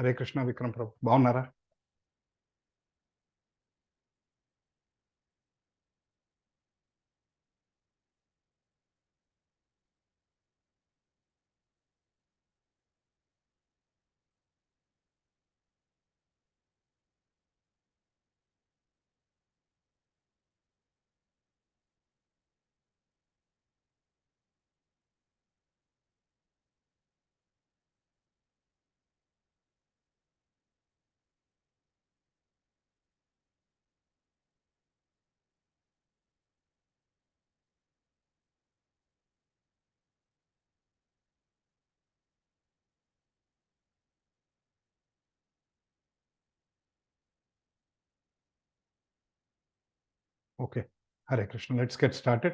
హరే కృష్ణ విక్రమ్ ప్రభు, బాగున్నారా? Okay, Hare Krishna. Let's get started.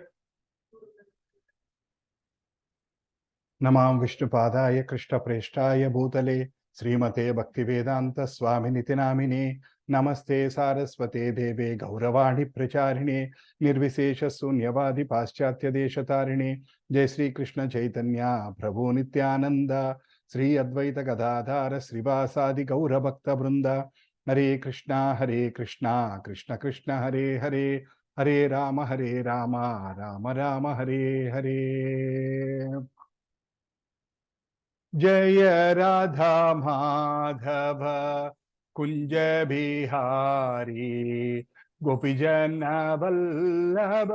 నమాం విష్ణుపాదాయ కృష్ణప్రేష్టాయ భూతలే శ్రీమతే భక్తివేదాంత స్వామినితి నామినే. నమస్తే సారస్వతే దేవే గౌరవాణి ప్రచారిణే నిర్విశేష శూన్యవాది పాశ్చాత్య దేశతారిణే. జయ శ్రీకృష్ణ చైతన్య ప్రభు నిత్యానంద శ్రీ అద్వైత గదాధార శ్రీవాసాది గౌరభక్త బృంద. హరే కృష్ణ కృష్ణ కృష్ణ హరే హరే, హరే రామ రామ రామ హరే హరే. जय राधा माधव कुंज बिहारी गोपीजन वल्लभ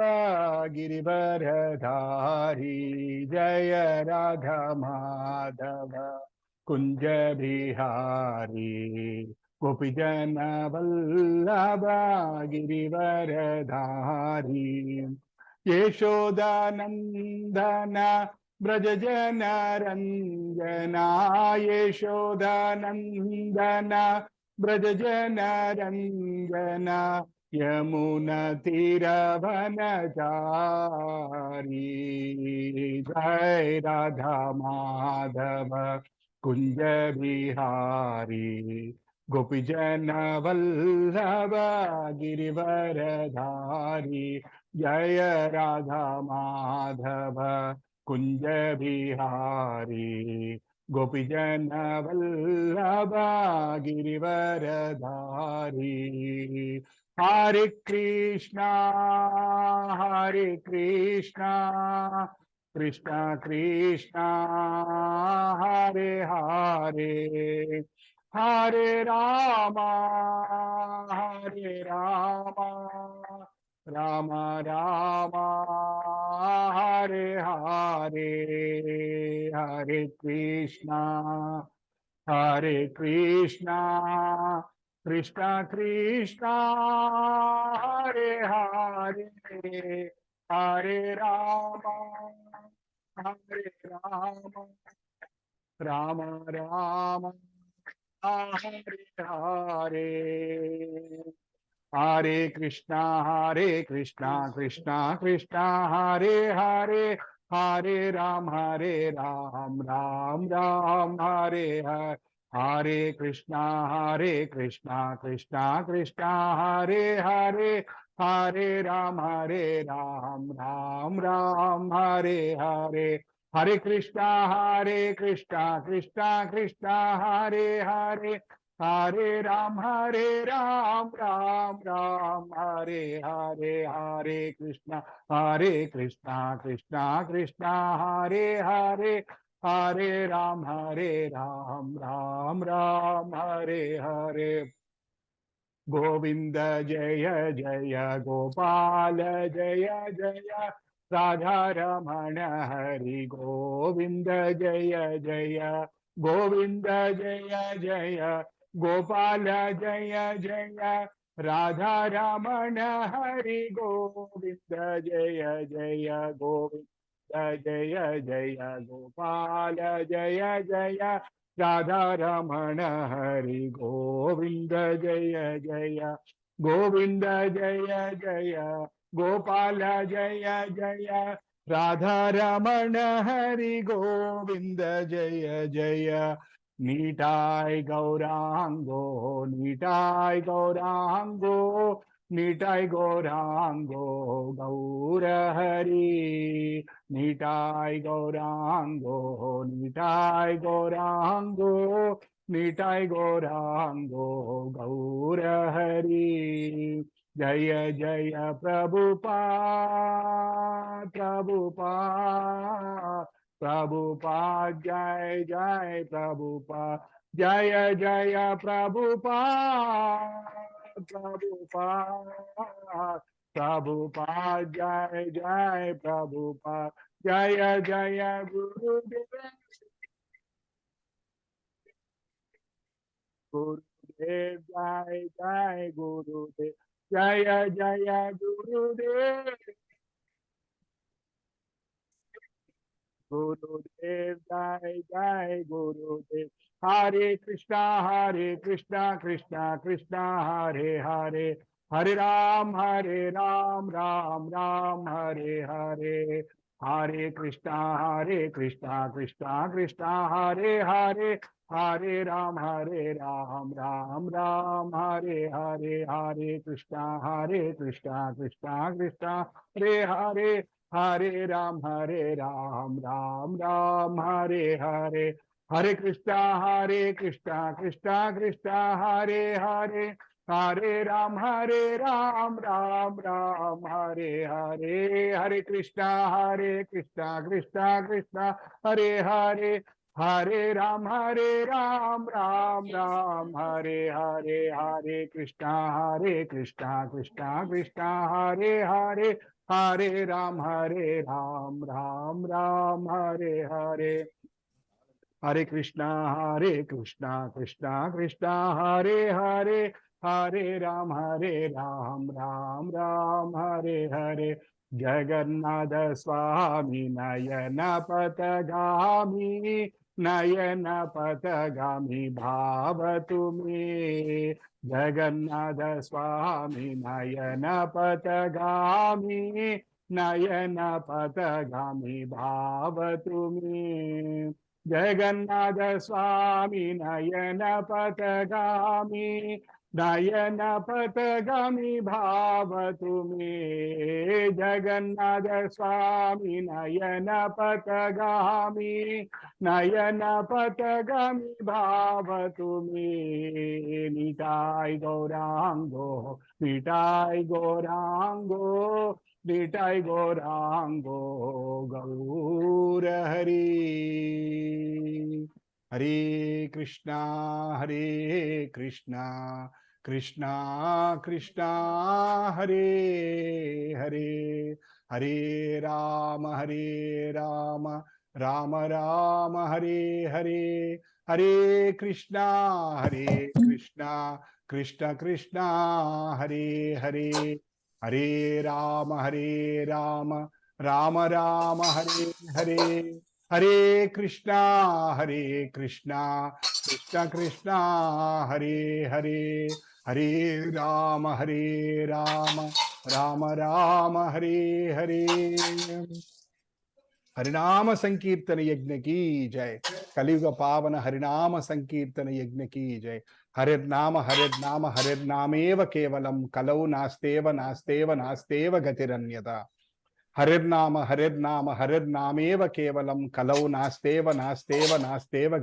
गिरिवरधारी. जय राधा माधव कुंज बिहारी गोपीजन वल्लभ गिरिवरधारी. यशोदानंदन ब्रज जन रंजना, यशोदानंदन ब्रज जन रंजना, यमुना तीरवनचारी. जय राधा माधव कुंज बिहारी गोपीजन वल्लभ गिरिवरधारी. जय राधा माधव कुंज बिहारी गोपीजन वल्लभ गिरिवरधारी. हरे कृष्णा कृष्ण कृष्णा हरे हरे, हरे राम राम राम हरे हरे. हरे कृष्णा कृष्ण कृष्ण हरे हरे, हरे राम राम राम हरे हरे. हरे कृष्णा कृष्ण कृष्ण हरे हरे, हरे राम राम राम हरे हरे. हरे कृष्णा कृष्ण कृष्ण हरे हरे, हरे राम राम हरे हरे. हरे कृष्णा कृष्ण कृष्ण हरे हरे, हरे राम राम हरे हरे. हरे कृष्णा कृष्ण कृष्ण हरे हरे, हरे राम राम हरे हरे. गोविंद जय जय गोपाल जय जय राधा रमण हरि. गोविंद जय जय गोविंद जय जय गोपाल जय जय राधा रमण हरि. गोविंद जय जय गोविंद जय जय गोपाल जय जय राधा रमण हरि. गोविंद जय जय गोविंद जय जय गोपाल जय जय राधा रमण हरि. गोविंद जय जय. नीटाय गौरांगो नीटाय गौरांगो नीटाय गौरांगो गौर हरि. नीटाय गौरांगो नीटाय गौरांगो निताय गौरांगो गौर हरि। जय जय प्रभुपाद प्रभुपाद प्रभुपाद, जय जय प्रभुपाद, जय जय प्रभुपाद प्रभुपाद प्रभुपाद, जय जय प्रभुपाद, जय जय गुरुदेव गुरुदेव, जय जय गुरुदेव, जय जय गुरुदेव गुरुदेव, जय जय गुरुदेव। हरे कृष्णा कृष्णा कृष्णा हरे हरे, हरे राम राम राम हरे हरे। हरे कृष्णा कृष्णा कृष्णा हरे हरे, हरे राम राम राम हरे हरे। हरे कृष्णा कृष्णा कृष्णा हरे हरे, हरे राम राम राम हरे हरे। हरे कृष्णा कृष्णा हरे हरे, हरे राम राम राम हरे हरे। हरे कृष्णा कृष्णा हरे हरे, हरे राम राम हरे हरे। हरे कृष्णा कृष्णा हरे हरे, हरे राम राम हरे हरे। हरे कृष्णा कृष्णा हरे हरे, हरे राम राम हरे हरे। जगन्नाथ स्वामी नयन पथगामी भाव तुम्हें। जगन्नाथ स्वामी नयन पथगामी भाव तुम्हें। जगन्नाथ स्वामी नयन पथगामी भाव तुम्हें। जगन्नाथ स्वामी नयन पथगामी भाव तुम्हें। निताय गौरांगो निताय गौरांगो निताय गौरांगो गौर हरि। हरे कृष्णा कृष्णा कृष्णा हरे हरे, हरे राम राम राम हरे हरे। हरे कृष्णा कृष्णा कृष्णा हरे हरे, हरे राम राम राम हरे हरे। हरे कृष्णा कृष्णा कृष्णा हरे हरे, हरे राम राम राम हरे हरे। हरिनाम संकीर्तन यज्ञ की जय। कलियुग पावन हरिनाम संकीर्तन यज्ञ की जय। हरिर्नाम हरिर्नामेव केवलम कलौ नास्तेव गतिरन्यथा। हरिर्नाम हरिर्नामेव केवलम कलौ नास्तेव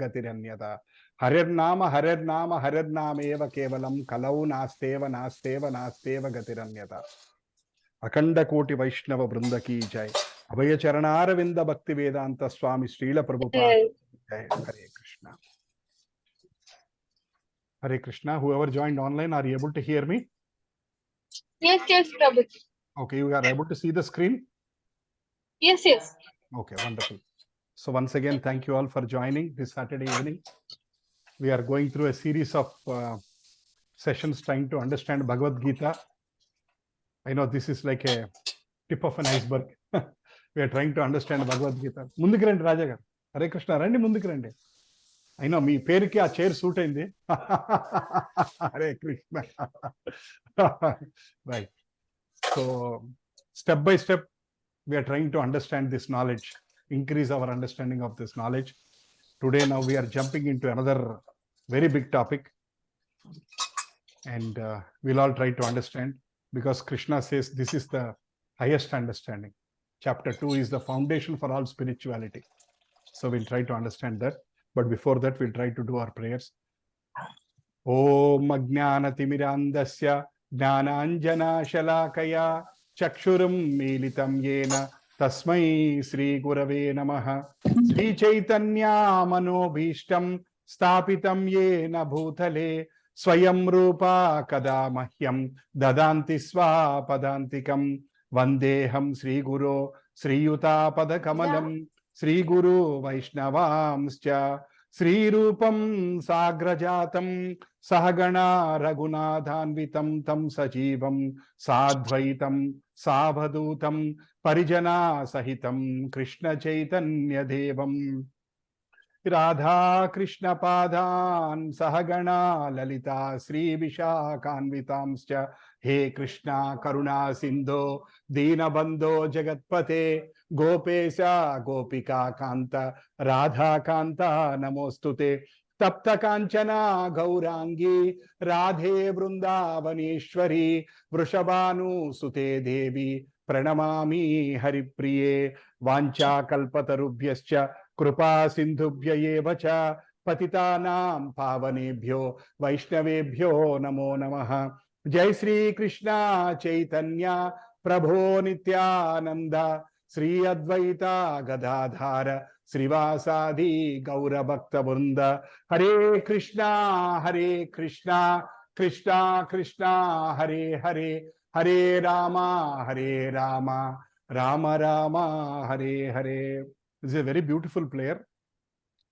गतिरन्यथा। हरिर्नाम हरिर्नामेव केवलम कलौ नास्तेव गतिरन्यथा। अखंड कोटि वैष्णव वृंद की जय। अभय चरणारविंद भक्ति वेदांत स्वामी श्रील प्रभुपाद जय। हरे कृष्णा हरे Krishna. Whoever joined online, are you able to hear me? Yes, Prabhu. Okay, you are able to see the screen? Yes. Okay, wonderful. So once again, thank you all for joining this Saturday evening. We are going through a series of sessions trying to understand Bhagavad Gita. I know this is like a tip of an iceberg. We are trying to understand Bhagavad Gita. ముందుకు రండి రాజా గారు. హరే కృష్ణ రండి, ముందుకు రండి. అయినా మీ పేరుకి ఆ chair suit అయింది. Hare Krishna. Right. So step by step we are trying to understand this knowledge, increase our understanding of this knowledge. Today now we are jumping into another very big topic, and we'll all try to understand, because Krishna says this is the highest understanding. Chapter 2 is the foundation for all spirituality. So we'll try to understand that. But before that, we'll try to do our prayers. Om Ajnanatimirandasya Jnananjanashalakaya Chakshurum Militam Yena Tasmai Sri Gurave Namaha Sri Chaitanya Manobhishtam Stapitam Yena Bhutale Swayam Rupa Kada Mahyam Dadanti Swapadantikam Vandeham Sri Guru Sri Yuta Padakamalam Sri Guru Vaishnavamscha Sri Rupam Sagrajatam Sahagana Raghunathanvitam Tam Sajivam Sadvaitam Savadhutam Parijana Sahitam Krishna Chaitanya Devam Radha Krishna Padan Sahagana Lalita Sri Vishakhanvitamscha He Krishna Karuna Sindho Dina Bandho Jagatpate Gopesha Gopika Kanta Radha Kanta Namostute Tapta Kanchana Gaurangi Radhe Vrindavaneshwari Vrishabhanu Sute Devi Pranamami Haripriye Vancha Kalpatarubhyascha Krupa Sindhubhya Evacha Patitanam Pavanebhyo Vaishnavebhyo Namo Namaha Jai Sri Krishna Chaitanya Prabho Nityananda Sri Advaita Gadadhara Srivasadi Gaura Bhakta Vrinda Hare Krishna Krishna Krishna Hare Hare Hare Rama Rama Rama Hare Hare. This is a very beautiful prayer.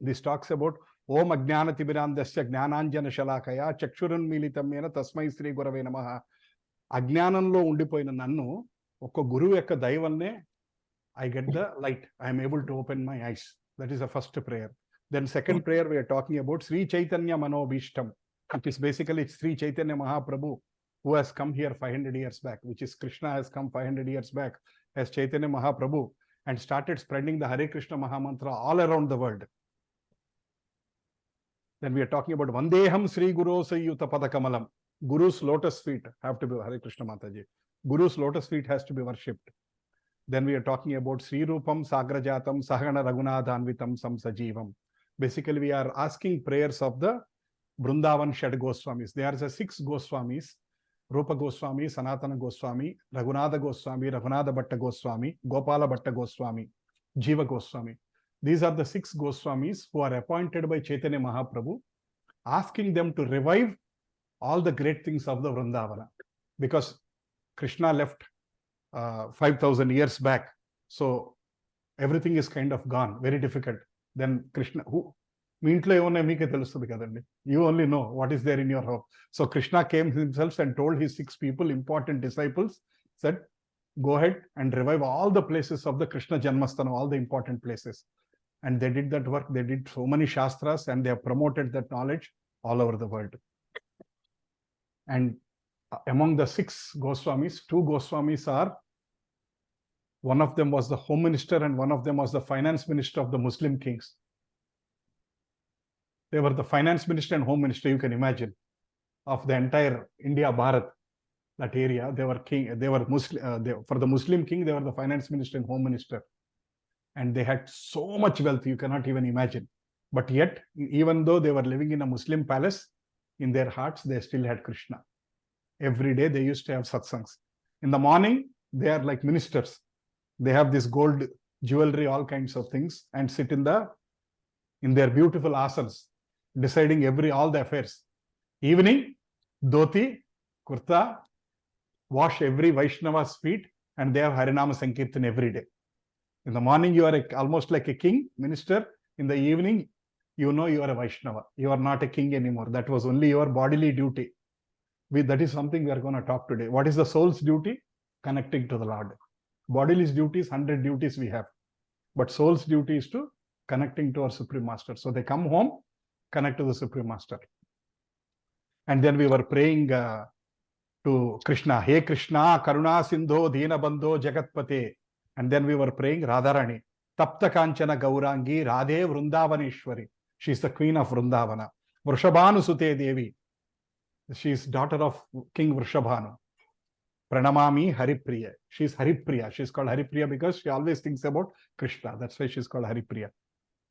This talks about Om Ajnanatimirandasya Jnananjana Shalakaya Chakshurun Militamena Tasmai Sri Gurave Namaha. Ajnananlo undipoyina nannu oka Guru yokka daya vallané I get the light. I am able to open my eyes. That is the first prayer. Then second prayer we are talking about Sri Chaitanya Manobhishtam. It is basically Sri Chaitanya Mahaprabhu who has come here 500 years back, which is Krishna has come 500 years back as Chaitanya Mahaprabhu and started spreading the Hare Krishna Mahamantra all around the world. Then we are talking about Vandeham Sri Guru Sayuta Padakamalam. Guru's lotus feet have to be Hare Krishna Mataji. Guru's lotus feet has to be worshipped. Then we are talking about Sri Rupam Sagrajatam Sahagana Raghunathanvitam Samsajivam. Basically, we are asking prayers of the Vrindavan Shad Goswamis. There are 6 Goswamis: Rupa Goswami, Sanatana Goswami, Raghunatha Goswami, Raghunatha Bhatta Goswami, Gopala Bhatta Goswami, Jiva Goswami. These are the 6 Goswamis who are appointed by Chaitanya Mahaprabhu, asking them to revive all the great things of the Vrindavana. Because Krishna left 5,000 years back, so everything is kind of gone, very difficult. Then Krishna, who you only know what is there in your house. So Krishna came himself and told his 6 people, important disciples, said, go ahead and revive all the places of the Krishna Janmasthana, all the important places. And they did that work. They did so many Shastras and they have promoted that knowledge all over the world. And among the 6 Goswamis, 2 Goswamis are, one of them was the home minister and one of them was the finance minister of the Muslim kings. They were the finance minister and home minister, you can imagine, of the entire India, Bharat, that area. They were king, they were Muslim, for the Muslim king, they were the finance minister and home minister. And they had so much wealth, you cannot even imagine. But yet, even though they were living in a Muslim palace, in their hearts, they still had Krishna. Every day they used to have satsangs. In the morning, they are like ministers. They have this gold jewelry, all kinds of things, and sit in their beautiful asanas, deciding all the affairs. Evening, dhoti, kurta, wash every Vaishnava's feet, and they have Harinama Sankirtan every day. In the morning, you are almost like a king, minister. In the evening, you know you are a Vaishnava. You are not a king anymore. That was only your bodily duty. That is something we are going to talk today. What is the soul's duty? Connecting to the Lord. Body's duties, 100 duties we have. But soul's duty is to connecting to our Supreme Master. So they come home, connect to the Supreme Master. And then we were praying to Krishna. Hey Krishna, Karuna Sindho, Dina Bandho, Jagatpate. And then we were praying Radharani. Tapta Kanchana Gaurangi, Radhe Vrindavaneshwari. She is the queen of Vrindavana. Vrishabhanu Sute Devi. She is daughter of King Vrishabhanu. Pranamami Haripriya. She is Haripriya. She is called Haripriya because she always thinks about Krishna. That's why she is called Haripriya.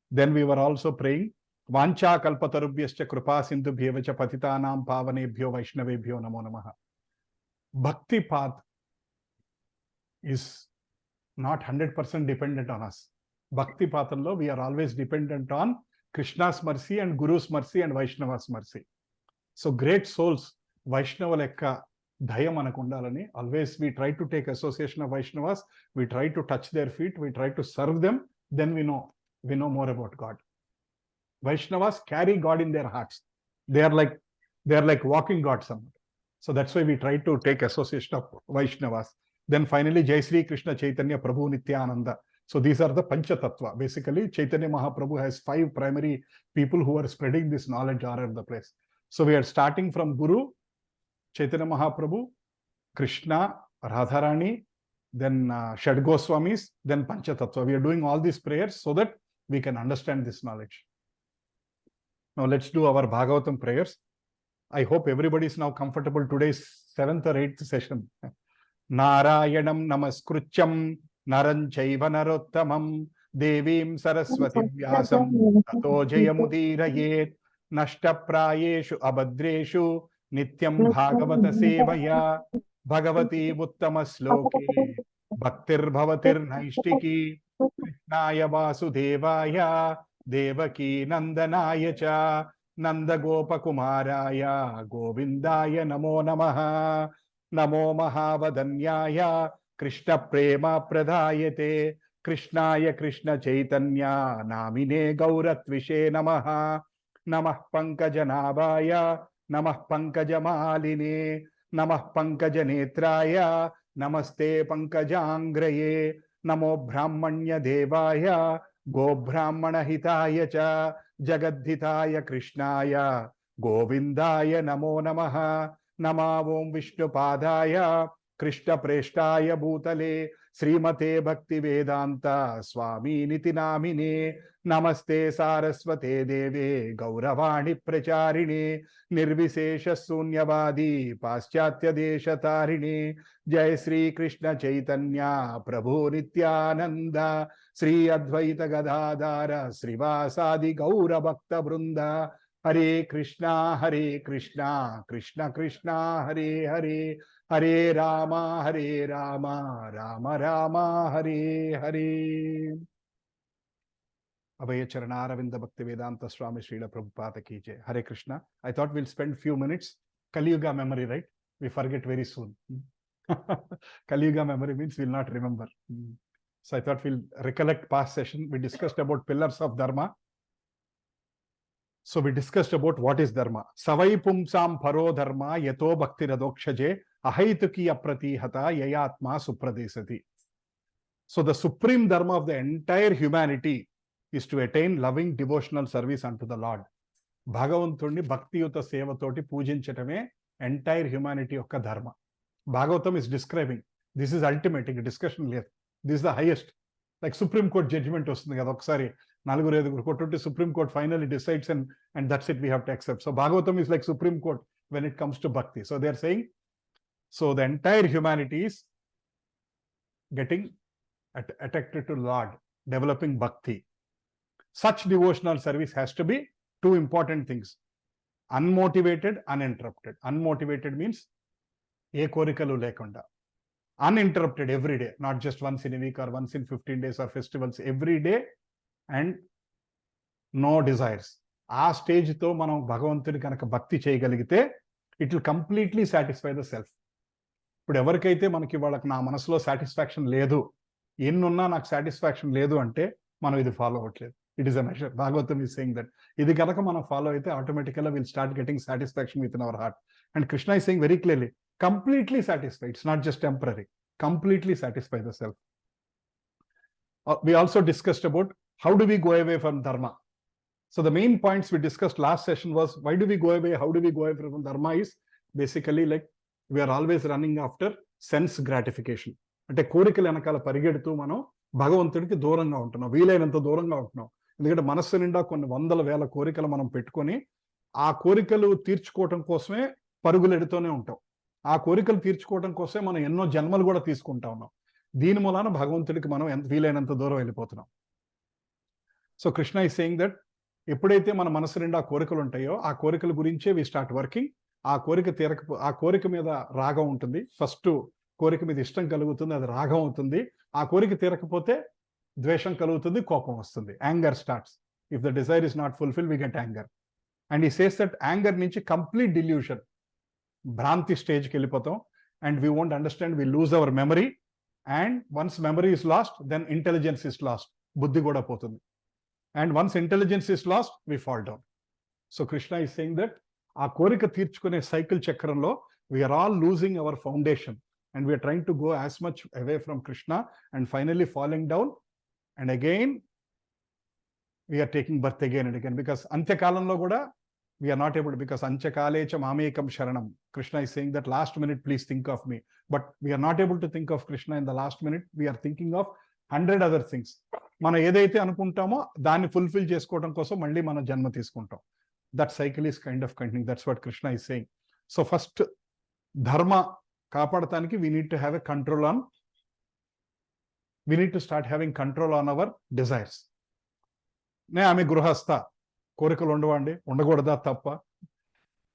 Then we were also praying వాంఛా కల్పతరుభ్యశ్చ కృపా సింధుభ్యేవ చ పతితానాం పావనేభ్యో వైష్ణవేభ్యో నమో నమః. Bhakti path is not 100% dependent on us. Bhakti pathanlo we are always dependent on Krishna's mercy and Guru's mercy and Vaishnava's mercy. So great souls, Vaishnava lekka dhaya manaku undalani. Always we try to take association of Vaishnavas, we try to touch their feet, we try to serve them, then we know more about God. Vaishnavas carry God in their hearts. They are like walking God somewhere. So that's why we try to take association of Vaishnavas. Then finally, Jai Sri Krishna Chaitanya Prabhu Nityananda. So these are the Pancha Tattva. Basically, Chaitanya Mahaprabhu has 5 primary people who are spreading this knowledge all over the place. So we are starting from Guru, Chaitanya Mahaprabhu, Krishna, Radharani, then Shad Goswamis, then Pancha Tattva. We are doing all these prayers so that we can understand this knowledge. Now let's do our Bhagavatam prayers. I hope everybody is now comfortable. Today's 7th or 8th session. Narayanam namaskrutyam naram chaiva narottamam devim saraswati vyasam tato jayamudirayet nashtaprayeshu abhadreshu nityam bhagavata sevaya bhagavati uttama sloke bhaktir bhavatir naishtiki krishnaya vasudevaya devaki nandanaya cha Nanda Gopa Kumaraya Govindaya Namo Namaha Namo Mahavadanyaya Krishna Prema Pradayate Krishnaya Krishna Chaitanya Namine Gauratvishe Namaha Namah Pankajanabhaya Namah Pankajamalini Namah Pankajanetraya Namaste Pankajangraye Namo Brahmanya Devaya Go Brahmana Hitaya Cha Jagadhitaya Krishnaya Govindaya Namo Namaha Nama Om Vishnu Padaya Krishna Preshtaya Bhutale Srimate Bhakti Vedanta Swami Niti Namine Namaste Saraswate Deve Gauravani Pracharine Nirvisesha Sunyavadi Paschatya Desha Tarini Jai Sri Krishna Chaitanya Prabhu Nityananda Sri Advaita Gadadara Srivasadi Gaura Bhakta Brunda Hare Krishna Krishna Krishna Hare Hare Hare Rama Rama Rama Hare Hare. Abhaya Charanaravindha Bhakti Vedanta Swami Srila Prabhupada ki jai. Hare Krishna. I thought we'll spend few minutes. Kali Yuga memory, right? We forget very soon. Kali Yuga memory means we'll not remember. So I thought we'll recollect past session. We discussed about pillars of Dharma. So we discussed about what is Dharma. Savai pumsam paro dharma yato bhakti radokshaje ahaituki apratihata yayatma supradesati. So the supreme Dharma of the entire humanity is to attain loving devotional service unto the Lord. Bhagavantundi bhakti yuta seva toti pujinchitame entire humanity yokka dharma. Bhagavatam is describing this is ultimate discussion here. This is the highest. Like Supreme Court judgment వస్తుంది కదా ఒకసారి 4-5 కొట్టుంటే Supreme Court finally decides and that's it, we have to accept. So Bhagavatam is like Supreme Court when it comes to bhakti. So they are saying, so the entire humanity is getting attracted to Lord, developing bhakti. Such devotional service has to be 2 important things: unmotivated, uninterrupted. Unmotivated means ఏ కోరికలు లేకుండా, uninterrupted every day, not just once in a week or once in 15 days or festivals, every day, and no desires. ఆ స్టేజ్తో మనం భగవంతుడి కనుక భక్తి చేయగలిగితే it will completely satisfy the self. ఇప్పుడు ఎవరికైతే మనకి వాళ్ళకి నా మనసులో సాటిస్ఫాక్షన్ లేదు, ఎన్నున్నా నాకు సాటిస్ఫాక్షన్ లేదు అంటే మనం ఇది ఫాలో అవ్వట్లేదు. It is a measure. Bhagavatam is saying that ఇది కనుక మనం ఫాలో అయితే ఆటోమేటికల్గా will start getting satisfaction within our heart. And Krishna is saying very clearly, completely satisfied. It's not just temporary. Completely satisfy the self. We also discussed about how do we go away from dharma. So the main points we discussed last session was why do we go away, how do we go away from dharma is basically like we are always running after sense gratification. అంటే కోరికల వెనకాల పరిగెడుతూ మనం భగవంతుడికి దూరంగా ఉంటున్నాం, వీలైనంత దూరంగా ఉంటున్నాం. ఎందుకంటే మనస్సు నిండా కొన్ని 100,000 కోరికలు మనం పెట్టుకొని ఆ కోరికలు తీర్చుకోవటం కోసమే పరుగులెడుతూనే ఉంటాం. ఆ కోరికలు తీర్చుకోవడం కోసమే మనం ఎన్నో జన్మలు కూడా తీసుకుంటా ఉన్నాం. దీని మూలాన భగవంతుడికి మనం వీలైనంత దూరం వెళ్ళిపోతున్నాం. So Krishna is saying that ఎప్పుడైతే మన మనసు నిండా కోరికలు ఉంటాయో ఆ కోరికల గురించే వి స్టార్ట్ వర్కింగ్. ఆ కోరిక మీద రాగం ఉంటుంది. ఫస్ట్ కోరిక మీద ఇష్టం కలుగుతుంది, అది రాగం అవుతుంది. ఆ కోరిక తీరకపోతే ద్వేషం కలుగుతుంది, కోపం వస్తుంది. Anger starts. If the desire is not fulfil we get anger. And he says that anger నుంచి కంప్లీట్ డిల్యూషన్, భ్రాంతి స్టేజ్కి వెళ్ళిపోతాం. And we won't understand, we lose our memory. And once memory is lost, then intelligence is lost, బుద్ధి కూడా పోతుంది. And once intelligence is lost, we fall down. So Krishna is saying that ఆ కోరిక తీర్చుకునే cycle చక్రంలో we are all losing our foundation and we are trying to go as much away from Krishna and finally falling down. And again we're taking birth again and again, because అంత్యకాలంలో కూడా we are not able to, because anchakalecha mamekam sharanam. Krishna is saying that last minute please think of me, but we are not able to think of Krishna in the last minute. We are thinking of 100 other things. మనం ఏదైతే అనుకుంటామో దాన్ని fulfil చేసుకోవడం కోసం మళ్ళీ మన జన్మ తీసుకుంటాం. That cycle is kind of continue. That's what Krishna is saying. So first ధర్మ కాపాడటానికి we need to have a control on, we need to start having control on our desires. ఆమె గృహస్థ, కోరికలు ఉండవండి, ఉండకూడదా తప్ప?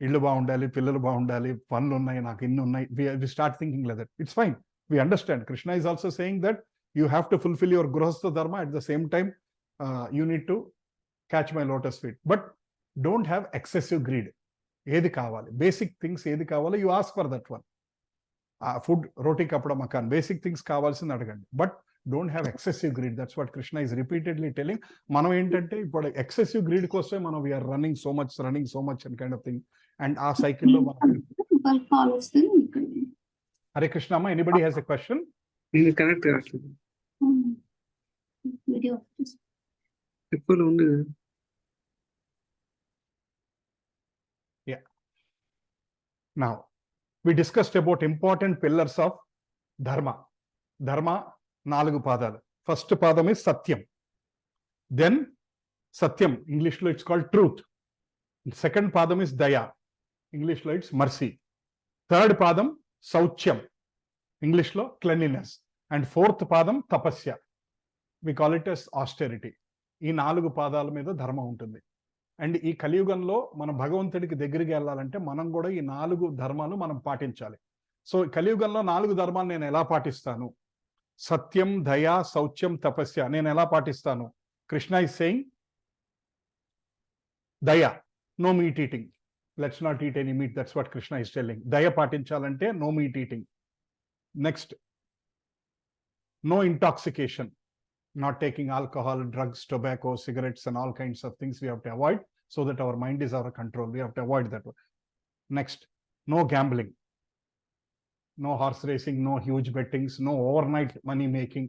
ఇళ్ళు బాగుండాలి, పిల్లలు బాగుండాలి, పనులు ఉన్నాయి, నాకు ఇన్ని ఉన్నాయి. We start thinking like that. It's fine, we understand. Krishna is also saying that you have to fulfil your grihastha dharma, at the same time you need to catch my lotus feet. But don't have excessive greed. ఏది కావాలి, basic things ఏది కావాలో you ask for that one. Food, roti kapda, makaan, basic things కావాల్సింది అడగండి. But don't have excessive greed. That's what Krishna is repeatedly telling. మనం ఏంటంటే ఇప్పుడు excessive greed కోసమే మనం we are running so much and kind of thing. And ఆ సైకిల్లో హరే కృష్ణ అమ్మ, anybody has a question? Connect కావట్లేదు. ఉంది. Yeah. Now we discussed about important pillars of dharma. Dharma 4 పాదాలు. ఫస్ట్ పాదం ఇస్ సత్యం. దెన్ సత్యం, ఇంగ్లీష్లో ఇట్స్ కాల్డ్ ట్రూత్. సెకండ్ పాదం is దయా, ఇంగ్లీష్లో ఇట్స్ మర్సీ. థర్డ్ పాదం శౌచ్యం, ఇంగ్లీష్లో క్లెన్లీనెస్. అండ్ ఫోర్త్ పాదం తపస్య, we call it as austerity. ఈ 4 పాదాల మీద ధర్మం ఉంటుంది. అండ్ ఈ కలియుగంలో మనం భగవంతుడికి దగ్గరికి వెళ్ళాలంటే మనం కూడా ఈ 4 ధర్మాలు మనం పాటించాలి. సో కలియుగంలో 4 ధర్మాలు నేను ఎలా పాటిస్తాను? సత్యం, దయా, శౌచ్యం, తపస్య నేను ఎలా పాటిస్తాను? కృష్ణ ఇస్ సేయింగ్ దయా, no meat eating, let's not eat any meat. That's what Krishna is telling. దయ పాటించాలంటే no meat eating. Next, no intoxication, not taking alcohol, drugs, tobacco, cigarettes and all kinds of things we have to avoid, so that our mind is our control. We have to avoid that. Next, no gambling, no horse racing, no huge bettings, no overnight money making.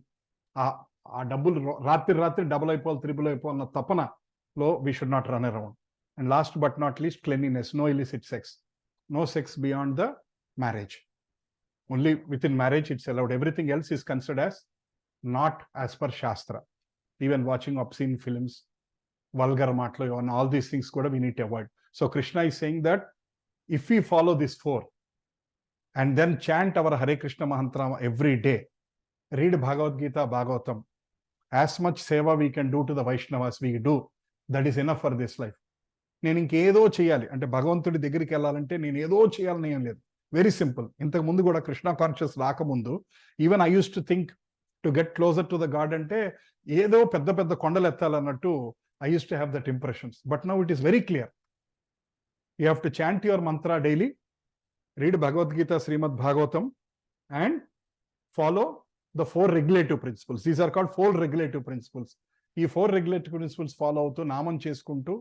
డబ్బులు రాత్రి double అయిపోవాలి, triple అయిపోవాలన్న తపనలో we should not run around. And last but not least, cleanliness, no illicit sex, no sex beyond the marriage. Only within marriage it's allowed. Everything else is considered as not as per Shastra. Even watching obscene films, vulgar matlo, and all these things kuda we need to avoid. So Krishna is saying that if we follow these 4 and then chant our Hare Krishna mantra every day, read Bhagavad Gita, Bhagavatam, as much seva we can do to the Vaishnavas we do, that is enough for this life. నేను ఇంకేదో చేయాలి అంటే, భగవంతుడి దగ్గరికి వెళ్ళాలంటే నేను ఏదో చేయాలని ఏం లేదు. Very simple. ఇంతకు ముందు కూడా కృష్ణ కాన్షియస్ రాకముందు even I use to think to get closer to the God అంటే ఏదో పెద్ద పెద్ద కొండలు ఎత్తాలన్నట్టు I use to have that impressions. But now it is very clear. You have to chant your mantra daily, read Bhagavad Gita, Shrimad Bhagavatam, and follow the 4 regulative principles. These are called 4 regulative principles. ఈ 4 regulative principles follow అవుతూ, నామం చేసుకుంటూ,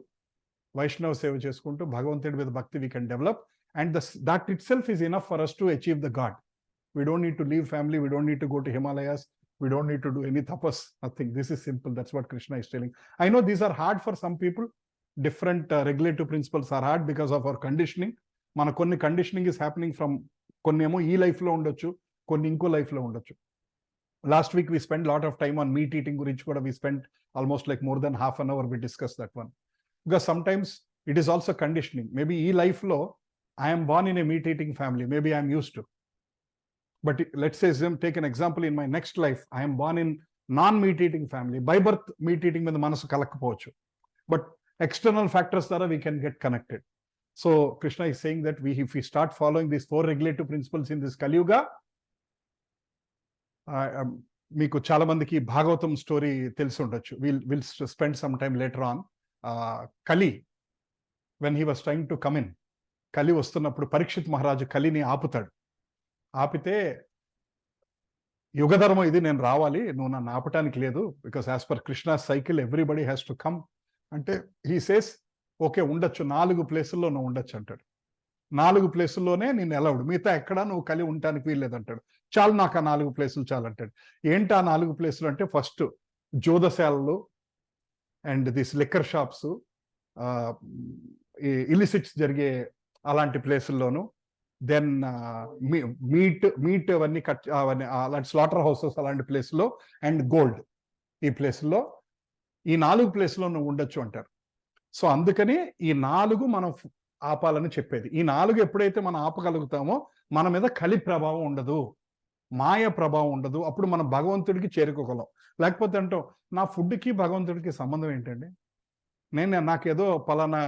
వైష్ణవ సేవ చేసుకుంటూ, భగవంతుడి మీద భక్తి we can develop. And that itself is enough for us to achieve the god. We don't need to leave family. We don't need to go to Himalayas. We don't need to do any tapas. Nothing. This is simple. That's what Krishna is telling. I know these are hard for some people. Different regulative principles are hard because of our conditioning. Mana konni conditioning is happening from konni emo ee life lo undochu, konni inko life lo undochu. Last week we spent a lot of time on meat eating gurinchi kuda we spent almost like more than half an hour we discussed that one. Because sometimes it is also conditioning. Maybe ee life lo I am born in a meat eating family. Maybe I am used to. But let's say, take an example, in my next life, I am born in non-meat eating family. By birth, meat eating with manasu kalakkapochu. But external factors ద్వారా we can get connected. So Krishna is saying that if we start following these 4 regulative principles in this Kali Yuga, మీకు చాలా మందికి Bhagavatam story తెలిసి ఉండొచ్చు. Will spend some time later on. Kali when he was trying to come in, Kali వస్తున్నప్పుడు పరీక్షిత్ మహారాజు కలిని ఆపుతాడు. ఆపితే యుగధర్మం ఇది, నేను రావాలి, నువ్వు నన్ను ఆపటానికి లేదు, because as per Krishna cycle everybody has to come అంటే హీ సేస్ ఓకే ఉండొచ్చు, 4 ప్లేసుల్లో నువ్వు ఉండొచ్చు అంటాడు. 4 ప్లేసుల్లోనే నేను అలౌడ్, మిగతా ఎక్కడా నువ్వు కలి ఉండటానికి వీల్లేదంటాడు. చాలు నాకు ఆ 4 ప్లేసులు చాలు అంటాడు. ఏంటి ఆ 4 ప్లేసులు అంటే ఫస్ట్ జోదశాలలు and this liquor shops, illicits జరిగే అలాంటి ప్లేసుల్లోనూ, దెన్ మీట్ అవన్నీ అలాంటి స్లాటర్ హౌసెస్ అలాంటి ప్లేస్లో, అండ్ గోల్డ్, ఈ ప్లేసుల్లో, ఈ 4 ప్లేసుల్లో నువ్వు ఉండొచ్చు అంటారు. సో అందుకని ఈ 4 మనం ఆపాలని చెప్పేది. ఈ 4 ఎప్పుడైతే మనం ఆపగలుగుతామో మన మీద కలి ప్రభావం ఉండదు, మాయ ప్రభావం ఉండదు. అప్పుడు మనం భగవంతుడికి చేరుకోగలం. లేకపోతే అంటాం నా ఫుడ్కి భగవంతుడికి సంబంధం ఏంటండి, నాకేదో పలానా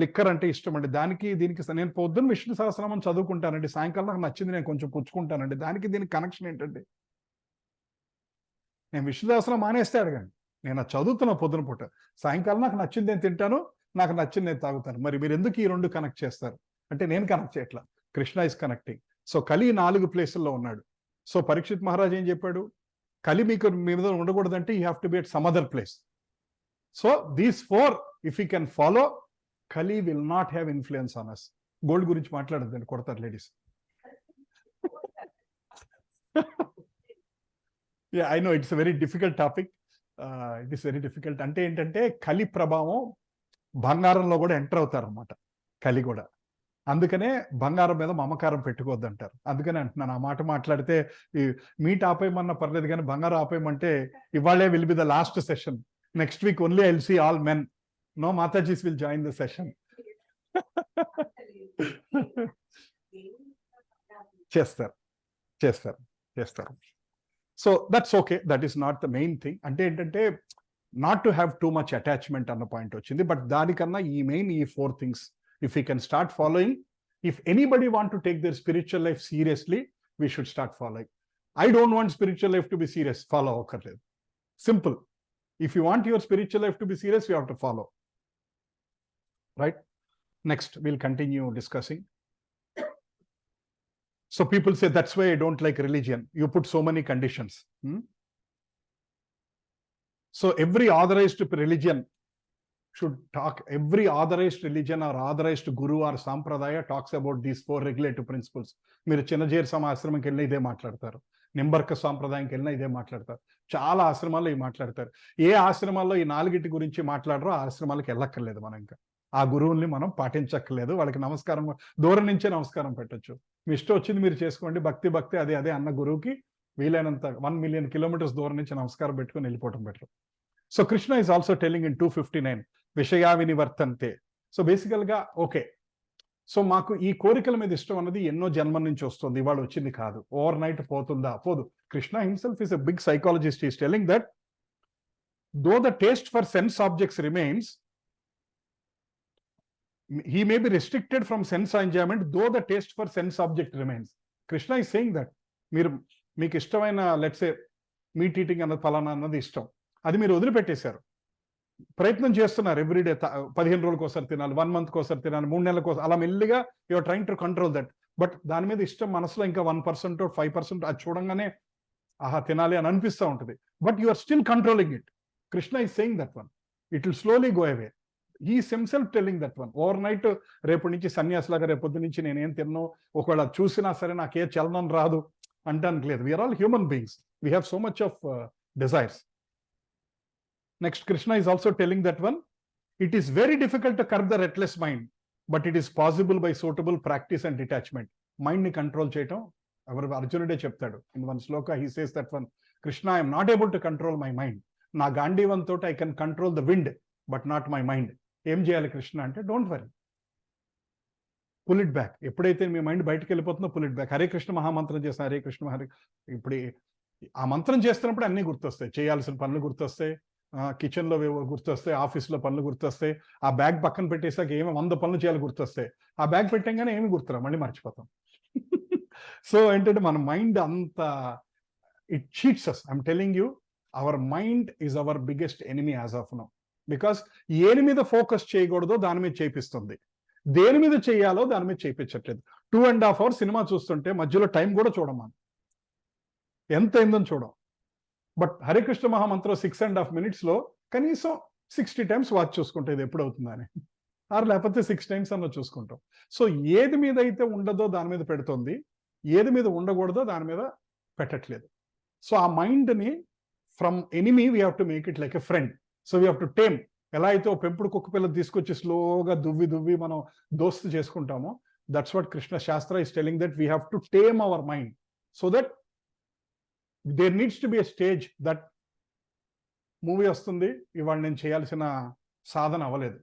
లిక్కర్ అంటే ఇష్టం అండి, దానికి దీనికి నేను పొద్దున్న విష్ణు సహస్రనామం చదువుకుంటానండి, సాయంకాలం నాకు నచ్చింది నేను కొంచెం పుచ్చుకుంటానండి, దానికి దీనికి కనెక్షన్ ఏంటండి? నేను విష్ణు సహస్రనామం మానేస్తే అడగండి, నేను చదువుతున్నా పొద్దున పూట, సాయంకాలం నాకు నచ్చింది నేను తింటాను, నాకు నచ్చింది నేను తాగుతాను. మరి మీరు ఎందుకు ఈ 2 కనెక్ట్ చేస్తారు అంటే నేను కనెక్ట్ చేయట్లా, కృష్ణ ఇస్ కనెక్టింగ్. సో కలి 4 ప్లేసుల్లో ఉన్నాడు. సో పరీక్షిత్ మహారాజ్ ఏం చెప్పాడు, కలి మీకు మీ మీద ఉండకూడదంటే you have to be at some other place. So these 4 if you can follow, Kali will not have influence on us. Gold గురించి మాట్లాడద్దండి, కొడతారు ladies. I know it's very difficult topic. It is very difficult. అంటే ఏంటంటే కలి ప్రభావం బంగారంలో కూడా enter అవుతారు అనమాట, కలి కూడా. అందుకనే బంగారం మీద మమకారం పెట్టుకోవద్దు అంటారు. అందుకనే అంటున్నాను, ఆ మాట మాట్లాడితే ఈ మీట్ ఆపేయమన్నా పర్లేదు, కానీ బంగారం ఆపేయమంటే ఇవాళే will be the last session. Next week only I will see all men. No మాతాజీస్ విల్ జాయిన్ ద సెషన్. చేస్తారు చేస్తారు చేస్తారు. So that's okay, that is not the main thing. అంటే ఏంటంటే not to have too much attachment అన్న point వచ్చింది. But దానికన్నా ఈ మెయిన్ ఈ 4 things if we can start following, if anybody want to take their spiritual life seriously, we should start following. I don't want spiritual life to be serious, follow akarledu. Simple. If you want your spiritual life to be serious, you have to follow. Right? Next, we'll continue discussing. So people say that's why I don't like religion. You put so many conditions. So every authorized religion should talk, every authorized religion or authorized guru or sampradaya talks about these 4 regulative principles. మీరు చిన్నజేరు ఆశ్రమంకి వెళ్ళినా ఇదే మాట్లాడతారు, నింబర్క సాంప్రదాయంకి వెళ్ళినా ఇదే మాట్లాడతారు, చాలా ఆశ్రమాల్లో ఇవి మాట్లాడతారు. ఏ ఆశ్రమాల్లో ఈ 4 గురించి మాట్లాడరో ఆ ఆశ్రమాలకు వెళ్ళక్కర్లేదు. మనం ఇంకా ఆ గురువుల్ని మనం పాటించక్కర్లేదు. వాళ్ళకి నమస్కారం దూరం నుంచే నమస్కారం పెట్టచ్చు. మీ ఇష్టం వచ్చింది మీరు చేసుకోండి. భక్తి భక్తి అదే అదే అన్న గురువుకి వీలైనంత 1 million kilometers దూరం నుంచి నమస్కారం పెట్టుకుని వెళ్ళిపోవటం better. So Krishna is also telling in 259 విషయా వినివర్తంతే. సో బేసికల్గా ఓకే, సో మాకు ఈ కోరికల మీద ఇష్టం అన్నది ఎన్నో జన్మల నుంచి వస్తుంది, ఇవాళ వచ్చింది కాదు. ఓవర్ నైట్ పోతుందా? పోదు. Krishna himself is a big psychologist. Is telling that though the taste for sense objects remains, he may be restricted from sense enjoyment, though the taste for sense object remains. Krishna is saying that మీకు ఇష్టమైన let's say meet eating అన్నది ఫలానా అన్నది ఇష్టం, అది మీరు వదిలిపెట్టేశారు. ప్రయత్నం చేస్తున్నారు ఎవ్రీడే 15 రోజులకు ఒకసారి తినాలి, 1 month ఒకసారి తినాలి, 3 నెలలకు ఒకసారి, అలా మెల్లిగా you are trying to control that. But దాని మీద ఇష్టం మనసులో ఇంకా 1% 5% అది చూడంగానే ఆహా తినాలి అని అనిపిస్తూ ఉంటుంది. But you are still controlling it. Krishna is saying that one, it will slowly go away. Is himself telling that one. Overnight రేపు నుంచి సన్యాసులాగా రేపొద్దు నుంచి నేనేం తిన్నాను, ఒకవేళ చూసినా సరే నాకే చలనం రాదు అంటానికి లేదు. We are all human beings, we have so much of desires. Next, Krishna is also telling that one, it is very difficult to curb the restless mind, but it is possible by suitable practice and detachment. Mind ni control cheytam, Arjunude cheptadu. In one sloka, he says that one, Krishna, I am not able to control my mind. Na Gandivan thought I can control the wind, but not my mind. Em cheyali Krishna ante, don't worry. Pull it back. ఎప్పుడైతే మీ mind బయటకు వెళ్ళిపోతుందో pull it back. Hare Krishna మహామంత్రం చేసిన హరే కృష్ణ హరే, ఇప్పుడు ఆ మంత్రం చేస్తున్నప్పుడు అన్నీ గుర్తొస్తాయి, చేయాల్సిన పనులు గుర్తొస్తాయి, కిచెన్లో గుర్తొస్తాయి, ఆఫీస్లో పనులు గుర్తొస్తాయి, ఆ బ్యాగ్ పక్కన పెట్టేసాక ఏమి 100 పనులు చేయాలి గుర్తొస్తాయి, ఆ బ్యాగ్ పెట్టంగానే ఏమి గుర్తురా, మళ్ళీ మర్చిపోతాం. సో ఏంటంటే మన మైండ్ అంత it cheats us. I'm telling you, our mind is our biggest enemy as of now. Because ఏని మీద ఫోకస్ చేయకూడదో దాని మీద చేపిస్తుంది, దేని మీద చేయాలో దాని మీద చేయించట్లేదు. 2.5 hours సినిమా చూస్తుంటే మధ్యలో టైం కూడా చూడమా, ఎంత అయిందని చూడం. బట్ హరికృష్ణ మహామంత్రం 6.5 minutes కనీసం 60 times వాచ్ చూసుకుంటే ఇది ఎప్పుడవుతుందని, లేకపోతే 6 times అన్న చూసుకుంటాం. సో ఏది మీద అయితే ఉండదో దాని మీద పెడుతుంది, ఏది మీద ఉండకూడదో దాని మీద పెట్టట్లేదు. సో ఆ మైండ్ని from enemy we have to make it like a friend. So we have to tame. ఎలా అయితే ఓ పెంపుడు కుక్క పిల్ల తీసుకొచ్చి స్లోగా దువ్వి మనం దోస్తు చేసుకుంటామో, that's what Krishna Shastra is telling, that we have to tame our mind. So that there needs to be a stage that movie వస్తుంది, ఇవాళ నేను చేయాల్సిన సాధన అవ్వలేదు,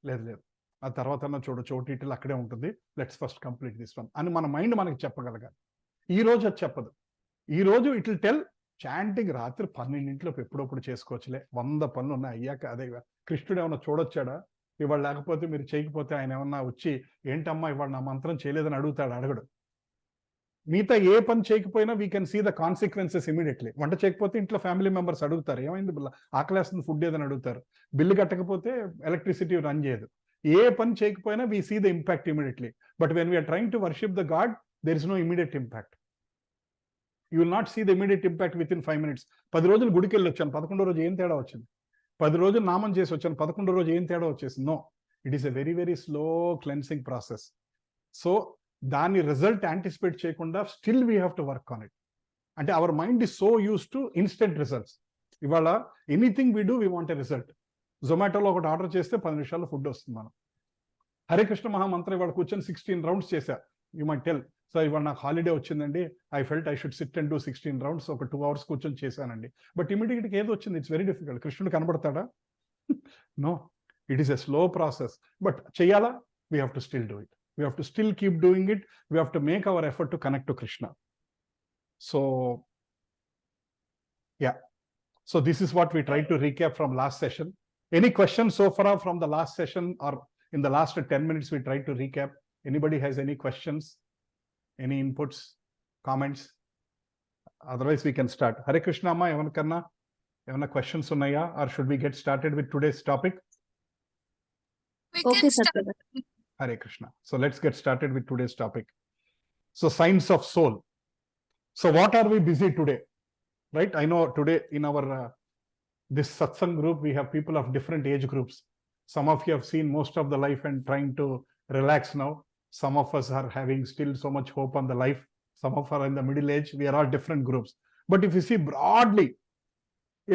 లేదు ఆ తర్వాత చూడొచ్చు, ఓటీటీలు అక్కడే ఉంటుంది, let's first complete this one అని మన మైండ్ మనకి చెప్పగలగాలి. ఈ రోజు అది చెప్పదు. ఈ రోజు ఇట్ విల్ టెల్ చాంటింగ్ రాత్రి 12 ఎప్పుడప్పుడు చేసుకోవచ్చులే, 100 పనులు ఉన్నాయి అయ్యాక. అదే కృష్ణుడు ఏమన్నా చూడొచ్చాడా ఇవాళ, లేకపోతే మీరు చేయకపోతే ఆయన ఏమన్నా వచ్చి ఏంటమ్మా ఇవాళ నా మంత్రం చేయలేదని అడగడు. మిగతా ఏ పని చేయకపోయినా we can see the consequences immediately. వంట చేయకపోతే ఇంట్లో ఫ్యామిలీ మెంబర్స్ అడుగుతారు, ఏమైంది ఆకలేస్తుంది, ఫుడ్ ఏదని అడుగుతారు. బిల్లు కట్టకపోతే ఎలక్ట్రిసిటీ రన్ చేయదు. ఏ పని చేయకపోయినా we see the impact immediately. But when we are trying to worship the god, there is no immediate impact. You will not see the immediate impact within 5 minutes. 10 రోజులు గుడికి వెళ్ళి వచ్చాను, 11వ రోజు ఏం తేడా వచ్చింది? 10 రోజులు నామం చేసి వచ్చాను, 11వ రోజు ఏం తేడా వచ్చేసింది? No, it is a very very slow cleansing process. So దాని రిజల్ట్ యాంటిసిపేట్ చేయకుండా still we have to work on it. అంటే our mind is so use to instant results. ఇవాళ anything we do we want a result. జొమాటోలో ఒకటి order చేస్తే 10 నిమిషాల్లో food వస్తుంది. మనం హరికృష్ణ మహామంత్రం ఇవాళ కూర్చొని 16 rounds చేశా. యూ మై టెల్, సో ఇవాళ నాకు హాలిడే వచ్చిందండి, I felt I should SIT and do 16 rounds, ఒక 2 hours కూర్చొని చేశానండి. బట్ ఇమీడియట్గా ఏదో వచ్చింది, ఇట్స్ వెరీ డిఫికల్ట్. కృష్ణుడు కనబడతాడా? No, it is a slow process. But చెయ్యాలా? We have to still do it. We have to still keep doing it. We have to make our effort to connect to Krishna. So, yeah. So this is what we tried to recap from last session. Any questions so far from the last session, or in the last 10 minutes we tried to recap? Anybody has any questions? Any inputs? Comments? Otherwise we can start. Hare Krishna amma, evana questions unnaya, or should we get started with today's topic? Okay, sir. Hare Krishna. So let's get started with today's topic. So signs of soul. So what are we busy today? Right? I know today in our this satsang group, we have people of different age groups. Some of you have seen most of the life and trying to relax now. Some of us are having still so much hope on the life. Some of us are in the middle age. We are all different groups. But if you see broadly,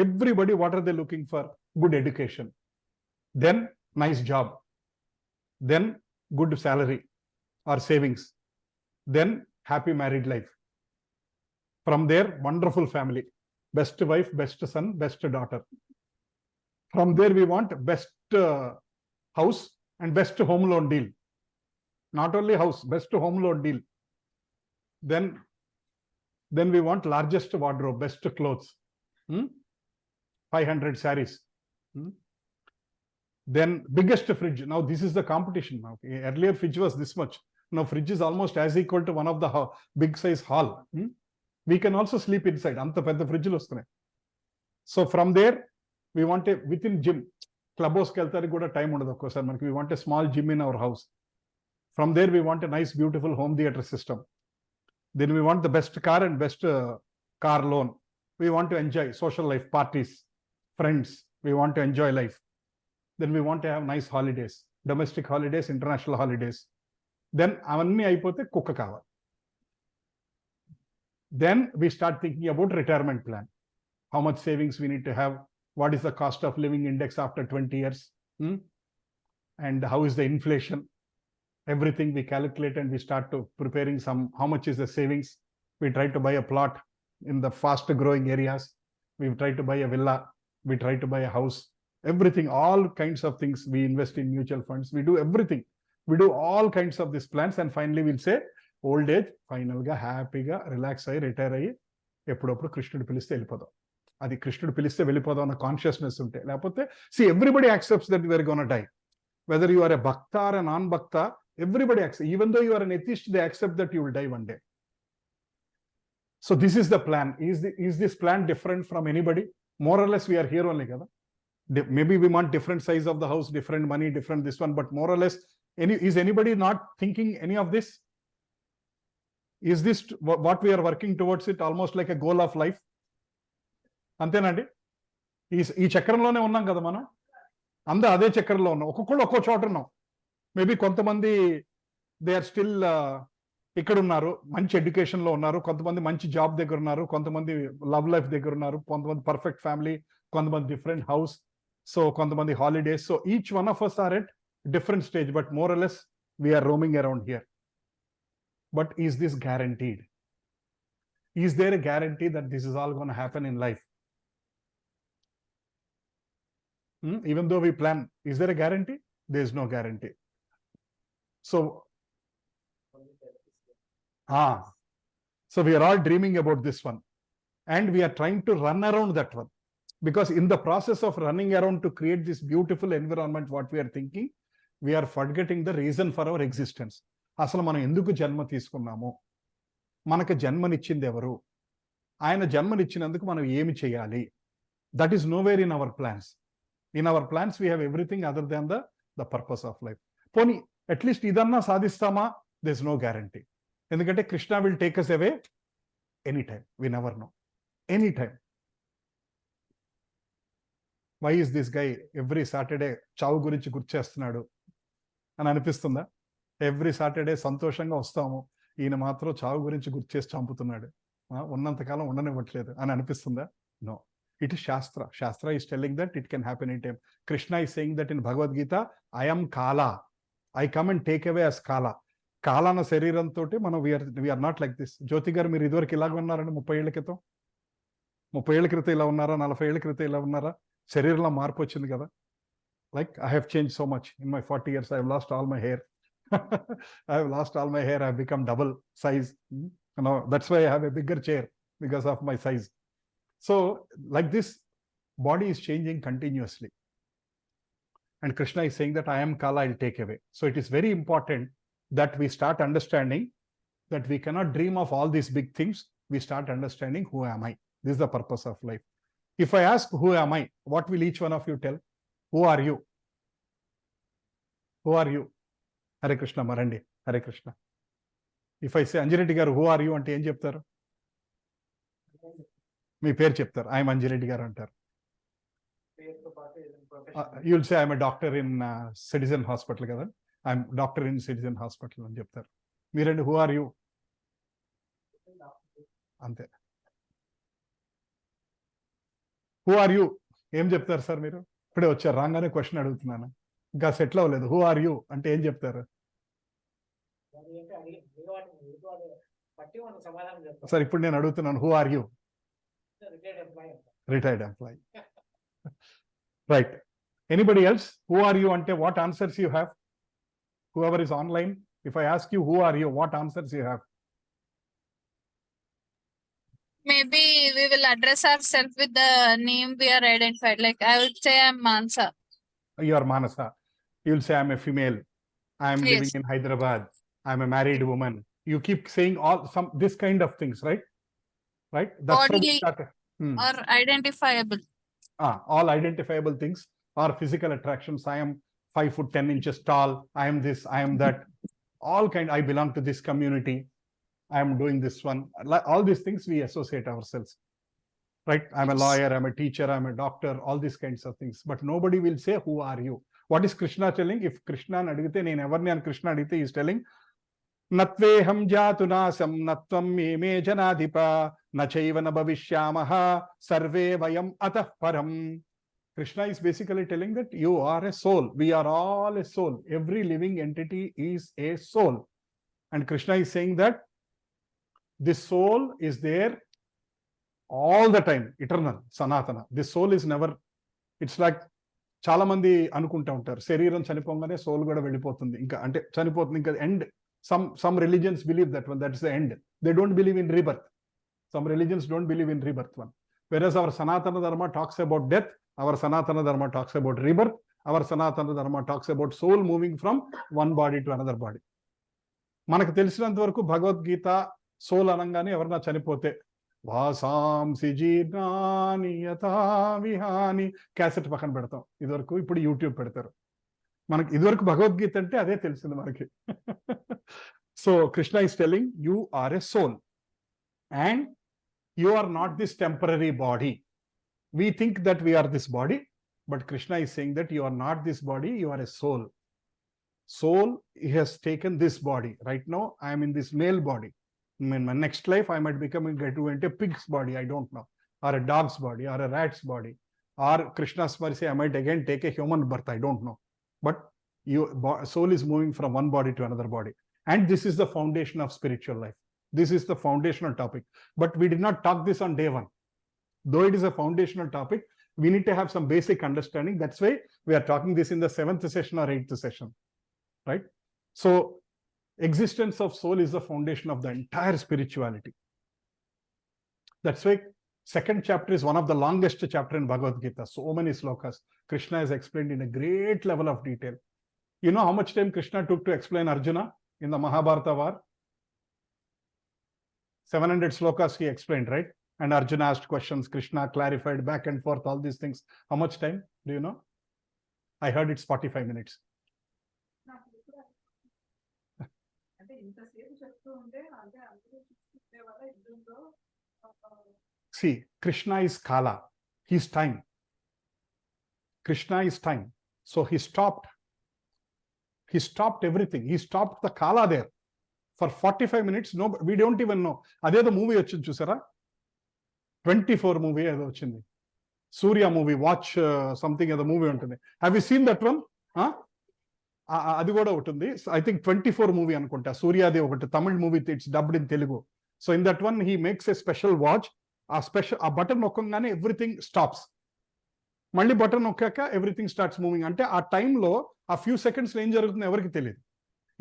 everybody, what are they looking for? Good education. Then nice job. Then good salary or savings, then happy married life. From there, wonderful family, best wife, best son, best daughter. From there, we want best house and best home loan deal. Not only house, best home loan deal. Then we want largest wardrobe, best clothes, 500 sarees. Then biggest fridge. Now this is the competition. Now earlier fridge was this much. Now fridge is almost as equal to one of the big size hall. We can also sleep inside. Anta pedda fridge lu vastunayi. So from there we want a within gym. Clubhouse ki veltari kuda time undadu okkosari manaki. We want a small gym in our house. From there we want a nice beautiful home theater system. Then we want the best car and best car loan. We want to enjoy social life, parties, friends. We want to enjoy life. Then we want to have nice holidays, domestic holidays, international holidays. Then avanni ayipote kukka kavali. Then we start thinking about retirement plan. How much savings we need to have? What is the cost of living index after 20 years? And how is the inflation? Everything we calculate and we start to preparing some, how much is the savings? We try to buy a plot in the fast growing areas. We try to buy a villa. We try to buy a house. Everything, all kinds of things. We invest in mutual funds. We do everything. We do all kinds of these plans, and finally we'll say old age, final ga happy ga relax ayi retire ayi eppudu krishnudu piliste velipodam. అది కృష్ణుడు పిలిస్తే వెళ్ళిపోదాం అన్న consciousness ఉంటే, లేకపోతే everybody accepts that we are gonna die, whether you are a bhakta or a non bhakta, everybody accepts. Even though you are an atheist, they accept that you will die one day. So this is the plan. Is this plan different from anybody? More or less we are here only, kada. Maybe we want different size of the house, different money, different this one, but more or less, is anybody not thinking any of this? Is this what we are working towards it, almost like a goal of life? అంతేనండి. ఈ చక్రంలోనే ఉన్నాం కదా మనం, అందరూ అదే చక్రంలో ఉన్నాం, ఒక్కొక్కళ్ళు ఒక్కో చోట ఉన్నాం. మేబీ కొంతమంది దే ఆర్ స్టిల్ ఇక్కడ ఉన్నారు, మంచి ఎడ్యుకేషన్లో ఉన్నారు, కొంతమంది మంచి జాబ్ దగ్గర ఉన్నారు, కొంతమంది లవ్ లైఫ్ దగ్గర ఉన్నారు, కొంతమంది పర్ఫెక్ట్ ఫ్యామిలీ, కొంతమంది డిఫరెంట్ హౌస్, సో కొంతమంది holidays. So each one of us are at different stage, but more or less we are roaming around here. But is this guaranteed? Is there a guarantee that this is all gonna happen in life? Even though we plan, is there a guarantee? There is no guarantee. So we are all dreaming about this one, and we are trying to run around that one, because in the process of running around to create this beautiful environment, what we are thinking, we are forgetting the reason for our existence. అసలు మనం ఎందుకు జన్మ తీసుకున్నాము, మనకు జన్మనిచ్చింది ఎవరు, ఆయన జన్మనిచ్చినందుకు మనం ఏమి చేయాలి? That is nowhere in our plans. In our plans we have everything other than the purpose of life. పోనీ అట్లీస్ట్ ఇదన్నా సాధిస్తామా? there is no guarantee. ఎందుకంటే Krishna will take us away anytime. We never know. Anytime. Why is this guy every Saturday చావు గురించి గుర్చేస్తున్నాడు అని అనిపిస్తుందా? Every Saturday సంతోషంగా వస్తాము, ఈయన మాత్రం చావు గురించి గుర్చేసి చంపుతున్నాడు, ఉన్నంతకాలం ఉండనివ్వట్లేదు అని అనిపిస్తుందా? No. It is Shastra. Shastra is telling that it can happen anytime. Krishna is saying that in Bhagavad Gita, I am Kala. I come and take away as Kala. Kala na శరీరం తోటి మనం we are not like this. జ్యోతి గారు మీరు ఇదివరకు ఇలాగ ఉన్నారండి? 30 ఏళ్ల క్రితం, 30 ఏళ్ల క్రితం ఇలా ఉన్నారా? 40 ఏళ్ల క్రితం ఇలా ఉన్నారా? శరీరంలో మార్పు వచ్చింది కదా. Like I have changed so much in my 40 years. I have lost all my hair. I have lost all my hair. I have become double size. Now that's why I have a bigger chair, because of my size. So like this, body is changing continuously, and Krishna is saying that I am Kala, I'll take away. So it is very important that we start understanding that we cannot dream of all these big things. We start understanding who am I. This is the purpose of life. If I ask who am I, what will each one of you tell? Who are you? Who are you? Hare Krishna Marandi. Hare Krishna. If I say Anjireddy garu, who are you ante em cheptaru? మీ పేరు చెప్తారు. I'm Anjireddy గారు అంటారు. You will say I'm a doctor in Citizen Hospital కదా, I'm doctor in Citizen Hospital అని చెప్తారు. మీరండి who are you? అంతే. Who are you ఏం చెప్తారు సార్ మీరు? ఇప్పుడే వచ్చారు, రాగానే క్వశ్చన్ అడుగుతున్నాను, ఇంకా సెటిల్ అవ్వలేదు. హూ ఆర్ యూ అంటే ఏం చెప్తారు సార్? ఇప్పుడు నేను అడుగుతున్నాను, who are you? Retired employee. Right. Anybody else? Who are you ante what answers you have? Whoever is online, if I ask you who are you, what answers you have? Maybe we will address ourselves with the name we are identified. Like I would say I'm Mansa. You are Manasa. You will say I'm a female. I am living in Hyderabad. I'm a married woman. You keep saying all this kind of things, right? Right? That's Bodily or identifiable. All identifiable things are physical attractions. I am 5 foot 10 inches tall. I am this, I am that. All kind. I belong to this community. I am doing this one. All these things we associate ourselves. Right? I'm a lawyer, I'm a teacher, I'm a doctor, all these kinds of things. But nobody will say, who are you? What is Krishna telling? If Krishna adigite, nenu evarni an Krishna adigite, he is telling, నత్వేహం జాతునాశం నత్వం మేమే జనాధిప నచైవ న భవిష్యామః survey వయం అతః పరం. Krishna is basically telling that you are a soul. We are all a soul. Every living entity is a soul. And Krishna is saying that this soul is there all the time, eternal, sanatana. This soul is never, it's like చాలా మంది అనుకుంటా ఉంటారు, శరీరం చనిపోగానే soul కూడా వెళ్ళిపోతుంది, ఇంకా అంటే చనిపోతుంది, ఇంకా end. Some religions believe that one, that's the end. They don't believe in rebirth. Some religions don't believe in rebirth one. Whereas our Sanatana Dharma talks about death, our Sanatana Dharma talks about rebirth, our Sanatana Dharma talks about soul moving from one body to another body. మనకు తెలిసినంత వరకు Bhagavad Gita soul అనగానే ఎవరన్నా చనిపోతే వాసాంసి జీర్ణాని యథా విహాని cassette పక్కన పెడతాం ఇదివరకు, ఇప్పుడు యూట్యూబ్ పెడతారు. మనకి ఇదివరకు భగవద్గీత అంటే అదే తెలిసింది మనకి. So Krishna is telling you are a soul and you are not this temporary body. We think that we are this body, but Krishna is saying that you are not this body, you are a soul. Soul has taken this body. Right now, I am in this male body. In my next life, I might get into a pig's body, I don't know, or a dog's body, or a rat's body, or Krishna's mercy, I might again take a human birth, I don't know. But soul is moving from one body to another body. And this is the foundation of spiritual life. This is the foundational topic. But we did not talk this on day one. Though it is a foundational topic, we need to have some basic understanding. That's why we are talking this in the 7th session or 8th session, right? So existence of soul is the foundation of the entire spirituality. That's why second chapter is one of the longest chapter in Bhagavad Gita. So many slokas. Krishna has explained in a great level of detail. You know how much time Krishna took to explain Arjuna in the Mahabharata war? 700 slokas he explained, right? And Arjuna asked questions, Krishna clarified back and forth, all these things. How much time? Do you know? I heard it's 45 minutes. See, Krishna is Kala. He's time. Krishna is time. So he stopped. He stopped everything. He stopped the Kala there. For 45 minutes, no, we don't even know. Ade the movie vachindi chusara? 24 movie ఏదో వచ్చింది, సూర్య movie, watch something ఏదో movie ఉంటుంది. Have you seen that one? అది కూడా ఒకటి ఉంది, I think 24 movie అనుకుంటా. సూర్యాది ఒకటి Tamil movie, it's dubbed in Telugu. So in that one he makes a special watch. ఆ బటన్ నొక్కగానే ఎవ్రీథింగ్ స్టాప్స్. మళ్ళీ బటన్ నొక్కాక ఎవ్రీథింగ్ స్టార్ట్స్ మూవింగ్. అంటే ఆ టైంలో ఆ ఫ్యూ సెకండ్స్ ఏం జరుగుతుందో ఎవరికి తెలియదు.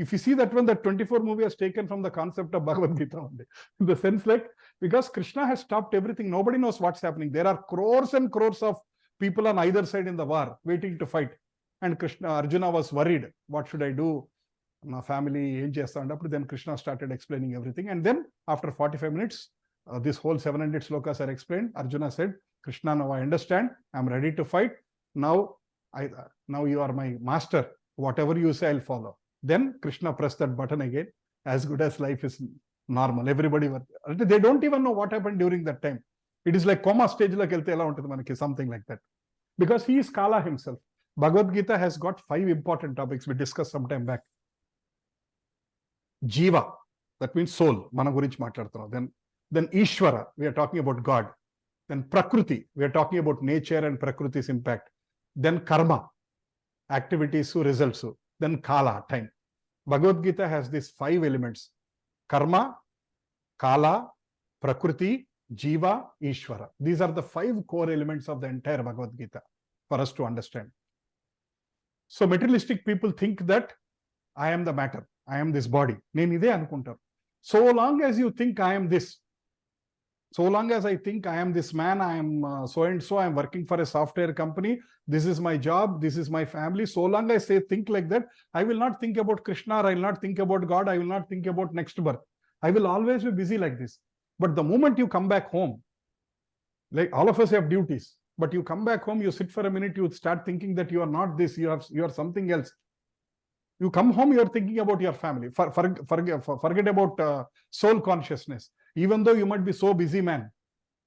If you see that one, that 24 movie has taken from the concept of Bhagavad Gita only. In the sense like, because Krishna has stopped everything, nobody knows what's happening. There are crores and crores of people on either side in the war waiting to fight. And Arjuna was worried. What should I do? My family, then Krishna started explaining everything. And then after 45 minutes, this whole 700 slokas are explained. Arjuna said, Krishna, now I understand. I'm ready to fight. Now you are my master. Whatever you say, I'll follow. Then Krishna pressed that button again. As good as life is normal. Everybody, they don't even know what happened during that time. It is like coma stage like something like that. Because he is Kala himself. Bhagavad Gita has got 5 important topics we discussed some time back. Jiva, that means soul. Mana gurinchi maatladtunam. Then Ishvara, we are talking about God. Then Prakriti, we are talking about nature and Prakriti's impact. Then Karma, activities, results. Then Kala, time. Bhagavad Gita has these 5 elements: Karma, Kala, Prakriti, Jiva, Ishvara. These are the 5 core elements of the entire Bhagavad Gita for us to understand. So materialistic people think that I am the matter, I am this body. Nenu ide anukuntaru. So long as you think I am this, so long as I think I am this man, I am so and so, I am working for a software company, this is my job, this is my family, so long as I think like that, I will not think about Krishna, or I will not think about God, I will not think about next birth. I will always be busy like this. But the moment you come back home, like all of us have duties, but you come back home, you sit for a minute, you start thinking that you are not this, you are something else. You come home, you are thinking about your family. Forget about soul consciousness. Even though you might be so busy man,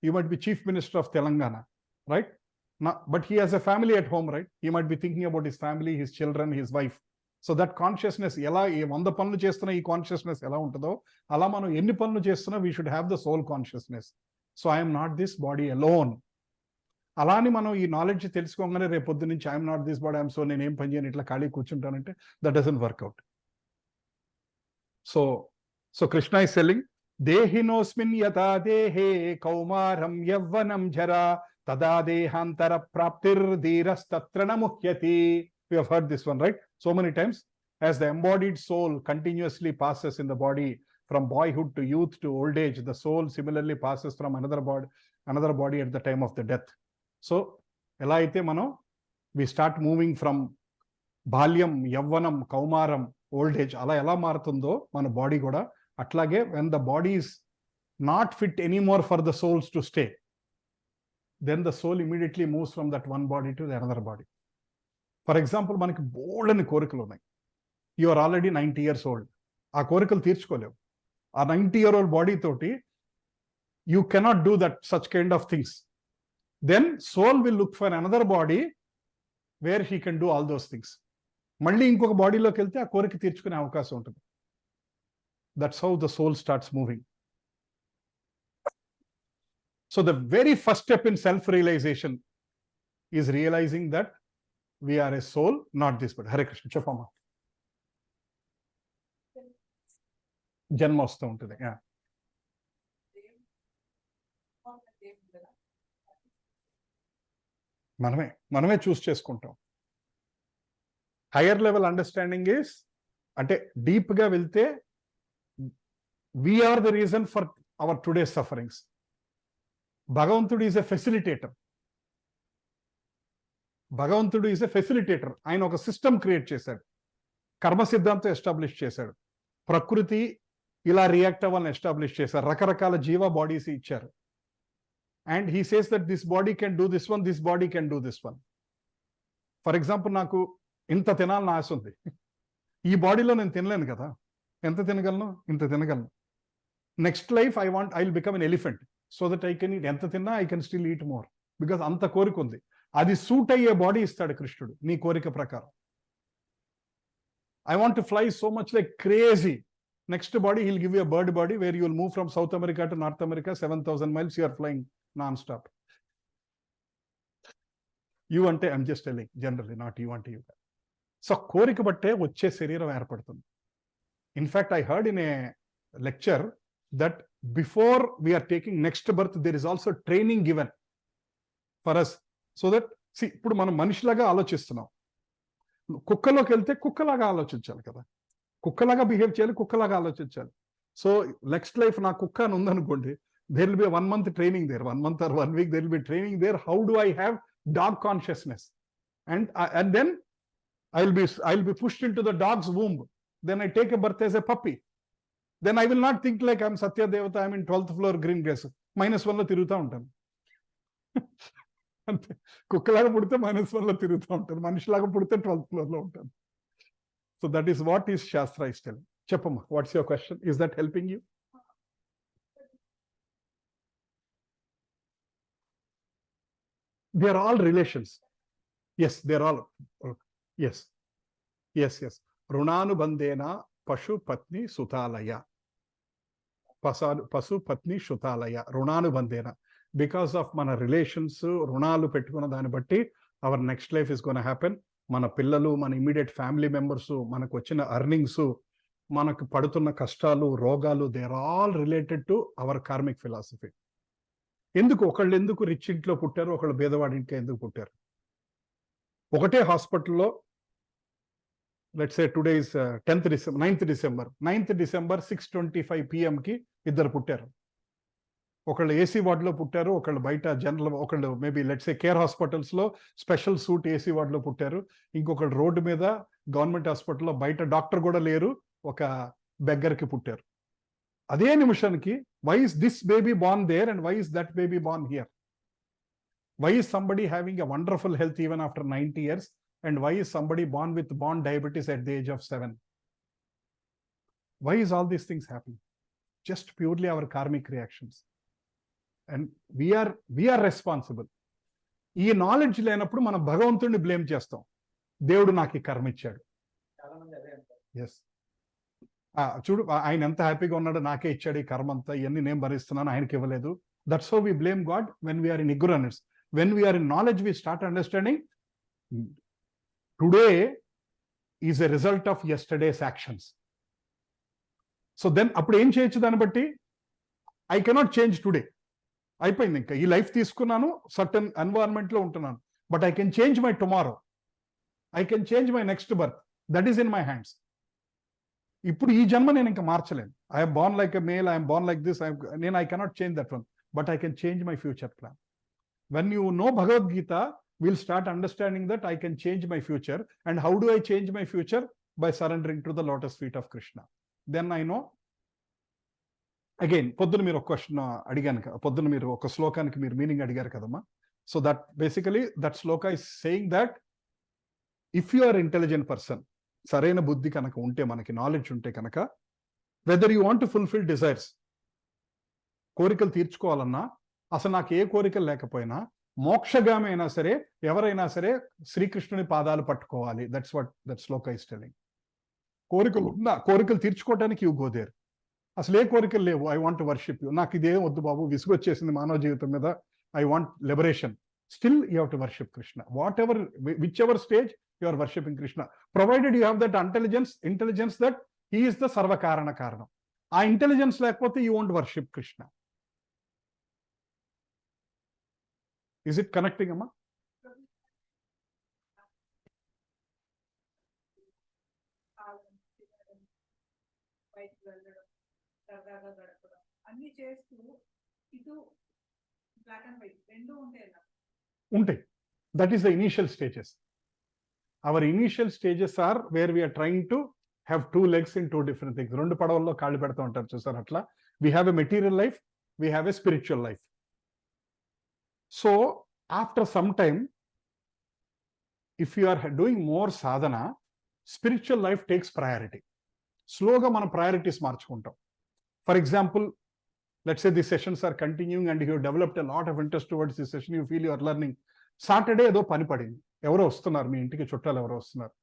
you might be chief minister of Telangana, right? But he has a family at home, right? He might be thinking about his family, his children, his wife. So that consciousness, consciousness, we should have the soul consciousness. So I am not this body alone. అలాని మనం ఈ knowledge తెలుసుకోగానే రేపు పొద్దు నుంచి I'm not this but I'm so నేను ఏం పని చేయను ఇట్లా ఖాళీ కూర్చుంటానంటే that doesn't work out. So Krishna is telling దేహినోస్మిన్ యథా దేహే కౌమారం యవ్వనం జరా తదా దేహాంతర ప్రాప్తిర్ధీరస్తత్ర న ముహ్యతి. We have heard this one, right? So many times. As the embodied soul continuously passes in the body from boyhood to youth to old age, the soul similarly passes from another body, another body at the time of the death. So ఎలా అయితే మనం we start moving from బాల్యం, యవ్వనం, కౌమారం, old age, అలా ఎలా మారుతుందో మన body కూడా అట్లాగే when the body is not fit anymore for the souls to stay, then the soul immediately moves from that one body to the another body. For example, మనకి బోల్డని కోరికలు ఉన్నాయి. You are already 90 years old. ఆ కోరికలు తీర్చుకోలేవు. ఆ 90-year-old body తోటి you cannot do that such kind of things. Then soul will look for another body where he can do all those things. మళ్ళీ ఇంకొక బాడీలోకి వెళ్తే ఆ కోరిక తీర్చుకునే అవకాశం ఉంటుంది. That's how the soul starts moving. So the very first step in self realization is realizing that we are a soul, not this body. Hare Krishna. Chapama. జన్మ వస్తూ ఉంటుంది. మనమే చూస్ చేసుకుంటాం. హైయర్ లెవెల్ అండర్స్టాండింగ్ ఈస్, అంటే deep గా వెళ్తే we are the reason for our today sufferings. భగవంతుడు is a facilitator. భగవంతుడు ఈజ్ ఎ ఫెసిలిటేటర్. ఆయన ఒక సిస్టమ్ క్రియేట్ చేశాడు, కర్మ సిద్ధాంతం ఎస్టాబ్లిష్ చేశాడు, ప్రకృతి ఇలా రియాక్ట్ అవ్వాలని ఎస్టాబ్లిష్ చేశారు, రకరకాల జీవ బాడీస్ ఇచ్చారు. And he says that this body can do this one, this body can do this one. For example, నాకు ఇంత తినాలని ఆశ ఉంది. ఈ బాడీలో నేను తినలేను కదా. ఎంత తినగలను? ఇంత తినగలను. Next life I will become an elephant so that I can eat. ఎంత తిన్నా I can still eat more, because అంత కోరిక ఉంది. అది సూట్ అయ్యే బాడీ ఇస్తాడు కృష్ణుడు నీ కోరిక ప్రకారం. I want to fly so much like crazy. Next body he'll give you bird body where you will move from South America to North America 7,000 miles you are flying non stop. You అంటే I'm just telling generally, not you అంటే you. So కోరిక బట్టే వచ్చే శరీరం ఏర్పడుతుంది. In fact I heard in a lecture that before we're taking next birth there is also training given for us. So that ఇప్పుడు మనం మనిషిలాగా ఆలోచిస్తున్నాం. కుక్కలోకి వెళ్తే కుక్కలాగా ఆలోచించాలి కదా, కుక్కలాగా బిహేవ్ చేయాలి, కుక్కలాగా ఆలోచించాలి. సో నెక్స్ట్ లైఫ్ నా కుక్క అని ఉందనుకోండి, there will be 1 month training there, 1 month or 1 week there will be training there. How do I have dog consciousness? And then I will be pushed in to the dog's womb. Then I take a birth as a puppy. Then I will not think like I'm Satyadevata, I'm in 12th floor Green Grace, -1 తిరుగుతూ ఉంటాను. అంతే. కుక్కలాగా పుడితే -1 తిరుగుతూ ఉంటాను, మనిషిలాగా పుడితే 12th floor ఉంటాను. So that is what is shastra is telling. చెప్పమ్మా, what's your question? Is that helping you? They are all relations. Yes, they are all. Yes. రుణానుబంధేన పశు పత్ని సుతాలయ. పశు పత్ని సుతాలయ రుణానుబంధేన. బికాస్ ఆఫ్ మన రిలేషన్స్, రుణాలు పెట్టుకున్న దాన్ని బట్టి our next life is gonna happen. మన పిల్లలు, మన ఇమీడియట్ ఫ్యామిలీ మెంబర్స్, మనకు వచ్చిన ఎర్నింగ్స్, మనకు పడుతున్న కష్టాలు, రోగాలు, they are all related to our karmic philosophy. ఒకళ్ళు ఎందుకు రిచ్ ఇంట్లో పుట్టారు, ఒకళ్ళు పేదవాడి ఇంట్లో ఎందుకు పుట్టారు? ఒకటే హాస్పిటల్లో let's say today is 9th December 6:25 PM ఇద్దరు పుట్టారు. ఒకళ్ళు ఏసీ వార్డులో పుట్టారు, ఒకళ్ళు బయట జనరల్, ఒకళ్ళు మేబీ లెట్స్ సే కేర్ హాస్పిటల్స్లో స్పెషల్ సూట్ ఏసీ వార్డులో పుట్టారు, ఇంకొకళ్ళు రోడ్డు మీద గవర్నమెంట్ హాస్పిటల్లో బయట డాక్టర్ కూడా లేరు, ఒక బెగ్గర్కి పుట్టారు. అదే నిమిషానికి why is this baby born there and why is that baby born here? Why is somebody having a wonderful health even after 90 years and why is somebody born with diabetes at the age of 7? Why is all these things happening? Just purely our karmic reactions. And we are responsible. ఈ knowledge లేనప్పుడు మనం భగవంతుడిని blame చేస్తాం. దేవుడు నాకు ఈ కర్మ ఇచ్చాడు. ఎస్, చూడు ఆయన ఎంత హ్యాపీగా ఉన్నాడో, నాకే ఇచ్చాడు ఈ కర్మ అంతా, ఇవన్నీ నేను భరిస్తున్నాను, ఆయనకి ఇవ్వలేదు. That's how we blame God when we're in ignorance. When we're in knowledge we start understanding today is a result of yesterday's actions. So then అప్పుడు ఏం చేయొచ్చు? దాన్ని బట్టి ఐ కెనాట్ చేంజ్ టుడే, అయిపోయింది, ఇంకా ఈ లైఫ్ తీసుకున్నాను, సర్టన్ ఎన్వైరన్మెంట్లో ఉంటున్నాను, but I can change my tomorrow, I can change my next birth, that is in my hands. ఇప్పుడు ఈ జన్మ నేను ఇంకా మార్చలేను. I'm born like a male, I'm born like this, నేను I cannot change that one, but I can change my future plan. When you know Bhagavad Gita, we'll start understanding that I can change my future. And how do I change my future? By surrendering to the lotus feet of Krishna. Then I know. Again, పొద్దున మీరు ఒక question అడిగాను కదా, పొద్దున మీరు ఒక శ్లోకానికి మీరు మీనింగ్ అడిగారు కదమ్మా. So that basically that shloka is saying that if you are intelligent person, సరైన బుద్ధి కనుక ఉంటే, మనకి నాలెడ్జ్ ఉంటే కనుక, whether you want to fulfil desires, కోరికలు తీర్చుకోవాలన్నా, అసలు నాకు ఏ కోరికలు లేకపోయినా, మోక్షగామి అయినా సరే, ఎవరైనా సరే శ్రీకృష్ణుని పాదాలు పట్టుకోవాలి. That's what that shloka is telling. కోరికలు ఉన్నా, కోరికలు తీర్చుకోవడానికి యూ గో దేర్. అసలు ఏ కోరికలు లేవు, I want to worship you, నాకు ఇదేం వద్దు బాబు, విసుగొచ్చేసింది మానవ జీవితం మీద, I want liberation, still you have to worship Krishna. Whatever, whichever stage you are worshipping Krishna, provided you have that intelligence that he is the సర్వకారణ కారణం. ఆ ఇంటెలిజెన్స్ లేకపోతే you want worship Krishna. Is it connecting, Amma? Unte. That is the initial stages. Our initial stages are where we are trying to have two legs in two different things. Rendu padavallo kaallu pedta untaru chusaru atla. We have a material life, we have a spiritual life. So after some time, if you are doing more sadhana, spiritual life takes priority. Slowly మన priorities మార్చుకుంటాం. For example, let's say the sessions are continuing and you have developed a lot of interest towards this session, you feel you are learning. Saturday ఏదో పని పడింది, ఎవరో వస్తున్నారు మీ ఇంటికి, చుట్టాలు ఎవరో వస్తున్నారు,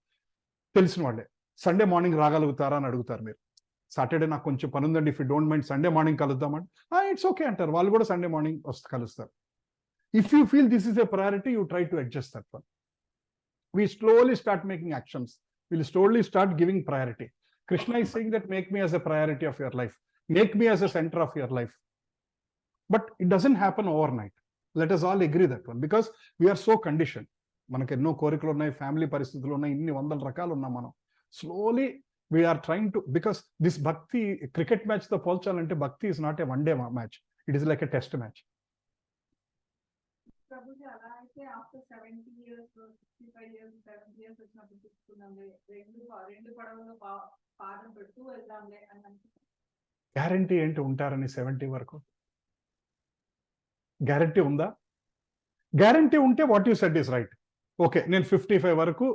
తెలిసిన వాళ్ళే. సండే మార్నింగ్ రాగలుగుతారా అని అడుగుతారు మీరు. సాటర్డే నాకు కొంచెం పని ఉందండి, if you don't mind Sunday morning కలుద్దామండి, ఇట్స్ ఓకే అంటారు. వాళ్ళు కూడా సండే మార్నింగ్ కలుస్తారు. If you feel this is a priority, you try to adjust that one. We slowly start making actions. We'll slowly start giving priority. Krishna is saying that make me as a priority of your life. Make me as a center of your life. But it doesn't happen overnight. Let us all agree that one. Because we are so conditioned. మనకి ఎన్నో కోరికలు ఉన్నాయి, family పరిస్థితులు ఉన్నాయి, ఇన్ని వందల రకాలు ఉన్నాం మనం. Slowly we are trying to, because this bhakti, cricket match తో పోల్చాలంటే భక్తి is not a one day match. It is like a test match. Prabhuji, అలా అయితే after 70 years, 65 years, 70 years వచ్చినప్పుడు తీసుకున్నాంలే, రెండు పడవలో పాదం పెడుతూ వెళ్దాంలే అని అనుకుంటున్నాను. గ్యారంటీ ఏంటి ఉంటారని 70 వరకు? గ్యారంటీ ఉందా? గ్యారంటీ ఉంటే what you said is right. Okay, నేను 55 వరకు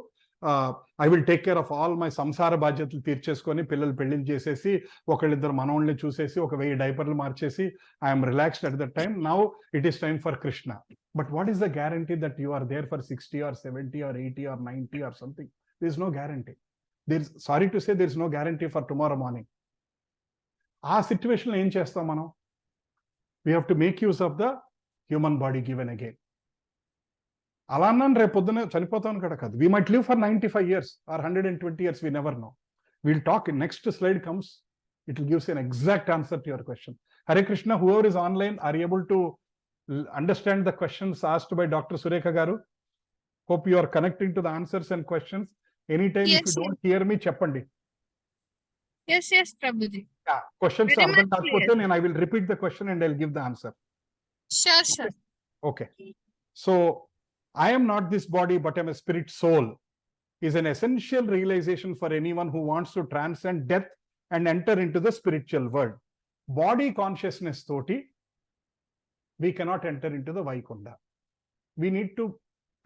I will take care of all my సంసార బాధ్యతలు తీర్చేసుకొని, పిల్లలు పెళ్లిళ్ళు చేసేసి, ఒకళ్ళిద్దరు మనోళ్ళని చూసేసి, ఒక 1000 డైపర్లు మార్చేసి, I'm relaxed at that time. Now it is time for Krishna. But what is the guarantee that you are there for 60 or 70 or 80 or 90 or something? There is no guarantee. Sorry to say, there is no guarantee for tomorrow morning. ఆ సిచ్యువేషన్లో ఏం చేస్తాం మనం? We have to make use of the human body given again. అలా అన్నాను రేపు పొద్దున చనిపోతాను కూడా కాదు. We might live for 95 years or 120 years, we never know. We'll talk. Next slide comes, it will give us an exact answer to your question. Hare Krishna, whoever is online, are you able to understand the questions asked by Dr. Surekha Garu? Hope you are connecting to the answers and questions. Anytime Yes, if you don't hear me, cheppandi. Yes, Prabhuji. Yeah, questions Very అర్థం much కాకపోతే నేను I will repeat the question and I'll give the answer. Sure. Okay. So, I am not this body, but I'm a spirit soul, is an essential realization for anyone who wants to transcend death and enter into the spiritual world. Body consciousness toti, we cannot enter into the Vaikunda. We need to,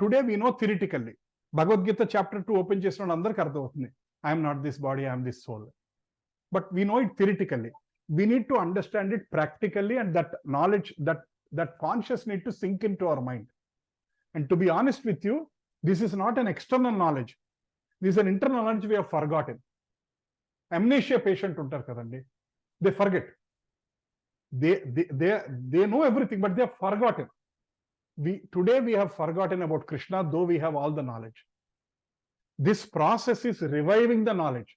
today we know theoretically. Bhagavad Gita chapter 2 open chesina andarku ardham avutundi. I am not this body, I am this soul. But we know it theoretically. We need to understand it practically, and that knowledge, that conscious need to sink into our mind. And to be honest with you, this is not an external knowledge. This is an internal knowledge we have forgotten. Amnesia patient untar kadandi. They forget. They know everything, but they have forgotten. Today we have forgotten about Krishna, though we have all the knowledge. This process is reviving the knowledge.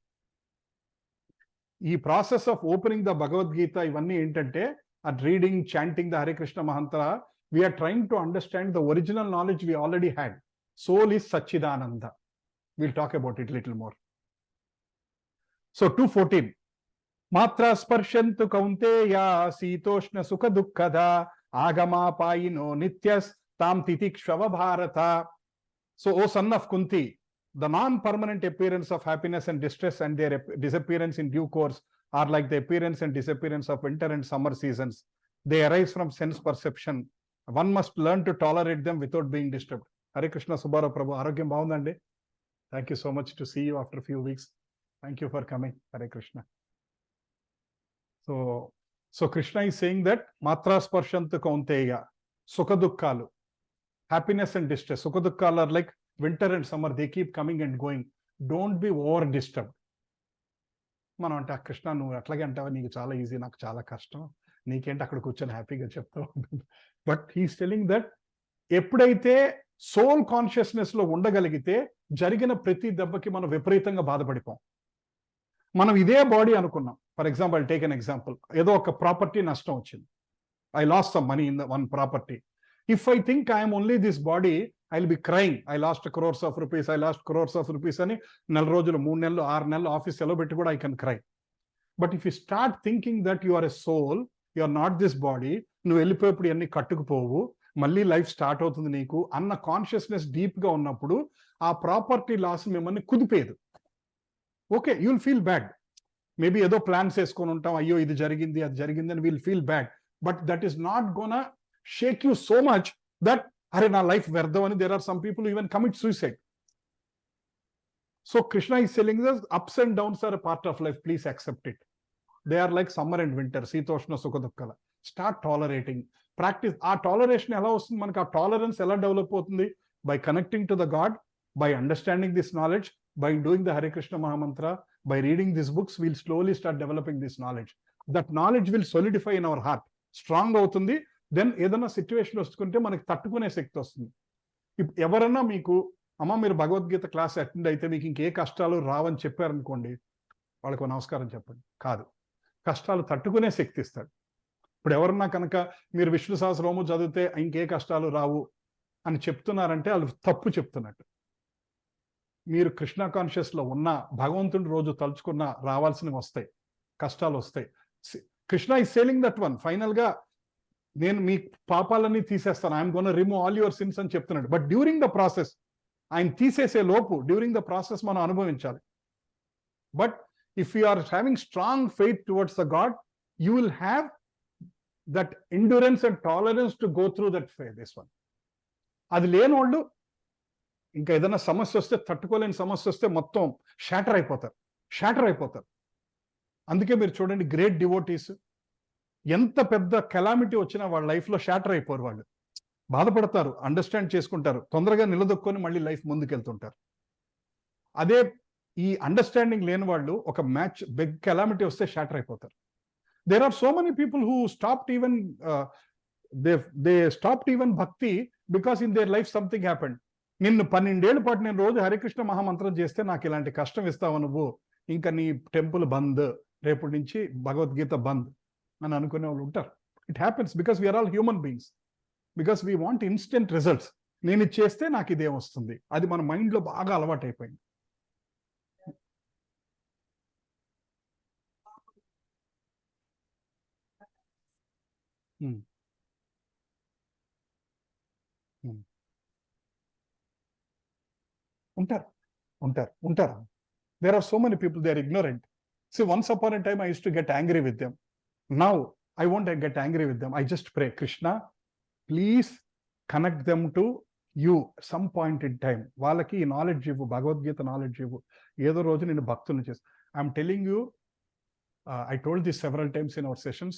ఈ process of opening the Bhagavad Gita, ఇవన్నీ ఏంటంటే, at reading, chanting the Hare Krishna Mahantra, we are trying to understand the original knowledge we already had. Soul is Satchidananda. We'll talk about it a little more. So 2:14. Matra sparshantu kaunteya sitoshna sukha dukkada ఆగమాపాయినో నిత్యస్ తాం తితిక్షవ భారత. So O son of Kunti, the non-permanent appearance of happiness and distress and their disappearance in due course are like the appearance and disappearance of winter and summer seasons. They arise from sense perception. One must learn to tolerate them without being disturbed. Hare Krishna. Subhara Prabhu. Arogyam baagundandi? Thank you so much to see you after a few weeks. Thank you for coming. Hare Krishna. So Krishna is saying that matra sparshantu kaunteya, sukha dukkalu, happiness and distress. Sukha dukkalu are like winter and summer, they keep coming and going. Don't be over disturbed. మనం అంటే కృష్ణ నువ్వు అట్లాగే అంటావా, నీకు చాలా easy, నాకు చాలా కష్టం, నీకేంటి అక్కడ కూర్చొని హ్యాపీగా చెప్తా ఉంటుంది. బట్ హీస్ టెలింగ్ దట్ ఎప్పుడైతే సోల్ కాన్షియస్నెస్ లో ఉండగలిగితే జరిగిన ప్రతి దెబ్బకి మనం విపరీతంగా బాధపడిపోం. మనం ఇదే బాడీ అనుకున్నాం. For example, take an example, ఏదో ఒక ప్రాపర్టీ నష్టం వచ్చింది. I last some money in the one property. If I think I'm only this body, I will B crying, I last crores of rupees, I last crores of rupees అని 4 రోజులు 3 నెలలు 6 నెలలు office సెలవు పెట్టి కూడా I can cry. But if you start thinking that you are a soul, you are not this body, నువ్వు వెళ్ళిపోయేప్పుడు ఇవన్నీ కట్టుకుపోవు, మళ్ళీ లైఫ్ స్టార్ట్ అవుతుంది నీకు అన్న కాన్షియస్నెస్ డీప్ గా ఉన్నప్పుడు ఆ ప్రాపర్టీ లాస్ మిమ్మల్ని కుదిపేదు. Okay, you will feel bad. Maybe ఏదో ప్లాన్స్ వేసుకొని ఉంటాం, అయ్యో ఇది జరిగింది అది జరిగింది అని will feel bad. But that is not gonna shake you so much that అరే నా లైఫ్ వ్యర్థం అని. There are some people even commit suicide. So Krishna is telling that ups and downs are a part of life, please accept it. They are like summer and winter, శీతోష్ణ సుఖ దుఃఖాల. Start tolerating. Practice. ఆ toleration ఎలా వస్తుంది మనకి? ఆ tolerance ఎలా develop అవుతుంది? By connecting to the God, by understanding this knowledge, by doing the Hare Krishna మహామంత్ర, by reading these books, we'll slowly start developing this knowledge. That knowledge will solidify in our heart. Strong అవుతుంది. Then ఏదైనా situation వస్తుంటే మనకి తట్టుకునే శక్తి వస్తుంది. ఎవరన్నా మీకు అమ్మ మీరు భగవద్గీత క్లాస్ అటెండ్ అయితే మీకు ఇంకే కష్టాలు రావని చెప్పారనుకోండి, వాళ్ళకు నమస్కారం చెప్పండి. కాదు, కష్టాలు తట్టుకునే శక్తి ఇస్తాడు. ఇప్పుడు ఎవరన్నా కనుక మీరు విష్ణు సహస్రనామం చదివితే ఇంకే కష్టాలు రావు అని చెప్తున్నారంటే వాళ్ళు తప్పు చెప్తున్నట్టు. మీరు కృష్ణ కాన్షియస్ లో ఉన్న భగవంతుడి రోజు తలుచుకున్న రావాల్సినవి వస్తాయి, కష్టాలు వస్తాయి. Krishna is saying that one. Final గా నేను మీ పాపాలన్నీ తీసేస్తాను, I'm gonna remove all your sins అని చెప్తున్నాడు. బట్ డ్యూరింగ్ ద ప్రాసెస్, ఆయన తీసేసే లోపు డ్యూరింగ్ ద ప్రాసెస్ మనం అనుభవించాలి. But if you are having strong faith towards the God, you will have that endurance and tolerance to go through that ఫే this one. అది లేని వాళ్ళు ఇంకా ఏదైనా సమస్య వస్తే, తట్టుకోలేని సమస్య వస్తే మొత్తం షాటర్ అయిపోతారు. అందుకే మీరు చూడండి, గ్రేట్ డివోటీస్ ఎంత పెద్ద కెలామిటీ వచ్చినా వాళ్ళ లైఫ్లో షాటర్ అయిపోరు. వాళ్ళు బాధపడతారు, అండర్స్టాండ్ చేసుకుంటారు, తొందరగా నిలదొక్కొని మళ్ళీ లైఫ్ ముందుకెళ్తుంటారు. అదే ఈ అండర్స్టాండింగ్ లేని వాళ్ళు ఒక బిగ్ కెలామిటీ వస్తే షాటర్ అయిపోతారు. There are so many people who stopped even they stopped even bhakti because in their life something happened. నిన్ను 12 ఏళ్ల పాటు నేను రోజు హరికృష్ణ మహామంత్రం చేస్తే నాకు ఇలాంటి కష్టం ఇస్తావు నువ్వు, ఇంకా నీ టెంపుల్ బంద్, రేపటి నుంచి భగవద్గీత బంద్ అని అనుకునే వాళ్ళు ఉంటారు. It happens because we are all human beings, because we want instant results. నేను ఇది చేస్తే నాకు ఇదేం వస్తుంది, అది మన మైండ్లో బాగా అలవాటు అయిపోయింది. ఉంటారు. There are so many people, they are ignorant. See, once upon a time I used to get angry with them. Now I won't get angry with them. I just pray, Krishna, please connect them to you some point in time. వాళ్ళకి ఈ knowledge ఇవ్వు, Bhagavad Gita knowledge ఇవ్వు. ఏదో రోజు నేను భక్తులను చేసి, I'm telling you, I told this several times in our sessions,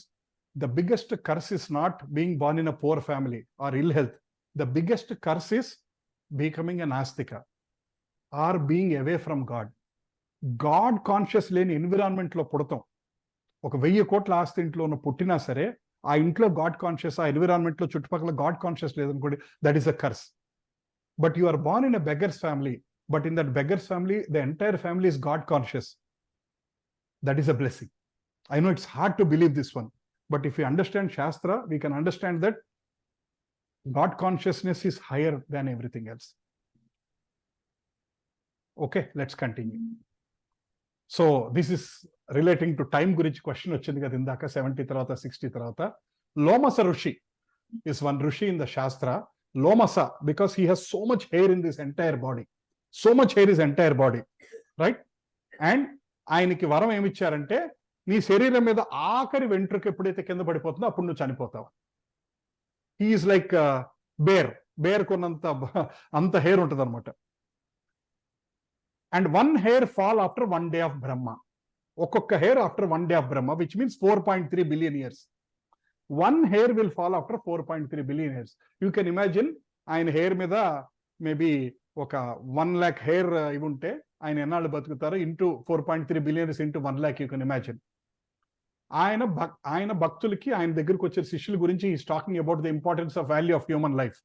the biggest curse is not being born in a poor family or ill health. The biggest curse is becoming an astika or being away from God. God conscious లేని ఎన్విరాన్మెంట్లో పుడతాం. ఒక 1000 కోట్ల ఆస్తి ఇంట్లో ఉన్న పుట్టినా సరే, ఆ ఇంట్లో గాడ్ కాన్షియస్, ఆ ఎన్విరాన్మెంట్లో చుట్టుపక్కల గాడ్ కాన్షియస్ లేదనుకోండి, that is a curse. But you are born in a beggars family, but in that beggars family the entire family is God conscious. That is a blessing. I know it's hard to believe this one, but if we understand Shastra, we can understand that God consciousness is higher than everything else. Okay, let's continue. So this is relating to time గురించి question వచ్చింది కదా ఇందాక, 70 తర్వాత 60 తర్వాత. లోమస ఋషి, is one Rishi in the Shastra, Lomasa, because he has so much hair in this entire body. So much hair is entire body, right? And ఆయనకి వరం ఏమిచ్చారంటే నీ శరీరం మీద ఆఖరి వెంట్రుక ఎప్పుడైతే కింద పడిపోతుందో అప్పుడు నువ్వు చనిపోతావు. హీఈస్ లైక్ బేర్ కొన్నంత అంత హెయిర్ ఉంటుంది అనమాట. And one hair fall after 1 day of Brahma. ఒక్కొక్క hair after 1 day of Brahma, which means 4.3 billion years. One hair will fall after 4.3 billion years. You can imagine ఆయన హెయిర్ మీద మేబీ ఒక 1 lakh hair ఇవి ఉంటే ఆయన ఎన్నాళ్ళు బతుకుతారు into 4.3 billion into 1 lakh. You can imagine. ఆయన భక్తులకి ఆయన దగ్గరకు వచ్చే శిష్యుల గురించి is talking about the importance of value of human life.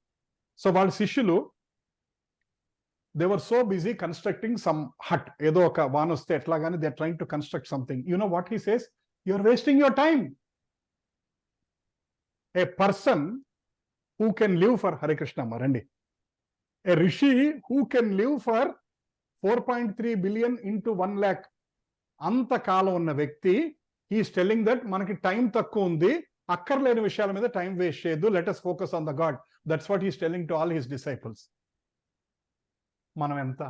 So వాళ్ళ శిష్యులు they were so busy constructing some hut. ఏదో ఒక వాన్ వస్తే ఎట్లా కానీ they are trying to construct something. You know what he says? You are wasting your time. A person who can live for Hare Krishna Marandi, a rishi who can live for 4.3 billion into 1 lakh, anta kalam unna vyakti, he is telling that manaki time takku undi, akkarleni vishayala meeda time waste cheyedu, let us focus on the God. That's what he is telling to all his disciples. Manam enta,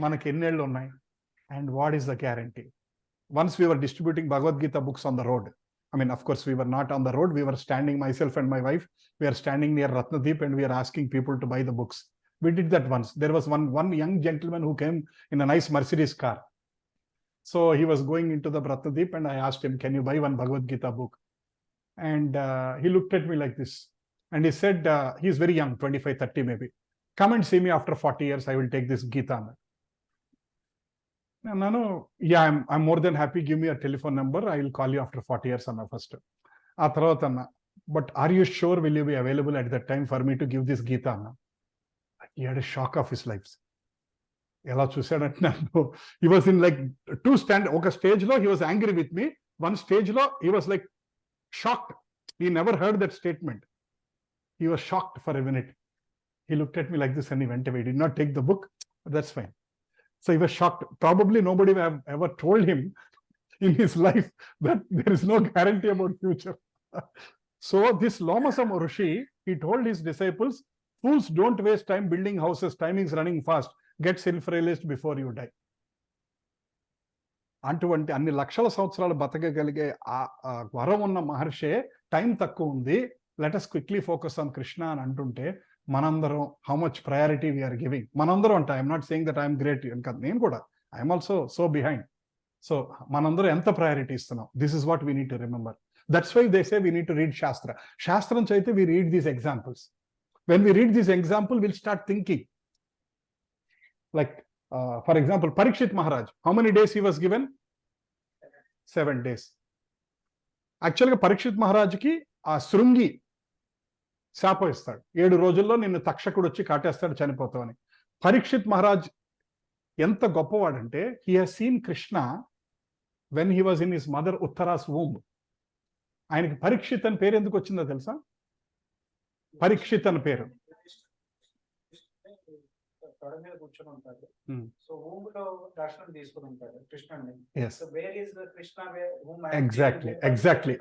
manaki ennellu unnai, and what is the guarantee? Once we were distributing Bhagavad Gita books on the road. I mean, of course, we were not on the road. We were standing, myself and my wife, we are standing near Ratnadeep and we are asking people to buy the books. We did that once. There was one young gentleman who came in a nice Mercedes car. So he was going into the Ratnadeep and I asked him, can you buy one Bhagavad Gita book? And he looked at me like this. And he said, he's very young, 25, 30 maybe. Come and see me after 40 years, I will take this Gita. Nanu, yeah, I'm more than happy. Give me a telephone number. I will call you after 40 years Anna first. A tarvata anna, but are you sure will you be available at that time for me to give this Gita Anna? He had a shock of his life. Ela chusadanటే nanu, he was in like two oka stage lo he was angry with me. One stage lo he was like shocked. He never heard that statement. He was shocked for a minute. He looked at me like this and he went away. He did not take the book, but that's fine. So he was shocked. Probably nobody have ever told him in his life that there is no guarantee about future. So this Lomasam Rishi, he told his disciples, fools don't waste time building houses, time is running fast. Get self-realized before you die. అటువంటి అన్ని లక్షల సంవత్సరాలు బతకగలిగే వరం ఉన్న మహర్షే time తక్కువ ఉంది, let us quickly focus on Krishna అని అంటుంటే మనందరం how much priority we are giving. మనందరం అంటే I'm not saying that I'm great కాదు, నేను కూడా I'm also so behind. So మనందరం ఎంత ప్రయారిటీ ఇస్తున్నాం? This is what we need to remember. That's why they say we need to read shastra. శాస్త్రం చదివితే we read these examples. When we read this example will start thinking. Like for example Parikshit Maharaj, how many days he was given? 7 days. యాక్చువల్గా పరీక్షిత్ మహారాజ్కి ఆ శృంగి శాపం ఇస్తాడు, 7 రోజుల్లో నిన్ను తక్షకుడు వచ్చి కాటేస్తాడు, చనిపోతావు అని. పరీక్షిత్ మహారాజ్ ఎంత గొప్పవాడంటే he has seen Krishna when he was in his mother Uttara's womb. ఆయనకి పరీక్షిత్ అని పేరు ఎందుకు వచ్చిందో తెలుసా? పరీక్షిత్ అని పేరు ఎగ్జాక్ట్లీ.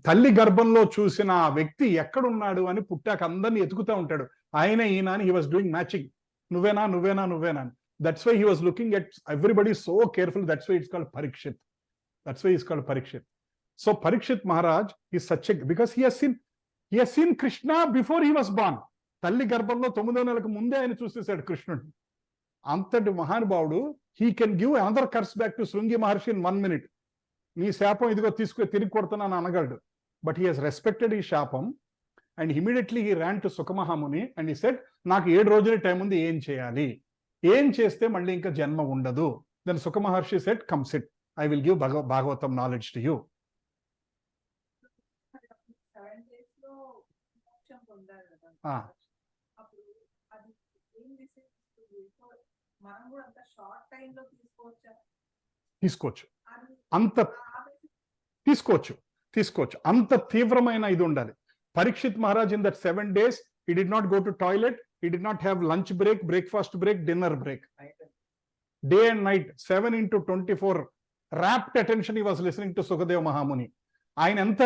తల్లి గర్భంలో చూసిన ఆ వ్యక్తి ఎక్కడున్నాడు అని పుట్టాక అందరినీ ఎతుకుతూ ఉంటాడు. ఆయన ఈయన అని హీ వాస్ డూయింగ్ మ్యాచింగ్. నువ్వేనా నువ్వేనా నువ్వేనా అని. That's why he was looking at everybody so careful. That's why it's called Parikshit. That's why it's called Parikshit. So Parikshit Maharaj is such a, because he has seen Krishna before he was born. తల్లి గర్భంలో 9వ నెలకు ముందే ఆయన చూసేశాడు కృష్ణుడు. అంతటి మహానుభావుడు, he can give another curse back to Shringi Maharshi in 1 minute. నీ శాపం ఇదిగో తీసుకుని తిరిగి కొడుతున్నాను అనగలడు. బట్ హీ హెస్ రెస్పెక్టెడ్ ఈ శాపం and immediately he ran to సుఖమహాముని అండ్ హీ సెడ్, నాకు 7 రోజుల టైం ఉంది, ఏం చేయాలి, ఏం చేస్తే మళ్ళీ ఇంకా జన్మ ఉండదు. దెన్ సుఖమహర్షి said, come sit, I will give Bhagavatam knowledge to you. 7 days లో మోక్షం పొందారు కదా. అప్పుడు అది ఏం డిసైడ్ మనం కూడా అంత షార్ట్ టైం లో తీసుకోవచ్చు. అంత తీసుకోవచ్చు. అంత తీవ్రమైన ఇది ఉండాలి. Parikshit Maharaj in that 7 days he did not go to toilet, he did not have lunch break, breakfast break, dinner break. Day and night, 7 into 24 rapt attention he was listening to Sukadeva Mahamuni. ఆయన ఎంత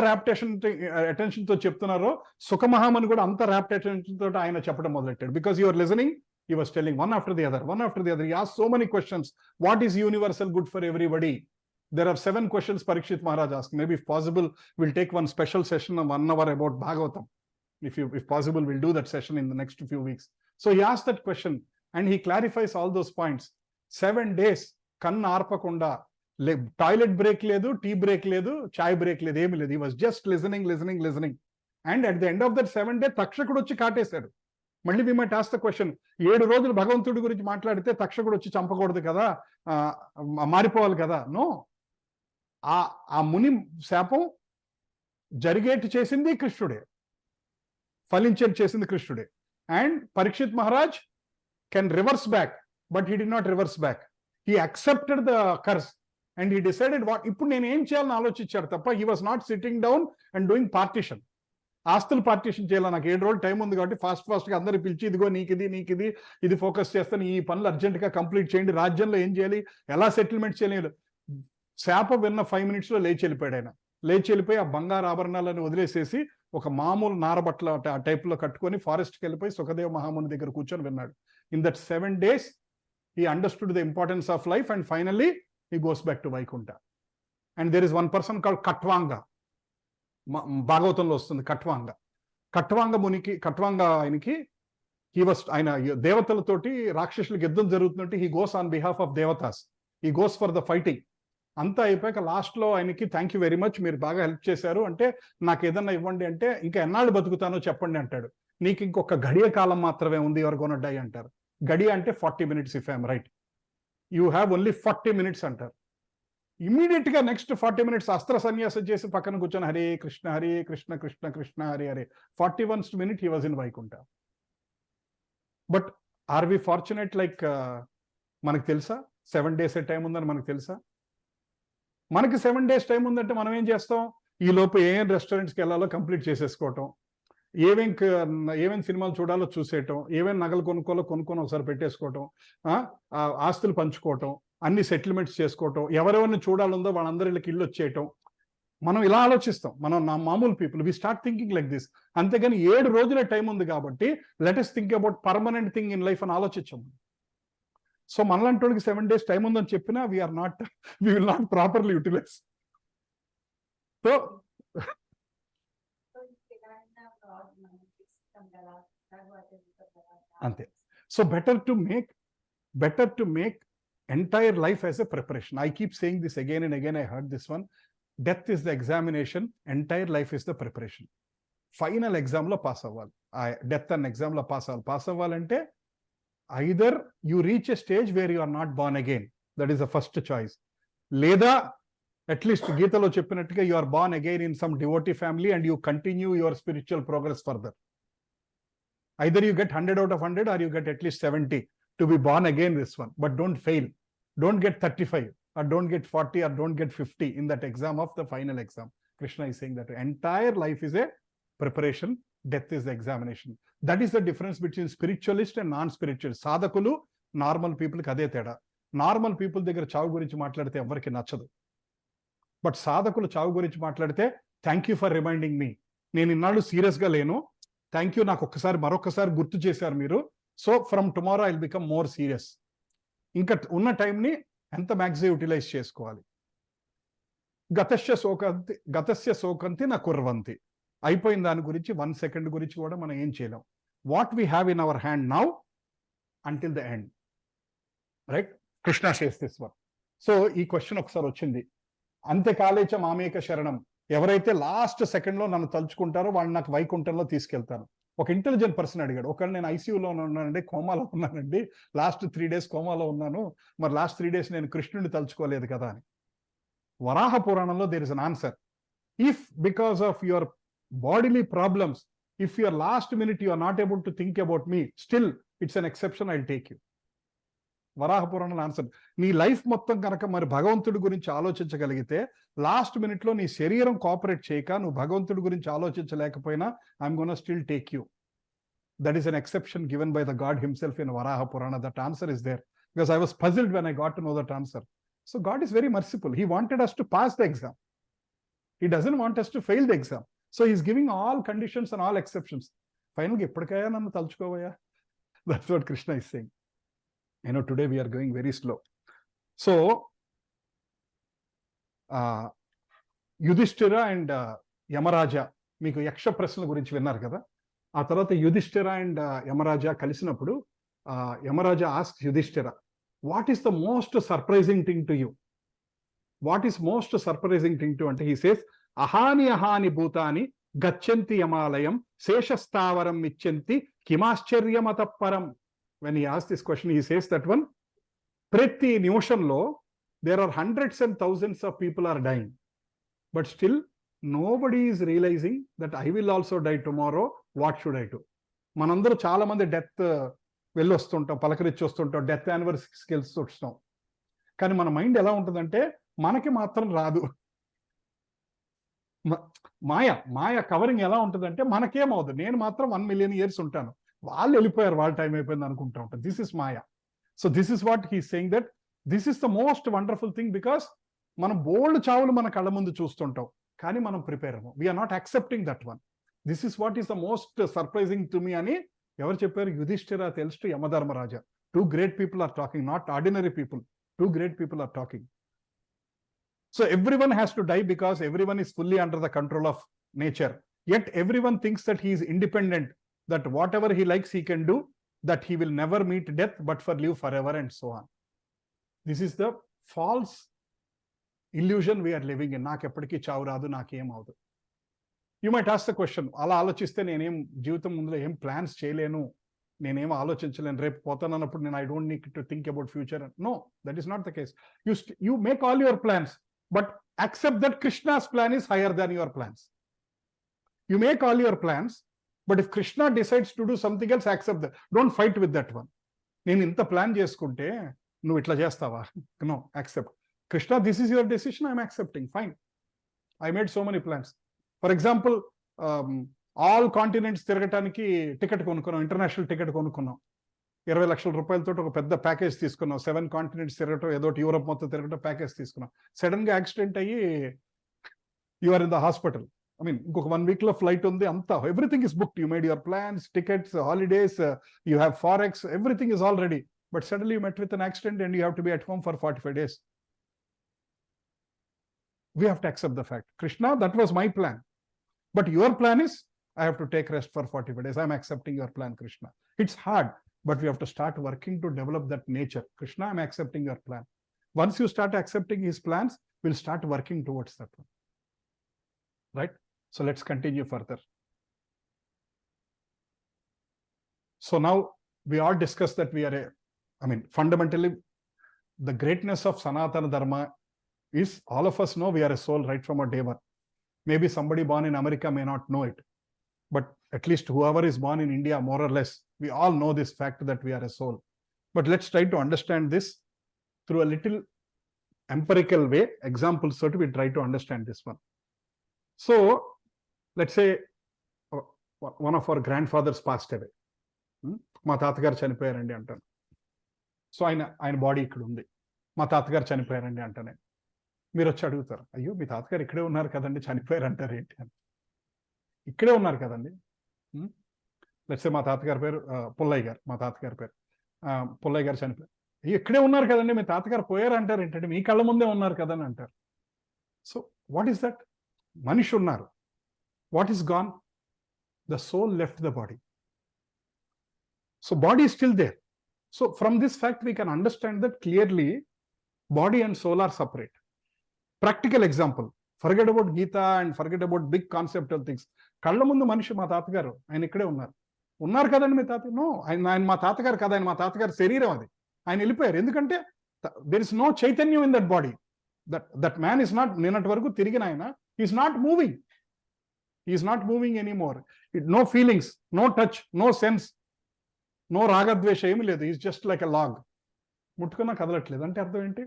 అటెన్షన్తో చెప్తున్నారో సుఖమహామని కూడా అంత rapt అటెన్షన్తో ఆయన చెప్పడం మొదలెట్టాడు. Because your listening, he was telling one after the other. He asked so many questions. What is universal good for everybody? There are 7 questions Parikshit Maharaj asked. Maybe if possible, we'll take one special session of 1 hour about Bhagavatam. If possible, we'll do that session in the next few weeks. So he asked that question and he clarifies all those points. 7 days, kanna arpakunda, toilet break ledu, tea break ledu, chai break ledu, emi ledu. He was just listening. And at the end of that 7 days, takshakudu వచ్చి కాటేశాడు. మళ్ళీ we might ask the question, 7 రోజులు భగవంతుడి గురించి మాట్లాడితే తక్షకుడు వచ్చి చంపకూడదు కదా, మారిపోవాలి కదా? నో, ఆ ముని శాపం జరిగేటి చేసింది కృష్ణుడే, ఫలించేటి చేసింది కృష్ణుడే. And Parikshit Maharaj can reverse back, but he did not reverse back. He accepted the curse and he decided what ఇప్పుడు నేను ఏం చేయాలని ఆలోచించాడు తప్ప he was not sitting down and doing partition. ఆస్తులు పార్టిషన్ చేయాలి, నాకు 7 రోజులు టైం ఉంది కాబట్టి ఫాస్ట్గా అందరూ పిలిచి ఇదిగో నీకు ఇది ఫోకస్ చేస్తాను, ఈ పనులు అర్జెంట్గా కంప్లీట్ చేయండి, రాజ్యంలో ఏం చేయాలి, ఎలా సెటిల్మెంట్ చేయాలి. శాప విన్న 5 minutesలో లేచి వెళ్ళిపోయాడు ఆయన. లేచి వెళ్ళిపోయి ఆ బంగారు ఆభరణాలను వదిలేసేసి ఒక మామూలు నారబట్టల ఆ టైప్లో కట్టుకొని ఫారెస్ట్కి వెళ్ళిపోయి సుఖదేవ మహాముని దగ్గర కూర్చొని విన్నాడు. In that 7 days he understood the importance of life and finally he goes back to Vaikuntha. And there is one person called Katvanga. భాగవతంలో వస్తుంది కట్వాంగ మునికి, కట్వాంగ ఆయనకి ఆయన దేవతలతోటి రాక్షసులకు యుద్ధం జరుగుతున్నట్టు he goes on behalf of దేవతాస్, he goes for the fighting. అంతా అయిపోయాక లాస్ట్లో ఆయనకి థ్యాంక్ యూ వెరీ మచ్, మీరు బాగా హెల్ప్ చేశారు, అంటే నాకు ఏదన్నా ఇవ్వండి అంటే ఇంకా ఎన్నాళ్ళు బతుకుతానో చెప్పండి అంటాడు. నీకు ఇంకొక గడియ కాలం మాత్రమే ఉంది, ఎవరు గోన డై అంటారు. గడియ అంటే 40 minutes if I'm right, you have only 40 minutes అంటారు. ఇమీడియట్ గా నెక్స్ట్ 40 minutes అస్త్ర సన్యాసం చేసి పక్కన కూర్చొని Hare Krishna Krishna Krishna Hare Hare. 41st minute he was in Vaikuntha. But are we fortunate like మనకు తెలుసా 7 days టైం ఉందని మనకు తెలుసా? మనకి 7 days టైం ఉందంటే మనం ఏం చేస్తాం, ఈ లోపు ఏం రెస్టారెంట్స్కి వెళ్ళాలో కంప్లీట్ చేసేసుకోవటం, ఏమేం సినిమాలు చూడాలో చూసేయటం, ఏమేం నగలు కొనుక్కొని ఒకసారి పెట్టేసుకోవటం, ఆస్తులు పంచుకోవటం, అన్ని సెటిల్మెంట్స్ చేసుకోవటం, ఎవరెవరిని చూడాలందో వాళ్ళందరిళ్ళకి ఇల్లు వచ్చేయటం. మనం ఇలా ఆలోచిస్తాం, మనం మామూలు people we start thinking like this. అంతేగాని 7 రోజుల టైం ఉంది కాబట్టి let us think about permanent thing in life అని ఆలోచించాము. సో మనలాంటి వాళ్ళకి 7 days టైం ఉందని చెప్పినా we will not properly utilize. So అంతే. So better to make entire life as a preparation. I keep saying this again and again. I heard this one. Death is the examination, entire life is the preparation. Final exam lo pass avval, death and exam lo pass avvalante either you reach a stage where you are not born again, that is the first choice, leda at least Gita lo cheppinattuga you are born again in some devotee family and you continue your spiritual progress further. Either you get 100 out of 100 or you get at least 70 to be born again this one, but don't fail. Don't get 35 or don't get 40 or don't get 50 in that exam of the final exam. Krishna is saying that entire life is a preparation, death is the examination. That is the difference between spiritualist and non-spiritualist. Sadhakulu normal people ki ade teda. Normal people దగ్గర చావు గురించి మాట్లాడితే ఎవరికి నచ్చదు, but సాధకులు చావు గురించి మాట్లాడితే thank you for reminding me, నేను ఇన్నాళ్ళు సీరియస్గా లేను, థ్యాంక్ యూ నాకు మరొకసారి గుర్తు చేశారు మీరు, so from tomorrow I will become more serious. ఇంకా ఉన్న టైంని ఎంత మ్యాక్సిమం యూటిలైజ్ చేసుకోవాలి. గతస్య శోకంతి నా కుర్వంతి, అయిపోయిన దాని గురించి 1 second గురించి కూడా మనం ఏం చేయలేం. What we have in our hand now until the end, right? Krishna says this one. So ఈ క్వశ్చన్ ఒకసారి వచ్చింది, అంత్యకాలేచ మామేక శరణం, ఎవరైతే లాస్ట్ సెకండ్లో నన్ను తలుచుకుంటారో వాళ్ళు నాకు వైకుంఠంలో తీసుకెళ్తారు. ఒక ఇంటెలిజెంట్ పర్సన్ అడిగాడు, ఒకళ్ళు నేను ఐసీయూలో ఉన్నానండి, కోమాలో ఉన్నానండి, లాస్ట్ 3 days కోమాలో ఉన్నాను, మరి లాస్ట్ 3 days నేను కృష్ణుడిని తలుచుకోలేదు కదా అని. వరాహ పురాణంలో there is an answer. If because of your bodily problems, if your last minute you are not able to think about me, still it's an exception, I will take you. వరాహ పురాణంలో answer. నీ life మొత్తం కనుక మరి భగవంతుడి గురించి ఆలోచించగలిగితే, last మినిట్లో నీ శరీరం కోఆపరేట్ చేయక నువ్వు భగవంతుడి గురించి ఆలోచించలేకపోయినా I'm gonna still take you. That is an exception given by the God himself in Varaha Purana. That answer is there because I was puzzled when I got to know that answer. So God is very merciful. He wanted us to pass the exam. He doesn't want us to fail the exam. So he's giving all conditions and all exceptions. Finally, ఎప్పటికైనా నన్ను తలుచుకోవయ్యా. That's what Krishna is saying. Today we are going very slow. So, Yudhishthira and Yamaraja, మీకు యక్ష ప్రశ్నల గురించి విన్నారు కదా. ఆ తర్వాత యుధిష్ఠిర అండ్ యమరాజా కలిసినప్పుడు Yamaraja ask Yudhishthira, what is the most surprising thing to you? What is most surprising thing to అంటే హీ సేస్, అహాని భూతాని గచ్చంతి యమాలయం శేషస్థావరం ఇచ్చంతి కిమాశ్చర్యమతపరం. When he asked this question, he says that one, ప్రతి నిమిషంలో there are hundreds and thousands of people are dying, but still nobody is realizing that I will also die tomorrow. What should I do? మనందరూ చాలా మంది death వెళ్ళొస్తుంటాం, పలకరించి వస్తుంటాం, death యానివర్సరీస్కి వెళ్తుంటాం. కానీ మన mind ఎలా ఉంటుందంటే మనకి మాత్రం రాదు. మాయ కవరింగ్ ఎలా ఉంటుందంటే మనకేమవుదు, నేను మాత్రం 1 million years ఉంటాను, వాళ్ళు వెళ్ళిపోయారు, వాళ్ళ టైం అయిపోయింది అనుకుంటా ఉంటాం. This is maya. So this is what he saying, that this is the most wonderful thing, because మనం బోల్డ్ చావులు మన కళ్ళ ముందు చూస్తుంటాం, కానీ మనం ప్రిపేర్ అవ్వం. We're not accepting that one. This is what is the most surprising to me అని ఎవరు చెప్పారు? యుధిష్ఠిర తెలుసు to Yamadharmaraja. 2 great people are talking, not ordinary people. 2 great people are talking. So everyone has to die because everyone is fully under the control of nature. Yet everyone thinks that he is independent, that whatever he likes he can do, that he will never meet death but for live forever and so on. This is the false illusion we are living in. నాకు ఎప్పటికీ చావు రాదు, నాకేం అవదు. You might ask the question, అలా ఆలోచిస్తే నేనేం జీవితం ముందులో ఏం ప్లాన్స్ చేయలేను, నేనేం ఆలోచించలేను, రేపు పోతానన్నప్పుడు నేను I don't need to think about future. No, that is not the case. You make all your plans, but accept that Krishna's plan is higher than your plans. You make all your plans, but if Krishna decides to do something else, accept that. Don't fight with that one. నేను ఇంత plan చేసుకుంటే నువ్వు ఇట్లా చేస్తావా? No, accept. Krishna, this is your decision, I'm accepting. Fine. I made so many plans. For example, all continents తిరగటానికి ticket కొనుక్కున్నాం, international ticket కొనుక్కున్నాం. 20 లక్షల రూపాయలతో ఒక పెద్ద ప్యాకేజ్ తీసుకున్నాం. 7 కాంటినెంట్స్ తిరగటం, ఏదో యూరోప్ మొత్తం తిరగటం ప్యాకేజ్ తీసుకున్నాం. సడన్ గా యాక్సిడెంట్ అయ్యి you are in the hospital. I mean, ఇంకొక 1 week లో ఫ్లైట్ ఉంది, అంతా everything is booked. You made your plans, tickets, holidays, you have forex, everything is all ready. But suddenly you met with an accident and you have to be at home for 45 days. We have to accept the fact, Krishna, that was my plan, but your plan is I have to take rest for 45 days. I'm accepting your plan, Krishna. It's hard, but we have to start working to develop that nature. Krishna, I'm accepting your plan. Once you start accepting his plans, we'll start working towards that one. Right? So let's continue further. So now we all discussed that we are fundamentally the greatness of Sanatana Dharma is, all of us know we are a soul right from our day one. Maybe somebody born in America may not know it, but at least whoever is born in India, more or less, we all know this fact that we are a soul. But let's try to understand this through a little empirical way, examples, so we try to understand this one. So let's say one of our grandfathers passed away. మా తాతగారు చనిపోయారండి అంటాను. So ఆయన body ఇక్కడ ఉంది, మా తాతగారు చనిపోయారండి అంటానే. మీరు వచ్చి అడుగుతారు, అయ్యో మీ తాతగారు ఇక్కడే ఉన్నారు కదండి, చనిపోయారు అంటారు ఏంటి అని. ఇక్కడే ఉన్నారు కదండి. లెట్స్ సే మా తాతగారి పేరు పుల్లయ్య గారు, మా తాతగారి పేరు పుల్లయ్య గారు చనిపోయారు. అయ్యో ఇక్కడే ఉన్నారు కదండి, మీ తాతగారు పోయారు అంటారు ఏంటంటే, మీ కళ్ళ ముందే ఉన్నారు కదని అంటారు. So what is that? మనిషి ఉన్నారు. What is gone? The soul left the body. So body is still there. So from this fact we can understand that clearly body and soul are separate. Practical example, forget about Gita and forget about big conceptual things. కళ్ళ ముందు మనిషి మా తాతగారు, ఆయన ఇక్కడే ఉన్నారు కదండి మీ తాత. నో, ఆయన మా తాతగారు కదా, ఆయన మా తాతగారి శరీరం అది. ఆయన వెళ్ళిపోయారు. ఎందుకంటే there is no చైతన్యం in that body. That man is not, నిన్నటి వరకు తిరిగిన ఆయన is not moving. He is not moving anymore. No feelings, no touch, no sense, no రాగద్వేష ఏమి లేదు. Is just like a log. ముట్టుకున్నా కదలట్లేదు. అంటే అర్థం ఏంటి?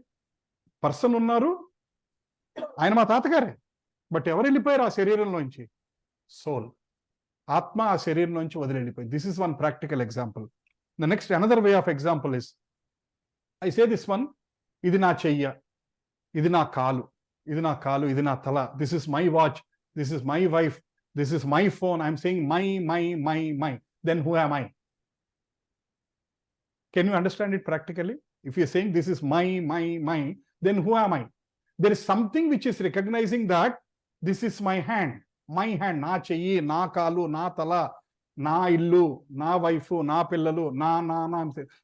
పర్సన్ ఉన్నారు, ఆయన మా తాతగారే, బట్ ఎవరు వెళ్ళిపోయారు ఆ శరీరంలోంచి? సోల్, ఆత్మ ఆ శరీరం నుంచి వదిలి వెళ్ళిపోయింది. This is one practical example. The next another way of example is, I say this one, ఇది నా చెయ్య, ఇది నా కాలు, ఇది నా కాలు, ఇది నా తల, this is my watch, this is my wife, this is my phone, I'm saying my, then who am I? Can you understand it practically? If you're saying this is my, then who am I? There is something which is recognizing that this is my hand, నా చెయ్యి, నా కాలు, నా తల, నా ఇల్లు, నా wife, నా పిల్లలు, నా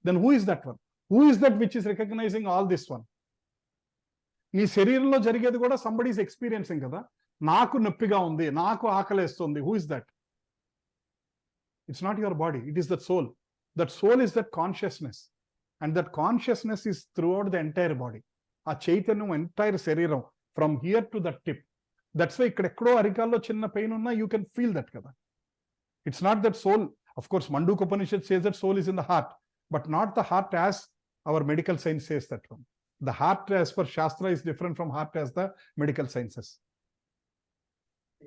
then who is that one? Who is that which is recognizing all this one? నీ శరీరంలో జరిగేది కూడా somebody is experiencing కదా. నాకు నొప్పిగా ఉంది, నాకు ఆకలేస్తుంది, who is that? It's not your body, it is that soul. That soul is that consciousness, and that consciousness is throughout the entire body. ఆ చైతన్యం ఎంటైర్ శరీరం from here to the tip. That's why ఇక్కడెక్కడో అరికాల్లో చిన్న pain ఉన్నా you can feel that కదా. It's not that soul. Of course, Mandukya Upanishad says that soul is in the heart, but not the heart as our medical science says that one. The heart as per Shastra is different from heart as the medical sciences.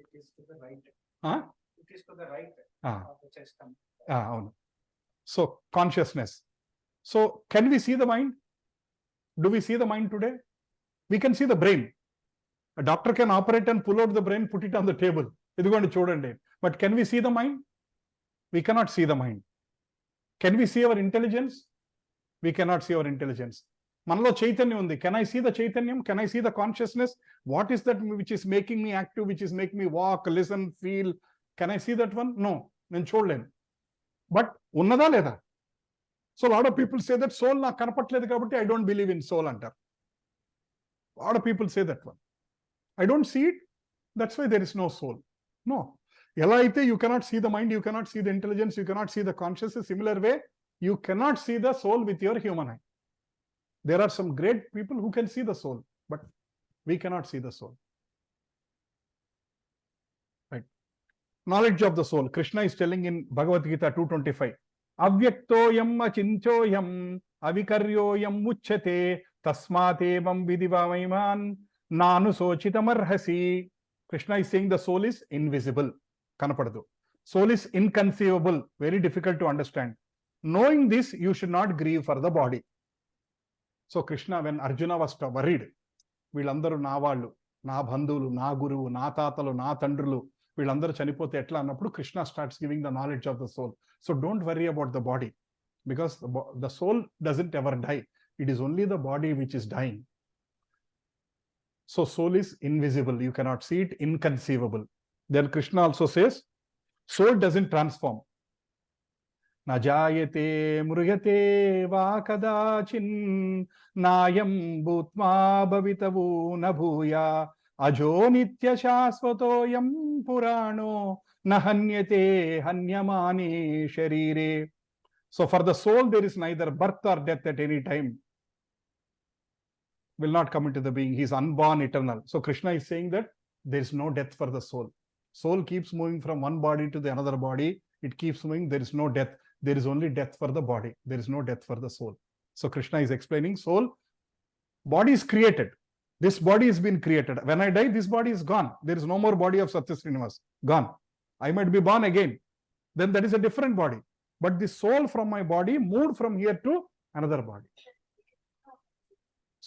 It is to the right. Huh? It is to the right Ah. of the chest. అవును. So consciousness. So can we see the mind? Do we see the mind today? We can see the brain. A doctor can operate and pull out the brain, put it on the table. ఇదిగోండి చూడండి. But can we see the mind? We cannot see the mind. Can we see our intelligence? We cannot see our intelligence. మనలో చైతన్యం ఉంది. Can I see the చైతన్యం? Can I see the consciousness? What is that which is making me active, which is making me walk, listen, feel? Can I see that one? No, నేను చూడలేను. But ఉన్నదా లేదా? So lot of people say that soul నాకు కనపట్లేదు కాబట్టి I don't believe in soul అంటారు. Lot of people say that one. I don't see it, that's why there is no soul. No. ఎలా అయితే you cannot see the mind, you cannot see the intelligence, you cannot see the consciousness, similar way you cannot see the soul with your human eye. There are some great people who can see the soul, but we cannot see the soul. Right? Knowledge of the soul. Krishna is telling in Bhagavad Gita 2:25, avyaktoyam achinchoyam avikaryoyam uchyate tasmatevam vidivamaiman nanu sochitamarhasi. Krishna is saying the soul is invisible. Kanapadadu. Soul is inconceivable, very difficult to understand. Knowing this, you should not grieve for the body. So Krishna, when Arjuna was worried, వీళ్ళందరూ నా వాళ్ళు, నా బంధువులు, నా గురువు, నా తాతలు, నా తండ్రులు, వీళ్ళందరూ చనిపోతే ఎట్లా అన్నప్పుడు Krishna starts giving the knowledge of the soul. So don't worry about the body, because the soul doesn't ever die. It is only the body which is dying. So soul is invisible, you cannot see it, inconceivable. Then Krishna also says soul doesn't transform. न जायते मृयते वा कदाचिन् नायं भूत्वा भवितव्यो न भूया अजो नित्य शाश्वतोऽयं पुराणो न हन्यते हन्यमाने शरीरे. So for the soul there is neither birth or death at any time. Will not come into the being. He is unborn, eternal. So Krishna is saying that there is no death for the soul. Soul keeps moving from one body to the another body. It keeps moving. There is no death. There is only death for the body. There is no death for the soul. So Krishna is explaining soul. Body is created. This body has been created. When I die, this body is gone. There is no more body of Satya Srinivas. Gone. I might be born again. Then that is a different body. But the soul from my body moved from here to another body.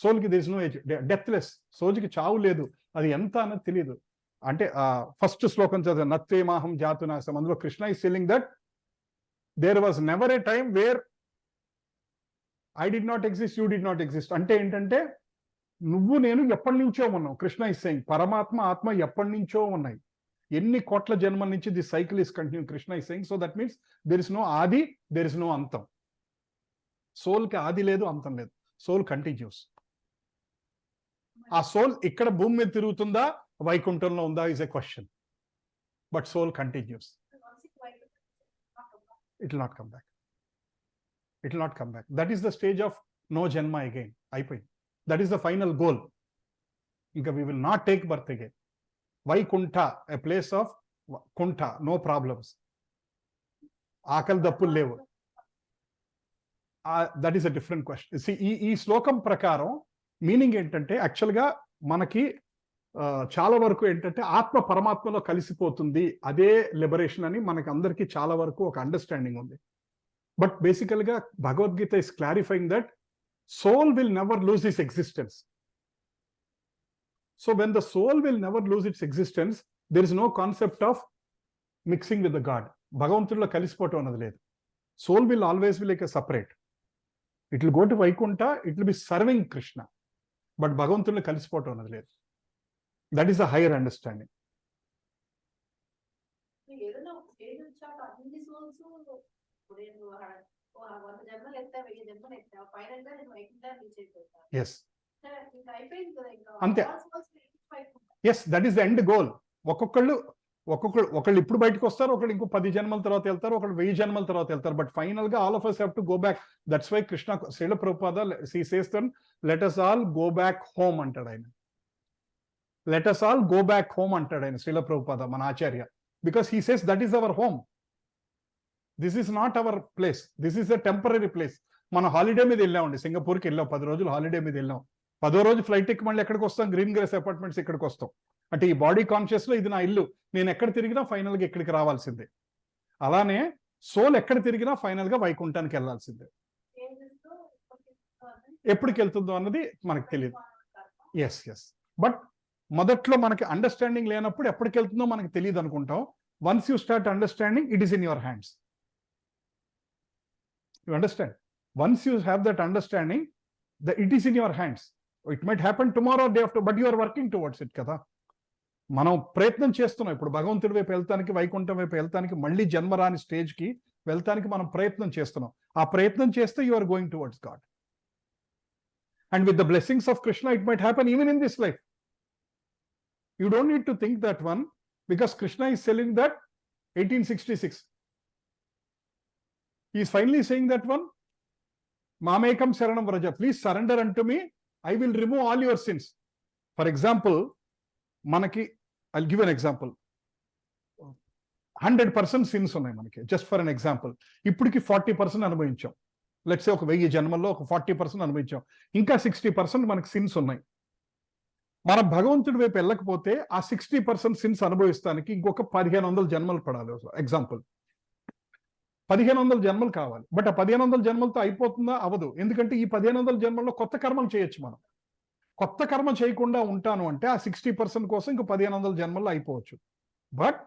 Soul ki there is no age. Deathless. Soul ki chavu ledu. Adi enta anadi teliyadu. Ante first శ్లోకం చదివా, నత్వేమాహం జాతునాశం. అందులో Krishna is telling that there was never a time where I did not exist, you did not exist. అంటే ఏంటంటే నువ్వు నేను ఎప్పటి నుంచో ఉన్నావు. కృష్ణ is saying పరమాత్మ ఆత్మ ఎప్పటి నుంచో ఉన్నాయి. ఎన్ని కోట్ల జన్మల నుంచి the cycle is continue. Krishna is saying, so that means there is no ఆది, there is no అంతం. సోల్ కి ఆది లేదు, అంతం లేదు. Soul continuous. ఆ సోల్ ఇక్కడ భూమి మీద తిరుగుతుందా, వైకుంఠంలో ఉందా is a question. But soul continues. It will not come back. It will not come back. That is the stage of no janma again. అయిపోయింది. That is the final goal. ఇంకా we will not take birth again. Vaikuntha, a place of kuntha, no problems. ఆకలి దప్పులు లేవు. That is a different question. See, ఈ శ్లోకం ప్రకారం meaning ఏంటంటే యాక్చువల్గా మనకి చాలా వరకు ఏంటంటే ఆత్మ పరమాత్మలో కలిసిపోతుంది, అదే లిబరేషన్ అని మనకి అందరికీ చాలా వరకు ఒక అండర్స్టాండింగ్ ఉంది. బట్ బేసికల్గా Bhagavad Gita is clarifying that soul will never lose his existence. So when the soul will never lose its existence, there is no concept of mixing with the God. భగవంతుడిలో కలిసిపోవటం అన్నది లేదు. Soul will always be like a separate. It will go to Vaikuntha, it will be serving Krishna. But భగవంతుడిలో కలిసిపోవటం అన్నది లేదు. That is a higher understanding. ఏదైనా ఒక stage వచ్చాక అన్ని souls ఇప్పుడు నేను 100 జన్మలు ఎత్తా 1000 జన్మలు ఎత్తా ఫైనల్ గా నేను వైకుంఠా రీచ్ అయిపోతా. Yes. ఇంకా అయిపోయింది కదా ఇంకా అంతే. all souls reach వైకుంఠా. Yes, that is the end goal. ఒకళ్ళు ఇప్పుడు బయటకు వస్తారు, ఒకళ్ళు ఇంకో 10 జన్మల తర్వాత వెళ్తారు, ఒకళ్ళు 1000 జన్మల తర్వాత వెళ్తారు. బట్ ఫైనల్ గా all of us have to go back. That's why Krishna Srila Prabhupada he says then let us all go back home అంటాడు ఆయన. Let us all go back home అంటాడు ఆయన శ్రీల ప్రభుపాద మన ఆచార్య. Because he says that is our home. This is not our place. This is a temporary place. మన holiday మీద వెళ్ళామండి, సింగపూర్కి వెళ్ళాం, 10 రోజులు హాలిడే మీద వెళ్ళాం. 10వ రోజు ఫ్లైట్ ఎక్కి మళ్ళీ ఎక్కడికి వస్తాం? గ్రీన్ గ్రేస్ అపార్ట్మెంట్స్ ఇక్కడికి వస్తాం. అంటే ఈ బాడీ కాన్షియస్ లో ఇది నా ఇల్లు, నేను ఎక్కడ తిరిగినా ఫైనల్ గా ఇక్కడికి రావాల్సిందే. అలానే సోల్ ఎక్కడ తిరిగినా ఫైనల్ గా వైకుంఠానికి వెళ్లాల్సిందే. ఎప్పటికి వెళ్తుందో అన్నది మనకు తెలియదు. ఎస్ ఎస్ బట్ మొదట్లో మనకి అండర్స్టాండింగ్ లేనప్పుడు ఎప్పటికి వెళ్తుందో మనకి తెలియదు అనుకుంటాం. Once you start understanding, it is in your hands. You understand? Once you have that understanding, it is in your hands. It might happen tomorrow day after, but you are working towards it కదా. మనం ప్రయత్నం చేస్తున్నాం ఇప్పుడు భగవంతుడి వైపు వెళ్తానికి, వైకుంఠం వైపు వెళ్తానికి, మళ్ళీ జన్మరాని స్టేజ్కి వెళ్తానికి మనం ప్రయత్నం చేస్తున్నాం. ఆ ప్రయత్నం చేస్తే you are going towards God. And with the blessings of Krishna it might happen even in this life. You don't need to think that one, because Krishna is selling that 1866. He is finally saying that one, Mamekam Saranam Vraja, please surrender unto me, I will remove all your sins. For example, manaki, I'll give an example. 100% sins ఉన్నాయి మనకి, just for an example. ఇప్పటికి 40% అనుభవించాం. Let's say ఒక 1000 జన్మల్లో ఒక 40% అనుభవించాం. ఇంకా 60% మనకి since ఉన్నాయి. మనం భగవంతుడి వైపు వెళ్ళకపోతే ఆ 60% సిన్స్ అనుభవిస్తానికి ఇంకొక 1500 జన్మలు పడాలి. ఎగ్జాంపుల్, 1500 జన్మలు కావాలి. బట్ ఆ 1500 జన్మలతో అయిపోతుందా? అవ్వదు. ఎందుకంటే ఈ 1500 జన్మల్లో కొత్త కర్మలు చేయొచ్చు. మనం కొత్త కర్మ చేయకుండా ఉంటాను అంటే ఆ 60% కోసం ఇంకో 1500 జన్మల్లో అయిపోవచ్చు. But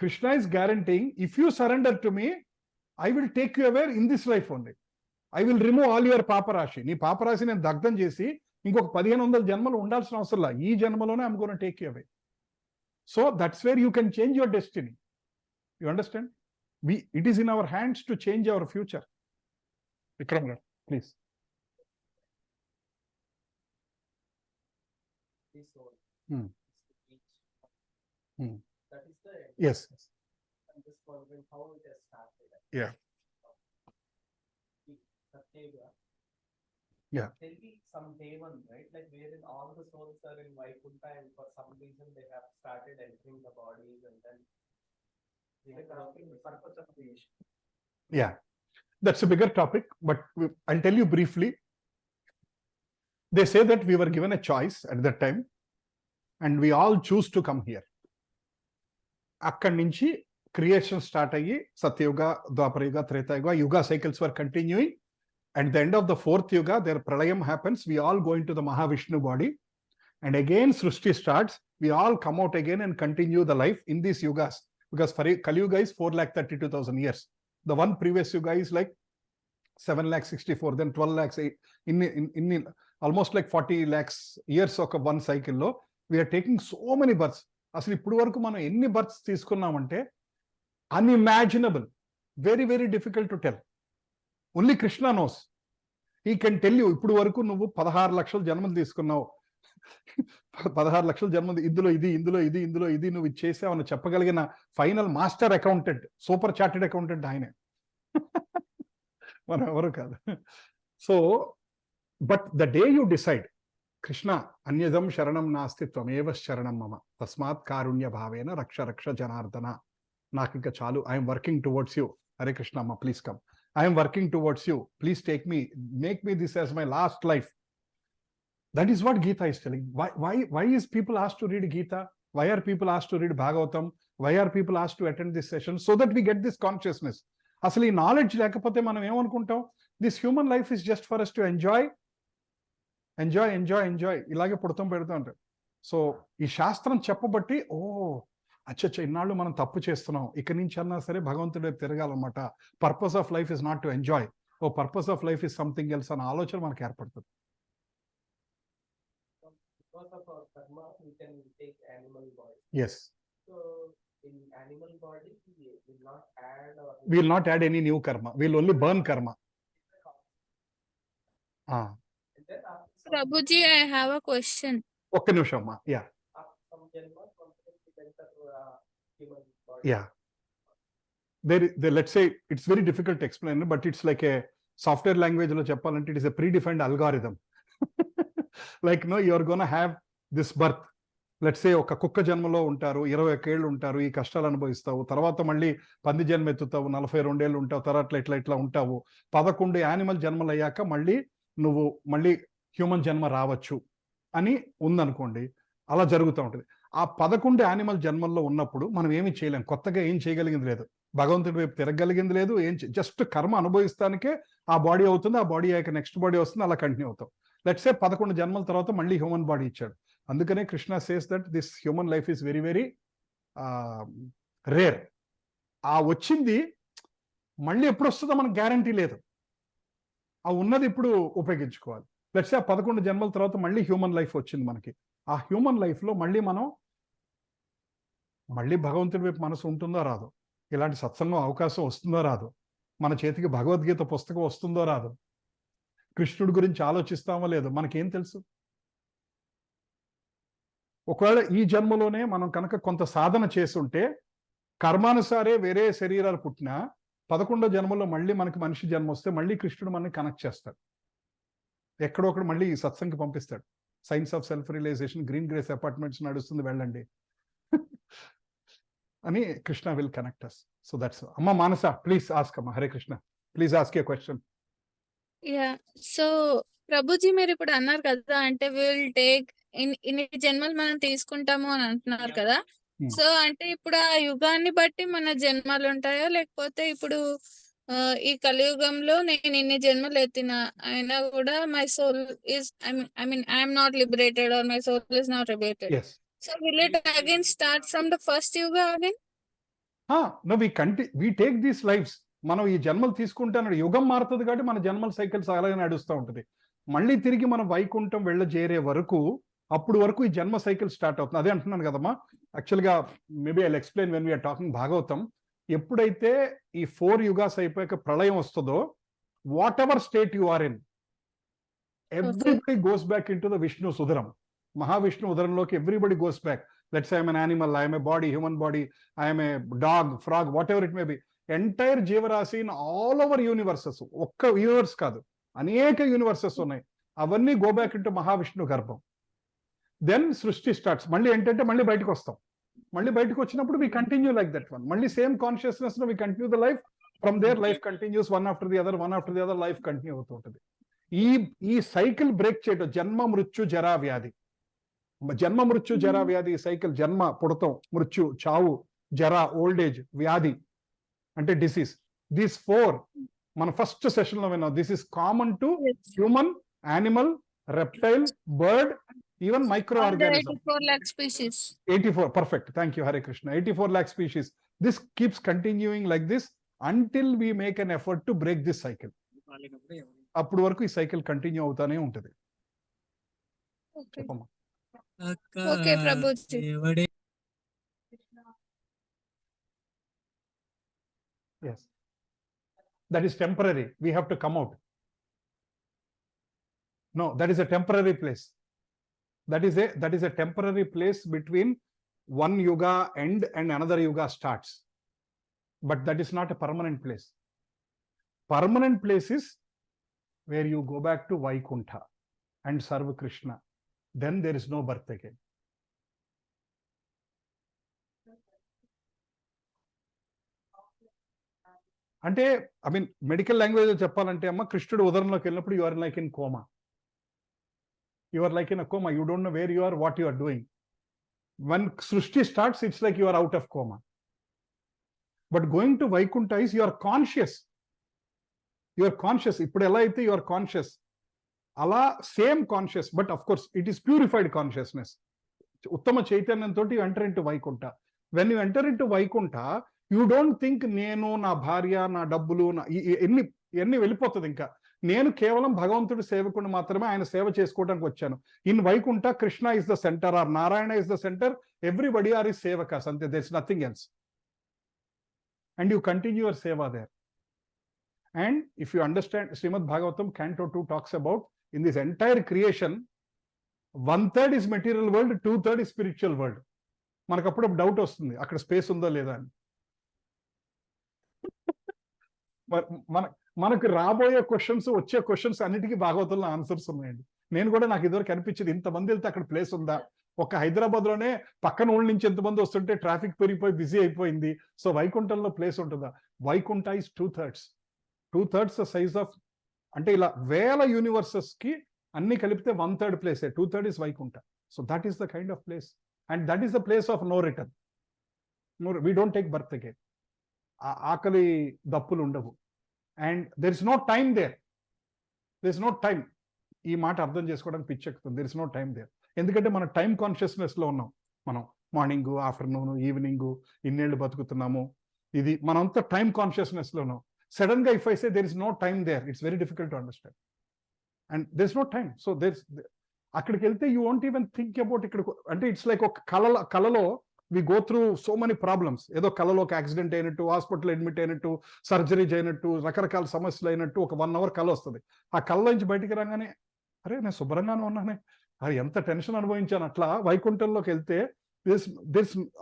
Krishna is guaranteeing, if you surrender to me, I will take you aware in this life only. I will remove all your పాపరాశి. నీ పాపరాశి నేను దగ్ధం చేసి ఇంకొక 1500 జన్మలు ఉండాల్సిన అవసరం లేదు. ఈ జన్మలోనే I'm gonna take you away. So that's where you can change your destiny. You understand? It is in our hands to change our future. Vikram గారు please. That is the end. Yes. I'm just wondering how it has started. Yeah. Satyuga. Yeah. There'll be some day one, right? Like wherein all the souls are in Vaikuntha and for some reason they have started entering the bodies and then they are asking the purpose of creation. Yeah, that's a bigger topic, but I'll tell you briefly. They say that we were given a choice at that time and we all choose to come here. అక్కడి నుంచి creation start అయ్యి సత్యయుగ, ద్వాపరయుగ, త్రేతాయుగ, యుగ cycles were continuing. At the end of the 4th yuga, their pralayam happens. We all go into the Mahavishnu body. And again, Srishti starts. We all come out again and continue the life in these yugas. Because Kali Yuga is 4,32,000 years. The one previous yuga is like 7,64,000, then 12 lakhs, in almost like 40 lakhs years of one cycle lo, we are taking so many births. అసలు ఇప్పుడు వరకు మనం ఎన్ని births తీసుకున్నామంటే unimaginable, very, very difficult to tell. Only Krishna knows. He can tell you ఇప్పుడు వరకు నువ్వు 16 లక్షల జన్మలు తీసుకున్నావు, 16 లక్షల జన్మలు, ఇందులో ఇది, ఇందులో ఇది, ఇందులో ఇది నువ్వు చేసావని చెప్పగలిగిన final master accountant, super chartered accountant ఆయనే, మనం ఎవరు కాదు. So but the day you decide, Krishna అన్యదం శరణం నాస్తి త్వమేవ శరణం మమ తస్మాత్ కారుణ్య భావేన రక్ష రక్ష జనార్దన, నాకు ఇంకా చాలు, I'm working towards you, Hare Krishna అమ్మ please come, I am working towards you. Please take me, make me this as my last life. That is what Gita is telling. Why is people asked to read Gita? Why are people asked to read Bhagavatam? Why are people asked to attend this session? So that we get this consciousness. అసలు ఈ knowledge లేకపోతే మనం ఏమనుకుంటాం? This human life is just for us to enjoy. ఇలాగే పుడతాం పెడతాం అంటారు. So ఈ శాస్త్రం చెప్పబట్టి ఓ అచ్చచ్చ ఇన్నాళ్ళు మనం తప్పు చేస్తున్నాం, ఇక్కడి నుంచి అన్నా సరే భగవంతుడి వైపు తిరగాలన్నమాట. Purpose of life is not to enjoy, oh purpose of life is something else అన్న ఆలోచన మనకు ఏర్పడుతుంది. Because of our karma, we can take animal body. Yes. So in animal body, we will not add or We will not add any new karma. We will only burn karma. And then after some, Prabhuji, I have a question. ఒక్క నిమిషం అమ్మా. Yeah after some janma, sometimes we enter human body. Yeah. There, let's say it's very difficult to explain, but it's like a software language lo cheppalante, it is a predefined algorithm. Like no, you are going to have this birth. Let's say ఒక కుక్క జన్మలో ఉంటారు, 21 ఏళ్ళు ఉంటారు, ఈ కష్టాలు అనుభవిస్తావు, తర్వాత మళ్ళీ పంది జన్మ ఎత్తుతావు, 42 ఏళ్ళు ఉంటావు, తర్వాత ఇట్లా ఉంటావు, 11 యానిమల్ జన్మలు అయ్యాక మళ్ళీ నువ్వు మళ్ళీ హ్యూమన్ జన్మ రావచ్చు అని ఉందనుకోండి. అలా జరుగుతూ ఉంటుంది. ఆ 11 యానిమల్ జన్మల్లో ఉన్నప్పుడు మనం ఏమి చేయలేం, కొత్తగా ఏం చేయగలిగింది లేదు, భగవంతుడి వైపు తిరగలిగింది లేదు, జస్ట్ కర్మ అనుభవిస్తానికే ఆ బాడీ అవుతుంది, ఆ బాడీ అయ్యాక నెక్స్ట్ బాడీ వస్తుంది, అలా కంటిన్యూ అవుతాం. లెట్స్ సే 11 జన్మల తర్వాత మళ్ళీ హ్యూమన్ బాడీ ఇచ్చాడు. అందుకనే Krishna says that this human life is very very rare. ఆ వచ్చింది మళ్ళీ ఎప్పుడు వస్తుందో మనకు గ్యారంటీ లేదు, ఆ ఉన్నది ఇప్పుడు ఉపయోగించుకోవాలి. లెట్స్ సే ఆ 11 జన్మల తర్వాత మళ్ళీ హ్యూమన్ లైఫ్ వచ్చింది మనకి. ఆ హ్యూమన్ లైఫ్లో మళ్ళీ మనం మళ్ళీ భగవంతుడి వైపు మనసు ఉంటుందో రాదు, ఇలాంటి సత్సంగం అవకాశం వస్తుందో రాదు, మన చేతికి భగవద్గీత పుస్తకం వస్తుందో రాదు, కృష్ణుడి గురించి ఆలోచిస్తామో లేదో మనకేం తెలుసు. ఒకవేళ ఈ జన్మలోనే మనం కనుక కొంత సాధన చేసుంటే కర్మానుసారే వేరే శరీరాలు పుట్టినా 11వ జన్మలో మళ్ళీ మనకి మనిషి జన్మ వస్తే మళ్ళీ కృష్ణుడు మనని కనెక్ట్ చేస్తాడు, ఎక్కడో ఒకడు మళ్ళీ ఈ సత్సంగకి పంపిస్తాడు. Science of self realisation, Green Grace apartments నడుస్తుంది, వెళ్ళండి అని Krishna will connect us. So that's. అమ్మ మానస, ప్లీజ్ ఆస్క్ అమ్మ. Hare Krishna, please ask a question. Yeah, so Prabhuji మీరు ఇప్పుడు అన్నారు కదా, అంటే విల్ టేక్ ఇన్ని జన్మలు మనం తీసుకుంటాము అని అంటున్నారు కదా. సో అంటే ఇప్పుడు ఆ యుగాన్ని బట్టి మన జన్మలు ఉంటాయా, లేకపోతే ఇప్పుడు ఈ కలియుగంలో నేను ఇన్ని జన్మలు ఎత్తిన అయినా కూడా my soul is I'm not liberated or my soul is not liberated. So will it again start from the first yuga again? No, we take these lives. మనం ఈ జన్మలు తీసుకుంటాను, యుగం మారుతుంది కాబట్టి మన జన్మల సైకిల్స్ అలాగే నడుస్తూ ఉంటుంది. మళ్ళీ తిరిగి మనం వైకుంఠం వెళ్ళ చేరే వరకు, అప్పుడు వరకు ఈ జన్మ సైకిల్ స్టార్ట్ అవుతుంది. అదే అంటున్నాను కదమ్మా. యాక్చువల్గా maybe I explain when we're talking Bhagavatam. ఎప్పుడైతే ఈ 4 యుగాస్ అయిపోయాక ప్రళయం వస్తుందో, whatever state you are in, everybody goes back in to the Vishnu సుధరం, మహావిష్ణు ఉదరంలోకి everybody goes back. Let's I'm an animal, I'm a body, human body, I'm a dog, frog, whatever it may be. Entire జీవరాశి in all over universes, ఒక్క universe కాదు, అనేక universes ఉన్నాయి, అవన్నీ go back into Mahavishnu గర్భం. Then సృష్టి starts. మళ్ళీ ఏంటంటే మళ్ళీ బయటకు వస్తాం, మళ్ళీ బయటకు వచ్చినప్పుడు we continue like that one, మళ్ళీ సేమ్ కాన్షియస్నెస్ లో we continue the life. From there life continues, one after the other life continue అవుతూ ఉంటుంది. ఈ సైకిల్ బ్రేక్ చేయడం జన్మ మృత్యు జరా వ్యాధి. జన్మ మృత్యు జరా వ్యాధి సైకిల్, జన్మ పుడతాం, మృత్యు చావు, జరా ఓల్డ్ ఏజ్, వ్యాధి అంటే డిసీజ్. దీస్ 4 మన ఫస్ట్ సెషన్ లో విన్నాం. This is common to human, animal, reptile, bird, even micro organism. 84 lakh species. 84, perfect, thank you, Hare Krishna. 84 lakh species. This keeps continuing like this until we make an effort to break this cycle. అప్పుడు వరకు ఈ cycle continue అవుతానే ఉంటుంది. చెప్పమ్మా. Okay Prabhuji. Yes, that is temporary. We have to come out. No, that is a temporary place. That is a temporary place between one yuga end and another yuga starts. But that is not a permanent place. Permanent place is where you go back to Vaikuntha and serve Krishna. Then there is no birth again. అంటే I mean medical language చెప్పాలంటే అమ్మ, కృష్ణుడు ఉదరంలోకి వెళ్ళినప్పుడు you are like in coma. You are like in a coma. You don't know where you are, what you are doing. When Srishti starts, it's like you are out of coma. But going to Vaikuntha is you are conscious. You are conscious. Ippudu ela aithe you are conscious. Ala same conscious, but of course it is purified consciousness. ఉత్తమ చైతన్యంతో you enter into Vaikuntha. When you enter into Vaikuntha, you don't think నేను, నా భార్య, నా డబ్బులు, ఎన్ని వెళ్ళిపోతుంది. ఇంకా నేను కేవలం భగవంతుడి సేవకుని మాత్రమే, ఆయన సేవ చేసుకోవడానికి వచ్చాను. In Vaikuntha Krishna is the center or Narayana is the center, everybody are is సేవకాస్, అంతే, there is nothing else. And you continue your seva there. And if you understand, Srimad Bhagavatam Canto 2 talks about, in this entire creation, 1/3 is material world, 2/3 is spiritual world. మనకు అప్పుడు doubt వస్తుంది, అక్కడ space ఉందో లేదా అని. మనకు రాబోయే క్వశ్చన్స్, వచ్చే క్వశ్చన్స్ అన్నిటికీ భాగవతంలో ఆన్సర్స్ ఉన్నాయండి. నేను కూడా, నాకు ఇదివరకు అనిపించింది, ఇంతమంది వెళ్తే అక్కడ ప్లేస్ ఉందా? ఒక హైదరాబాద్ లోనే పక్కన ఊళ్ళ నుంచి ఎంతమంది వస్తుంటే ట్రాఫిక్ పెరిగిపోయి బిజీ అయిపోయింది. సో వైకుంఠంలో ప్లేస్ ఉంటుందా? Vaikuntha is 2/3 the size of, అంటే ఇలా వేల యూనివర్సెస్ కి అన్ని కలిపితే 1/3 ప్లేసే, 2/3 is Vaikuntha. So that is the kind of place, and that is the place of no return. We don't take birth again. ఆకలి దప్పులు ఉండవు. And there is no time there. There is no time. ఈ మాట అర్థం చేసుకోవడానికి పిచ్చెక్కుతుంది. There is no time there. ఎందుకంటే మన టైం కాన్షియస్నెస్ లో ఉన్నాం. మనం మార్నింగ్, ఆఫ్టర్నూన్, ఈవినింగ్, ఇన్నేళ్ళు బతుకుతున్నాము. ఇది మనంతా టైం కాన్షియస్నెస్ లో ఉన్నాం. సడన్ గా if I say there is no time there, it's very difficult to understand. And there is no time. So అక్కడికి వెళ్తే you won't even think about ఇక్కడ. అంటే ఇట్స్ లైక్ ఒక కళలో we go through so many problems. ఏదో కళలో ఒక accident అయినట్టు, హాస్పిటల్ అడ్మిట్ అయినట్టు, సర్జరీ చేయనట్టు, రకరకాల సమస్యలు అయినట్టు ఒక 1 hour కళ వస్తుంది. ఆ కళ నుంచి బయటికి రాగానే, అరే నేను శుభ్రంగానే ఉన్నానే, అది ఎంత టెన్షన్ అనుభవించాను. అట్లా వైకుంఠంలోకి వెళ్తే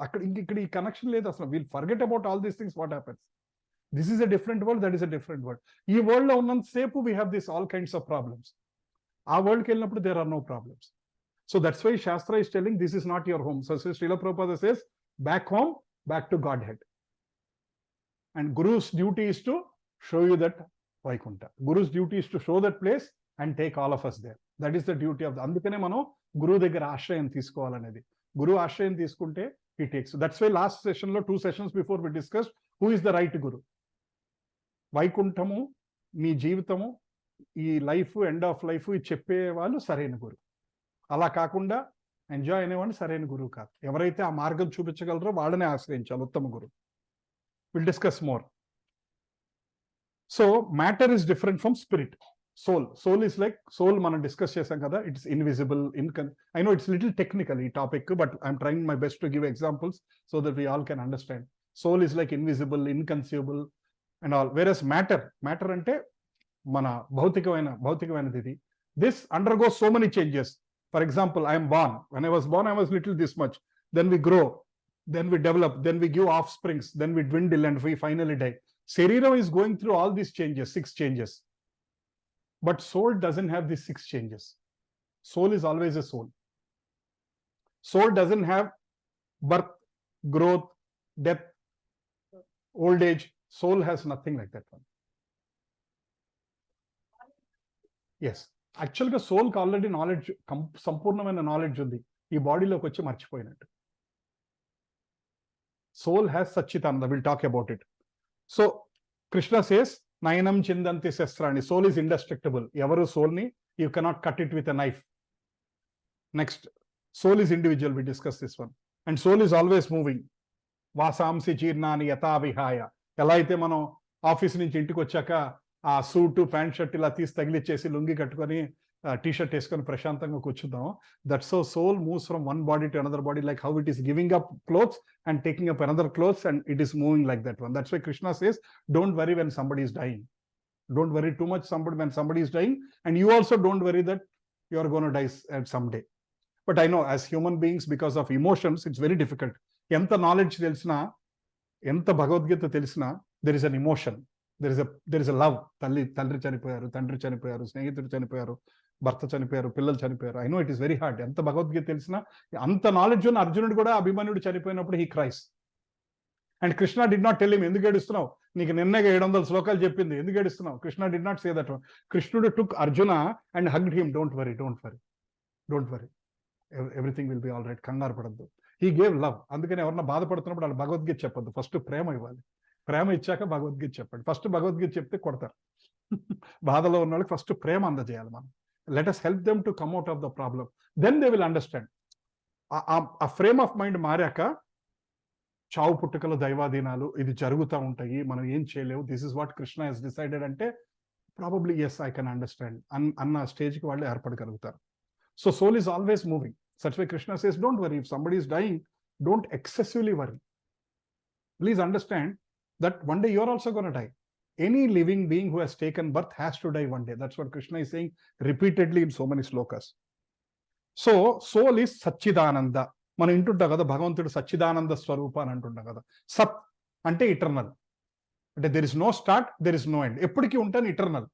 అక్కడ ఇక్కడ ఈ కనెక్షన్ లేదు అసలు. We'll forget about all these things, what happens. This is a different world, that is a different world. ఈ వరల్డ్ లో ఉన్నంతసేపు we have this all kinds of problems. ఆ వరల్డ్కి వెళ్ళినప్పుడు there are no problems. So that's why Shastra is telling this is not your home. So Srila Prabhupada says, back home, back to Godhead. And Guru's duty is to show you that Vaikuntha. Guru's duty is to show that place and take all of us there. That is the duty of the. Andukane mano Guru దగ్గర ఆశ్రయం తీసుకోవాలనేది. గురు ఆశ్రయం తీసుకుంటే he takes. That's why last session లో 2 sessions before we discussed who is the right Guru. వైకుంఠము, మీ జీవితము, ఈ life, end of life ఇది చెప్పే వాళ్ళు సరైన గురు. అలా కాకుండా ఎంజాయ్ అనేవాడిని సరైన గురువు కాదు. ఎవరైతే ఆ మార్గం చూపించగలరో వాళ్ళనే ఆశ్రయించాలి, ఉత్తమ గురువు. Will discuss more. So matter is different from spirit. Soul is like, soul మనం డిస్కస్ చేసాం కదా, it's invisible. I know it's little technical ఈ topic, but I'm trying my best to give examples so that we all can understand. Soul is like invisible, inconceivable and all. Whereas matter అంటే మన భౌతికమైనది ఇది. This undergoes so many changes. For example, I am born. When I was born, I was little this much. Then we grow. Then we develop. Then we give offsprings. Then we dwindle and we finally die. Shariram is going through all these changes, 6 changes. But soul doesn't have these 6 changes. Soul is always a soul. Soul doesn't have birth, growth, death, old age. Soul has nothing like that one. Yes. యాక్చువల్గా సోల్కి already knowledge, సంపూర్ణమైన knowledge ఉంది. ఈ బాడీలోకి వచ్చి మర్చిపోయినట్టు. Soul has సచ్చితానంద. Will talk about it. So Krishna says నయనం చిందంతి శస్త్రాన్ని. Soul is indestructible. ఎవరు సోల్ని, you cannot cut it with a knife. Next, soul is individual. We discuss this one. And soul is always moving. వాసాంసి జీర్ణాని యథా విహాయ. ఎలా అయితే మనం ఆఫీస్ నుంచి ఇంటికి వచ్చాక ఆ సూటు, ప్యాంట్, షర్ట్ ఇలా తీసి తగిలిచ్చేసి లుంగి కట్టుకొని టీ షర్ట్ వేసుకొని ప్రశాంతంగా కూర్చుందాం. That's so soul moves from one body to another body, like how it is giving up clothes and taking up another clothes, and it is moving like that one. That's why Krishna says, don't worry when somebody is dying. Don't worry too much when somebody is dying, and you also don't worry that you are going to die at some day. But I know as human beings, because of emotions, it's very difficult. Enta knowledge telisina, enta Bhagavad-gita telisina, there is an emotion. There is a love. Talli chanipoyaru, tandri chanipoyaru, snehitudu chanipoyaru, bharta chanipoyaru, pillalu chanipoyaru. I know it is very hard. Enta Bhagavad-gita telisina, anta knowledge unna Arjunudu kuda Abhimanyudu chanipoyinappudu he cries. And Krishna did not tell him, enduku edustunavu, నీకు నిన్నగా 700 శ్లోకాలు చెప్పింది, ఎందుకు ఏడుస్తున్నావు? Krishna did not say that one. కృష్ణుడు took Arjuna and hugged him. Don't worry. Everything will be all right. కంగారు పడద్దు. He gave love. అందుకని ఎవరన్నా బాధపడుతున్నప్పుడు వాళ్ళు భగవద్గీత చెప్పొద్దు. ఫస్ట్ ప్రేమ ఇవ్వాలి. ప్రేమ ఇచ్చాక భగవద్గీత చెప్పండి. ఫస్ట్ భగవద్గీత చెప్తే కొడతారు. బాధలో ఉన్న వాళ్ళకి ఫస్ట్ ప్రేమ అందజేయాలి మనం. Let us help them to come out of the problem. Then they will understand. ఆ ఫ్రేమ్ ఆఫ్ మైండ్ మారాక చావు పుట్టుకలు దైవాధీనాలు ఇది జరుగుతూ ఉంటాయి, మనం ఏం చేయలేవు, this is what Krishna has decided అంటే probably yes I can understand అన్న స్టేజ్కి వాళ్ళు ఏర్పడగలుగుతారు. So soul is always moving. Such way Krishna says don't worry, if somebody is dying don't excessively worry. Please understand that one day you are also going to die. Any living being who has taken birth has to die one day. That's what Krishna is saying repeatedly in so many slokas. So, soul is Satchidananda. మనం వింటుంటాం కదా, భగవంతుడు సచ్చిదానంద స్వరూప అని అంటుంటాం కదా. సత్ అంటే eternal, అంటే there is no start, there is no end, ఎప్పటికీ ఉంటాను ఇటర్నల్.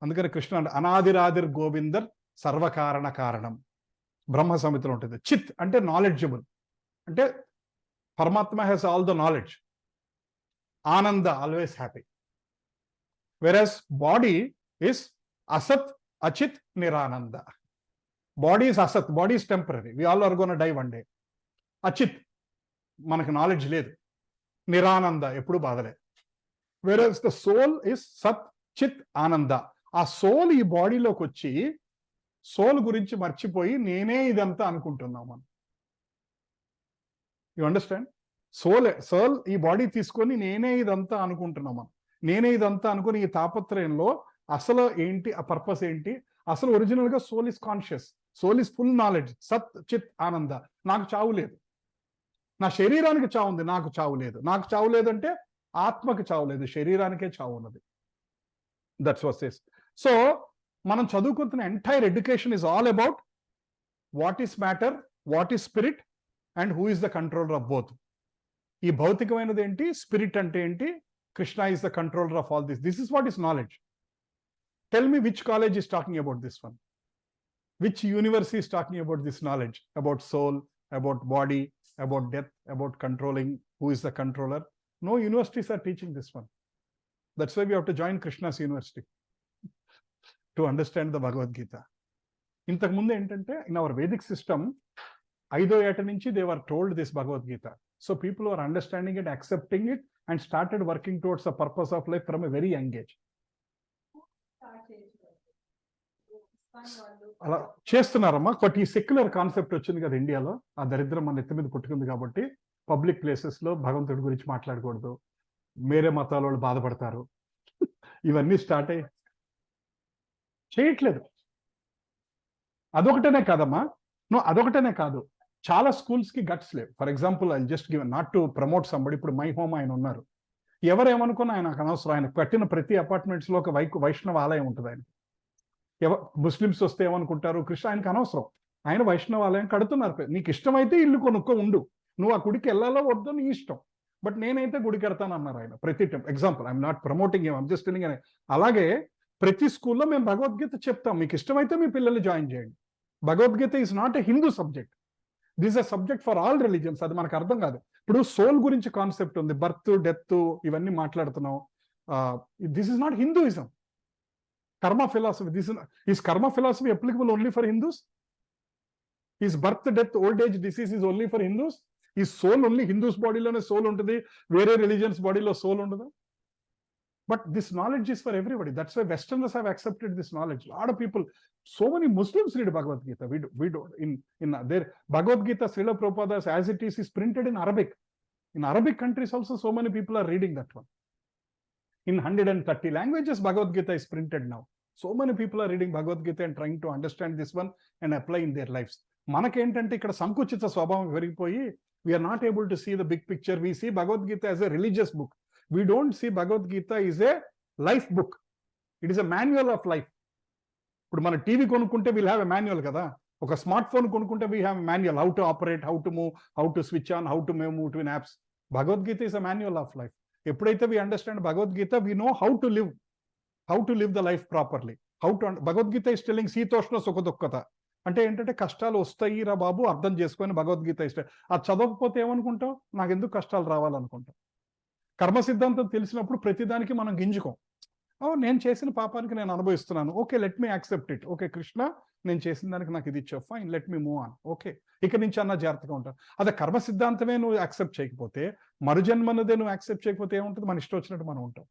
అందుకని కృష్ణ అంటే అనాదిరాదిర్ గోవిందర్ సర్వకారణ కారణం, బ్రహ్మ సమితిలో ఉంటుంది. చిత్ అంటే నాలెడ్జబుల్, అంటే Paramatma has all the knowledge. Ananda, always happy. Whereas body is Asat, Achit, Nirananda. Body is Asat, body is temporary. We all are going to die one day. Achit, మనకు knowledge లేదు. Nirananda, ఎప్పుడు బాధలే. Whereas the soul is Sat, Chit, Ananda. ఆ soul ఈ బాడీలోకి వచ్చి soul గురించి మర్చిపోయి నేనే ఇదంతా అనుకుంటున్నాం మనం. You understand? సోల్ ఈ బాడీ తీసుకొని నేనే ఇదంతా అనుకుంటున్నాం. నేనే ఇదంతా అనుకుని ఈ తాపత్రయంలో అసలు ఏంటి, ఆ పర్పస్ ఏంటి, అసలు ఒరిజినల్ గా soul is conscious, soul is full knowledge, సత్ చిత్ ఆనంద. నాకు చావు లేదు, నా శరీరానికి చావు ఉంది, నాకు చావు లేదు. నాకు చావు లేదంటే ఆత్మకి చావు లేదు, శరీరానికే చావు ఉన్నది. That's what says. సో మనం చదువుకుంటున్న entire education is all about what is matter, what is spirit and who is the controller of both. ఈ భౌతికమైనది ఏంటి, స్పిరిట్ అంటే ఏంటి, Krishna is the controller of all this. This is what is knowledge. Tell me which college is talking about this one, which university is talking about this knowledge, about soul, about body, about death, about controlling, who is the controller. No universities are teaching this one. That's why we have to join Krishna's university to understand the Bhagavad Gita. ఇంతకుముందు ఏంటంటే in our Vedic system 5వ ఏట నుంచి they were told this Bhagavad Gita. So people were understanding it, accepting it and started working towards the purpose of life from a very young age. అలా చేస్తున్నారమ్మా. But ఈ secular concept వచ్చింది కదా ఇండియాలో, ఆ దరిద్రం మన ఎత్తి మీద పుట్టుకుంది కాబట్టి పబ్లిక్ ప్లేసెస్ లో భగవంతుడి గురించి మాట్లాడకూడదు, వేరే మతాల వాళ్ళు బాధపడతారు, ఇవన్నీ స్టార్ట్ అయ్యి చేయట్లేదు. అదొకటేనే కాదమ్మా, అదొకటేనే కాదు, చాలా స్కూల్స్ కి గట్స్ లేవు. For example I just give, not to promote somebody, ఇప్పుడు మై హోమ్ ఆయన ఉన్నారు, ఎవరేమనుకున్నా ఆయనకు అనవసరం. ఆయన కట్టిన ప్రతి అపార్ట్మెంట్స్ లో ఒక వైష్ణవ ఆలయం ఉంటుంది. ఆయన ముస్లిమ్స్ వస్తే ఏమనుకుంటారు, కృష్ణ, ఆయనకు అనవసరం. ఆయన వైష్ణవ ఆలయం కడుతున్నారు. నీకు ఇష్టమైతే ఇల్లు కొనుక్కో ఉండు, నువ్వు ఆ గుడికి వెళ్ళాలో వద్దో నీ ఇష్టం, బట్ నేనైతే గుడికి వెళ్తాను అన్నారు ఆయన. ప్రతి example, I'm not promoting, I'm just telling. అలాగే ప్రతి స్కూల్లో మేము భగవద్గీత చెప్తాం, మీకు ఇష్టమైతే మీ పిల్లల్ని జాయిన్ చేయండి. Bhagavad Gita is not a Hindu subject, this a subject for all religions. అది మనకు అర్థం కాదు. ఇప్పుడు సోల్ గురించి కాన్సెప్ట్ ఉంది, బర్త్ డెత్ ఇవన్నీ మాట్లాడుతున్నాం. This is not Hinduism. కర్మ ఫిలాసఫీ, ఈస్ కర్మ philosophy applicable only for Hindus? Is birth death old age disease is only for Hindus? ఈ సోల్ ఓన్లీ హిందూస్ బాడీలోనే సోల్ ఉంటుంది, వేరే రిలీజియన్స్ బాడీలో సోల్ ఉండదు? But this knowledge is for everybody. That's why Westerners have accepted this knowledge. A lot of people, so many Muslims read Bhagavad Gita. We don't. In their Bhagavad Gita, Srila Prabhupada, as it is printed in Arabic. In Arabic countries also, so many people are reading that one. In 130 languages, Bhagavad Gita is printed now. So many people are reading Bhagavad Gita and trying to understand this one and apply in their lives. మనకేంటంటే ఇక్కడ సంకుచిత స్వభావం పెరిగిపోయి, we are not able to see the big picture. We see Bhagavad Gita as a religious book. We don't see Bhagavad Gita is a life book. It is a manual of life. ఇప్పుడు మన TV కొనుక్కుంటే we'll have a manual కదా, ఒక smart phone కొనుక్కుంటే we have a manual, how to operate, how to move, how to switch on, how to move between apps. Bhagavad Gita is a manual of life. ఎప్పుడైతే we understand Bhagavad Gita, we know how to live the life properly. Bhagavad Gita is telling శీతోష్ణ సుఖ దుఃఖత అంటే ఏంటంటే కష్టాలు వస్తాయి రా బాబు అర్థం చేసుకొని భగవద్గీత ఇష్టం. అది చదవకపోతే ఏమనుకుంటాం, నాకు ఎందుకు కష్టాలు రావాలనుకుంటాం. కర్మ సిద్ధాంతం తెలిసినప్పుడు ప్రతిదానికి మనం గింజుకోం. నేను చేసిన పాపానికి నేను అనుభవిస్తున్నాను, okay let me accept it. Okay Krishna, నేను చేసిన దానికి నాకు ఇది ఇచ్చావు, fine, let me move on. Okay, ఇక నుంచి అన్న జాగ్రత్తగా ఉంటాను. అదే కర్మ సిద్ధాంతమే నువ్వు యాక్సెప్ట్ చేయకపోతే, మరుజన్మన్నదే నువ్వు యాక్సెప్ట్ చేయకపోతే ఏముంటుంది, మన ఇష్టం వచ్చినట్టు మనం ఉంటాం.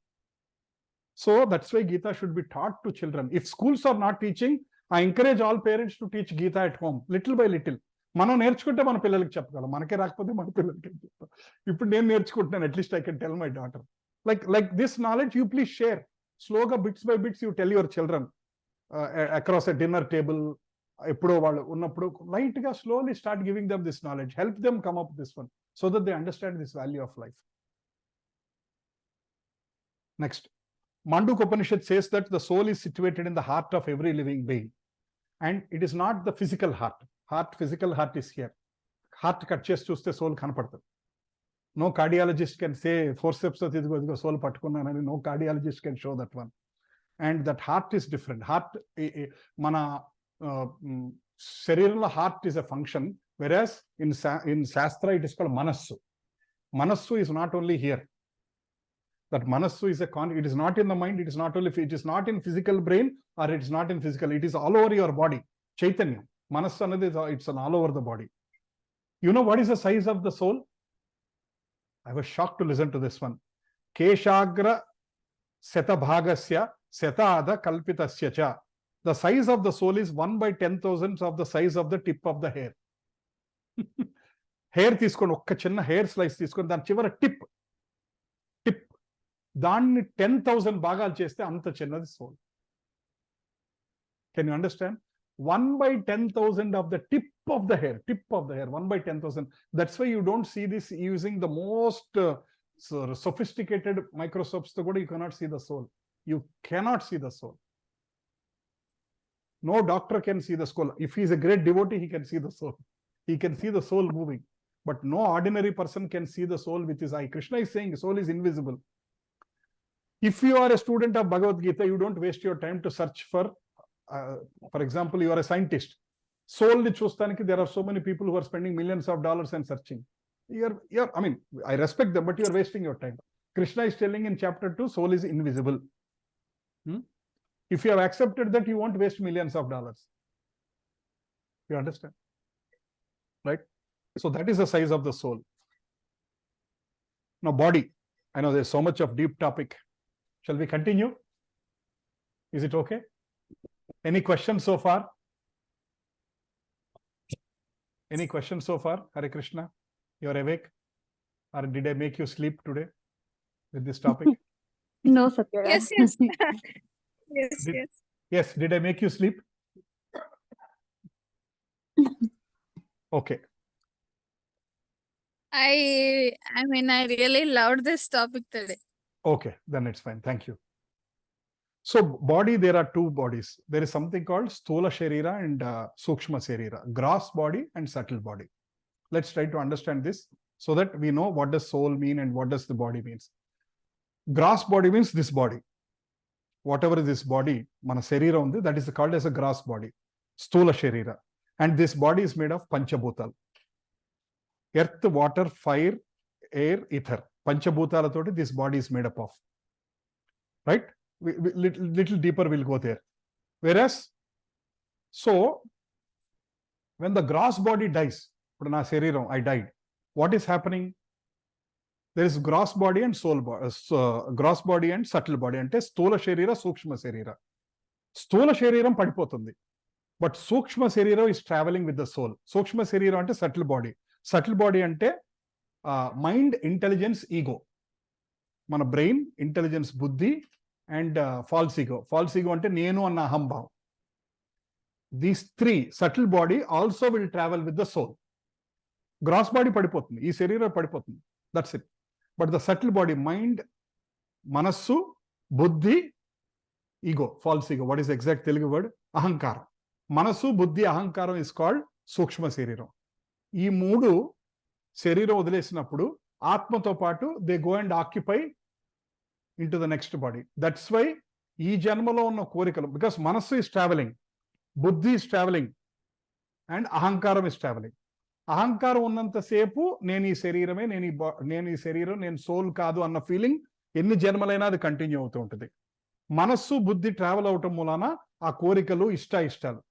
So that's why Gita should be taught to children. If schools are not teaching, I encourage all parents to teach Gita at home, little by little. మనం నేర్చుకుంటే మన పిల్లలకి చెప్పగలం, మనకే రాకపోతే మన పిల్లలకి చెప్తాం. ఇప్పుడు నేను నేర్చుకుంటున్నాను, at least I can tell my daughter like this knowledge you please share slowly, bits by bits you tell your children across a dinner table. ఎప్పుడో వాళ్ళు ఉన్నప్పుడు లైట్ గా slowly start giving them this knowledge, help them come up with this one so that they understand this value of life. Next, Manduk Upanishad says that the soul is situated in the heart of every living being, and it is not the physical heart. Physical heart is here. Heart cut చేసి చూస్తే soul కనపడుతుంది. No cardiologist can say forceps of idigo soul pattukunnanani. No cardiologist can show that one. And that heart is different. Heart, mana shariranlo heart is a function, whereas in Shastra it is called manassu. Manassu is not only here. That manassu is it is not in the mind, it is not only, it is not in physical brain or it is not in physical, it is all over your body. Chaitanya. Manassu another, it's all over the body. You know what is the size of the soul? I was shocked to listen to this one. Keshagra Setabhagasya Setada Kalpitasya cha. The size of the soul is 1/10,000 of the size of the tip of the hair. Hair తీసుకోండి, ఒక్క చిన్న hair slice తీసుకొని దాని చివర tip దాన్ని 10,000 భాగాలు చేస్తే అంత చిన్నది soul. Can you understand? 1/10,000 of the tip of the hair, 1/10,000. That's why you don't see this using the most sophisticated microscopes. You cannot see the soul. You cannot see the soul. No doctor can see the soul. If he is a great devotee, he can see the soul. He can see the soul moving. But no ordinary person can see the soul with his eye. Krishna is saying the soul is invisible. If you are a student of Bhagavad Gita, you don't waste your time to search for example, you are a scientist. Soul ni chustaniki, there are so many people who are spending millions of dollars and searching. I mean, I respect them, but you are wasting your time. Krishna is telling in chapter 2, soul is invisible. If you have accepted that, you won't waste millions of dollars. You understand? Right? So that is the size of the soul. Now, body. I know there's so much of deep topic. Shall we continue? Is it okay? Any questions so far? Any questions so far? Hare Krishna, you are awake? Or did I make you sleep today with this topic? No, Satya. Yes. Yes. Yes, did I make you sleep? Okay. I mean, I really loved this topic today. Okay, then it's fine. Thank you. So body, there are two bodies. There is something called Sthola Sharira and Sukshma Sharira, gross body and subtle body. Let's try to understand this so that we know what does soul mean and what does the body means. Gross body means this body. Whatever is this body, mana Sharira undi, that is called as a gross body, Sthola Sharira. And this body is made of Panchabhutal. Earth, water, fire, air, ether. Panchabhutala toti this body is made up of. Right? Little deeper we'll go there. Whereas, so when the gross body dies, I died, what is happening? There is gross body and soul body, gross body and subtle body. Ante Sthola Sharira, Sukshma Sharira. Sthola Shariram padipotundi, but Sukshma Sharira is traveling with the soul. Sukshma Sharira ante subtle body. Subtle body ante mind, intelligence, ego. Mana brain, intelligence, buddhi, and false ego. False ego ante nenu anna ahambhavam. These three, subtle body also will travel with the soul. Gross body padipotundi, ee sharira padipotundi. That's it. But the subtle body, mind, manassu, buddhi, ego, false ego. What is the exact Telugu word? Ahankara. Manassu, buddhi, ahankaram is called Sukshma Shariram. ఈ మూడు శరీరం వదిలేసినప్పుడు ఆత్మతో పాటు they go and occupy into the next body. That's why ఈ జన్మలో ఉన్న కోరికలు, because మనస్సు is traveling, బుద్ధి is traveling, and అహంకారం is traveling. అహంకారం ఉన్నంతసేపు నేను ఈ శరీరమే, నేను ఈ శరీరం, నేను సోల్ కాదు అన్న ఫీలింగ్ ఎన్ని జన్మలైనా అది కంటిన్యూ అవుతూ ఉంటుంది. మనస్సు, బుద్ధి ట్రావెల్ అవటం మూలాన ఆ కోరికలు, ఇష్టాలు.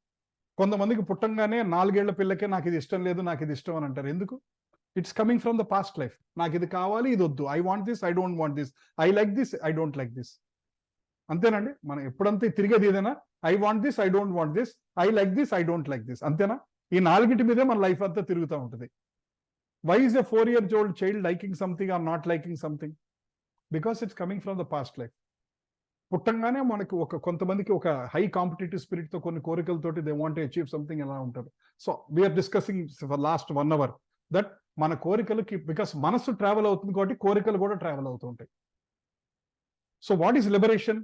కొంతమందికి పుట్టంగానే 4 ఏళ్ల పిల్లకే నాకు ఇది ఇష్టం లేదు, నాకు ఇది ఇష్టం అని అంటారు. ఎందుకు? It's coming from the past life. నాకు ఇది కావాలి, ఇది వద్దు, I want this, I don't want this, I like this, I don't like this. అంతేనండి. మనం ఎప్పుడంతా తిరిగేది ఏదైనా, I want this, I don't want this, I like this, I don't like this. అంతేనా? ఈ 4 మీదే మన లైఫ్ అంతా తిరుగుతూ ఉంటుంది. Why is a 4 years old child liking something or not liking something? Because it's coming from the past life. పుట్టంగానే మనకు కొంతమందికి ఒక హై కాంపిటేటివ్ స్పిరిట్ తో కొన్ని కోరికలతోటి దే వాంట్ అచీవ్ సంథింగ్ ఎలా ఉంటారు. So we're discussing for last 1 hour that మన కోరికలకి, బికాస్ మనసు ట్రావెల్ అవుతుంది కాబట్టి కోరికలు కూడా ట్రావెల్ అవుతూ ఉంటాయి. So what is liberation?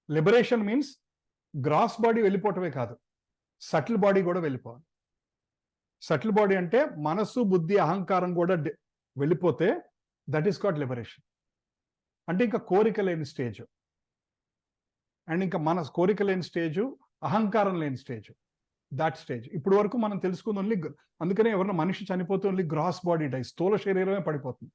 Liberation means gross body వెళ్ళిపోవటమే కాదు, సటిల్ బాడీ కూడా వెళ్ళిపోవాలి. సటిల్ బాడీ అంటే మనసు, బుద్ధి, అహంకారం కూడా వెళ్ళిపోతే దట్ ఈస్ కాల్డ్ లిబరేషన్. అంటే ఇంకా కోరిక లేని స్టేజ్, అండ్ ఇంకా మన కోరిక లేని స్టేజ్, అహంకారం లేని స్టేజ్, దాట్ స్టేజ్. ఇప్పుడు వరకు మనం తెలుసుకుంది ఓన్లీ, అందుకనే ఎవరైనా మనిషి చనిపోతే ఓన్లీ గ్రాస్ బాడీ డై, స్థూల శరీరమే పడిపోతుంది.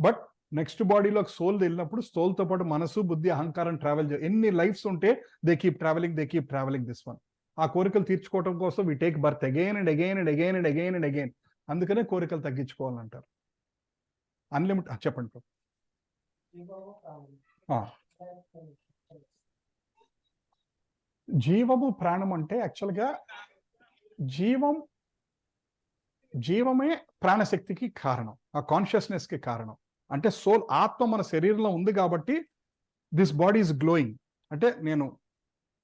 బట్ నెక్స్ట్ బాడీలోకి సోల్ వెళ్ళినప్పుడు సోల్తో పాటు మనసు, బుద్ధి, అహంకారం ట్రావెల్ ఎన్ని లైఫ్స్ ఉంటే they keep travelling this one. ఆ కోరికలు తీర్చుకోవడం కోసం we take birth again and again and again and again and again. అందుకనే కోరికలు తగ్గించుకోవాలంటారు. అన్లిమిట్. చెప్పండి. జీవము ప్రాణం అంటే యాక్చువల్గా జీవమే ప్రాణశక్తికి కారణం, ఆ కాన్షియస్నెస్ కి కారణం. అంటే సోల్, ఆత్మ మన శరీరంలో ఉంది కాబట్టి దిస్ బాడీ ఈజ్ గ్లోయింగ్. అంటే నేను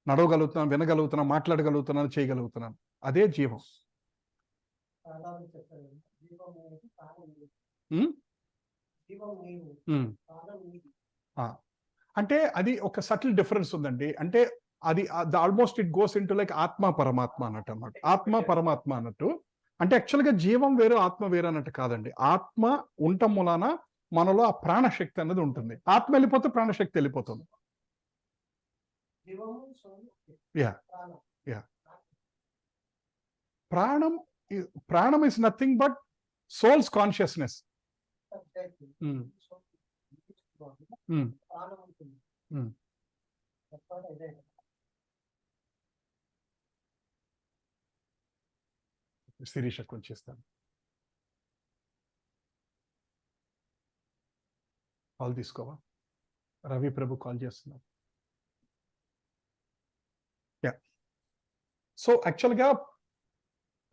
నడవగలుగుతున్నాను, వినగలుగుతున్నాను, మాట్లాడగలుగుతున్నాను, చేయగలుగుతున్నాను. అదే జీవం. అంటే అది ఒక సటిల్ డిఫరెన్స్ ఉందండి. అంటే అది almost it goes in to like ఆత్మ పరమాత్మ అన్నట్టు అనమాట. ఆత్మ పరమాత్మ అన్నట్టు. అంటే యాక్చువల్గా జీవం వేరు, ఆత్మ వేరు అన్నట్టు కాదండి. ఆత్మ ఉండటం మూలాన మనలో ఆ ప్రాణశక్తి అనేది ఉంటుంది. ఆత్మ వెళ్ళిపోతే ప్రాణశక్తి వెళ్ళిపోతుంది. ప్రాణం is nothing but souls consciousness. Shirisha కొంచెం ఇస్తాను. కాల్ తీసుకోవా? రవి ప్రభు కాల్ చేస్తున్నారు. సో యాక్చువల్గా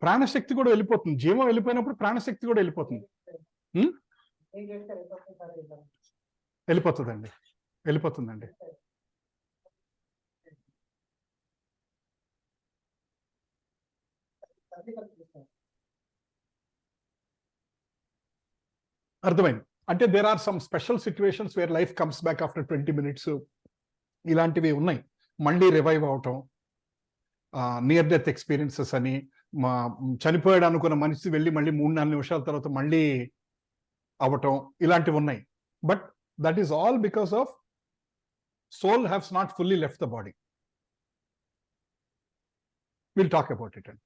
ప్రాణశక్తి కూడా వెళ్ళిపోతుంది. జీవం వెళ్ళిపోయినప్పుడు ప్రాణశక్తి కూడా వెళ్ళిపోతుంది. వెళ్ళిపోతుందండి. అర్థమైంది. అంటే there are some special situations where life comes back after 20 minutes. ఇలాంటివి ఉన్నాయి. మళ్ళీ రివైవ్ అవటం, నియర్ డెత్ ఎక్స్పీరియన్సెస్ అని, చనిపోయాడు అనుకున్న మనిషి వెళ్ళి మళ్ళీ 3-4 నిమిషాల తర్వాత మళ్ళీ అవటం, ఇలాంటివి ఉన్నాయి. But that is all because of soul haves not fully left the body. Will talk about it and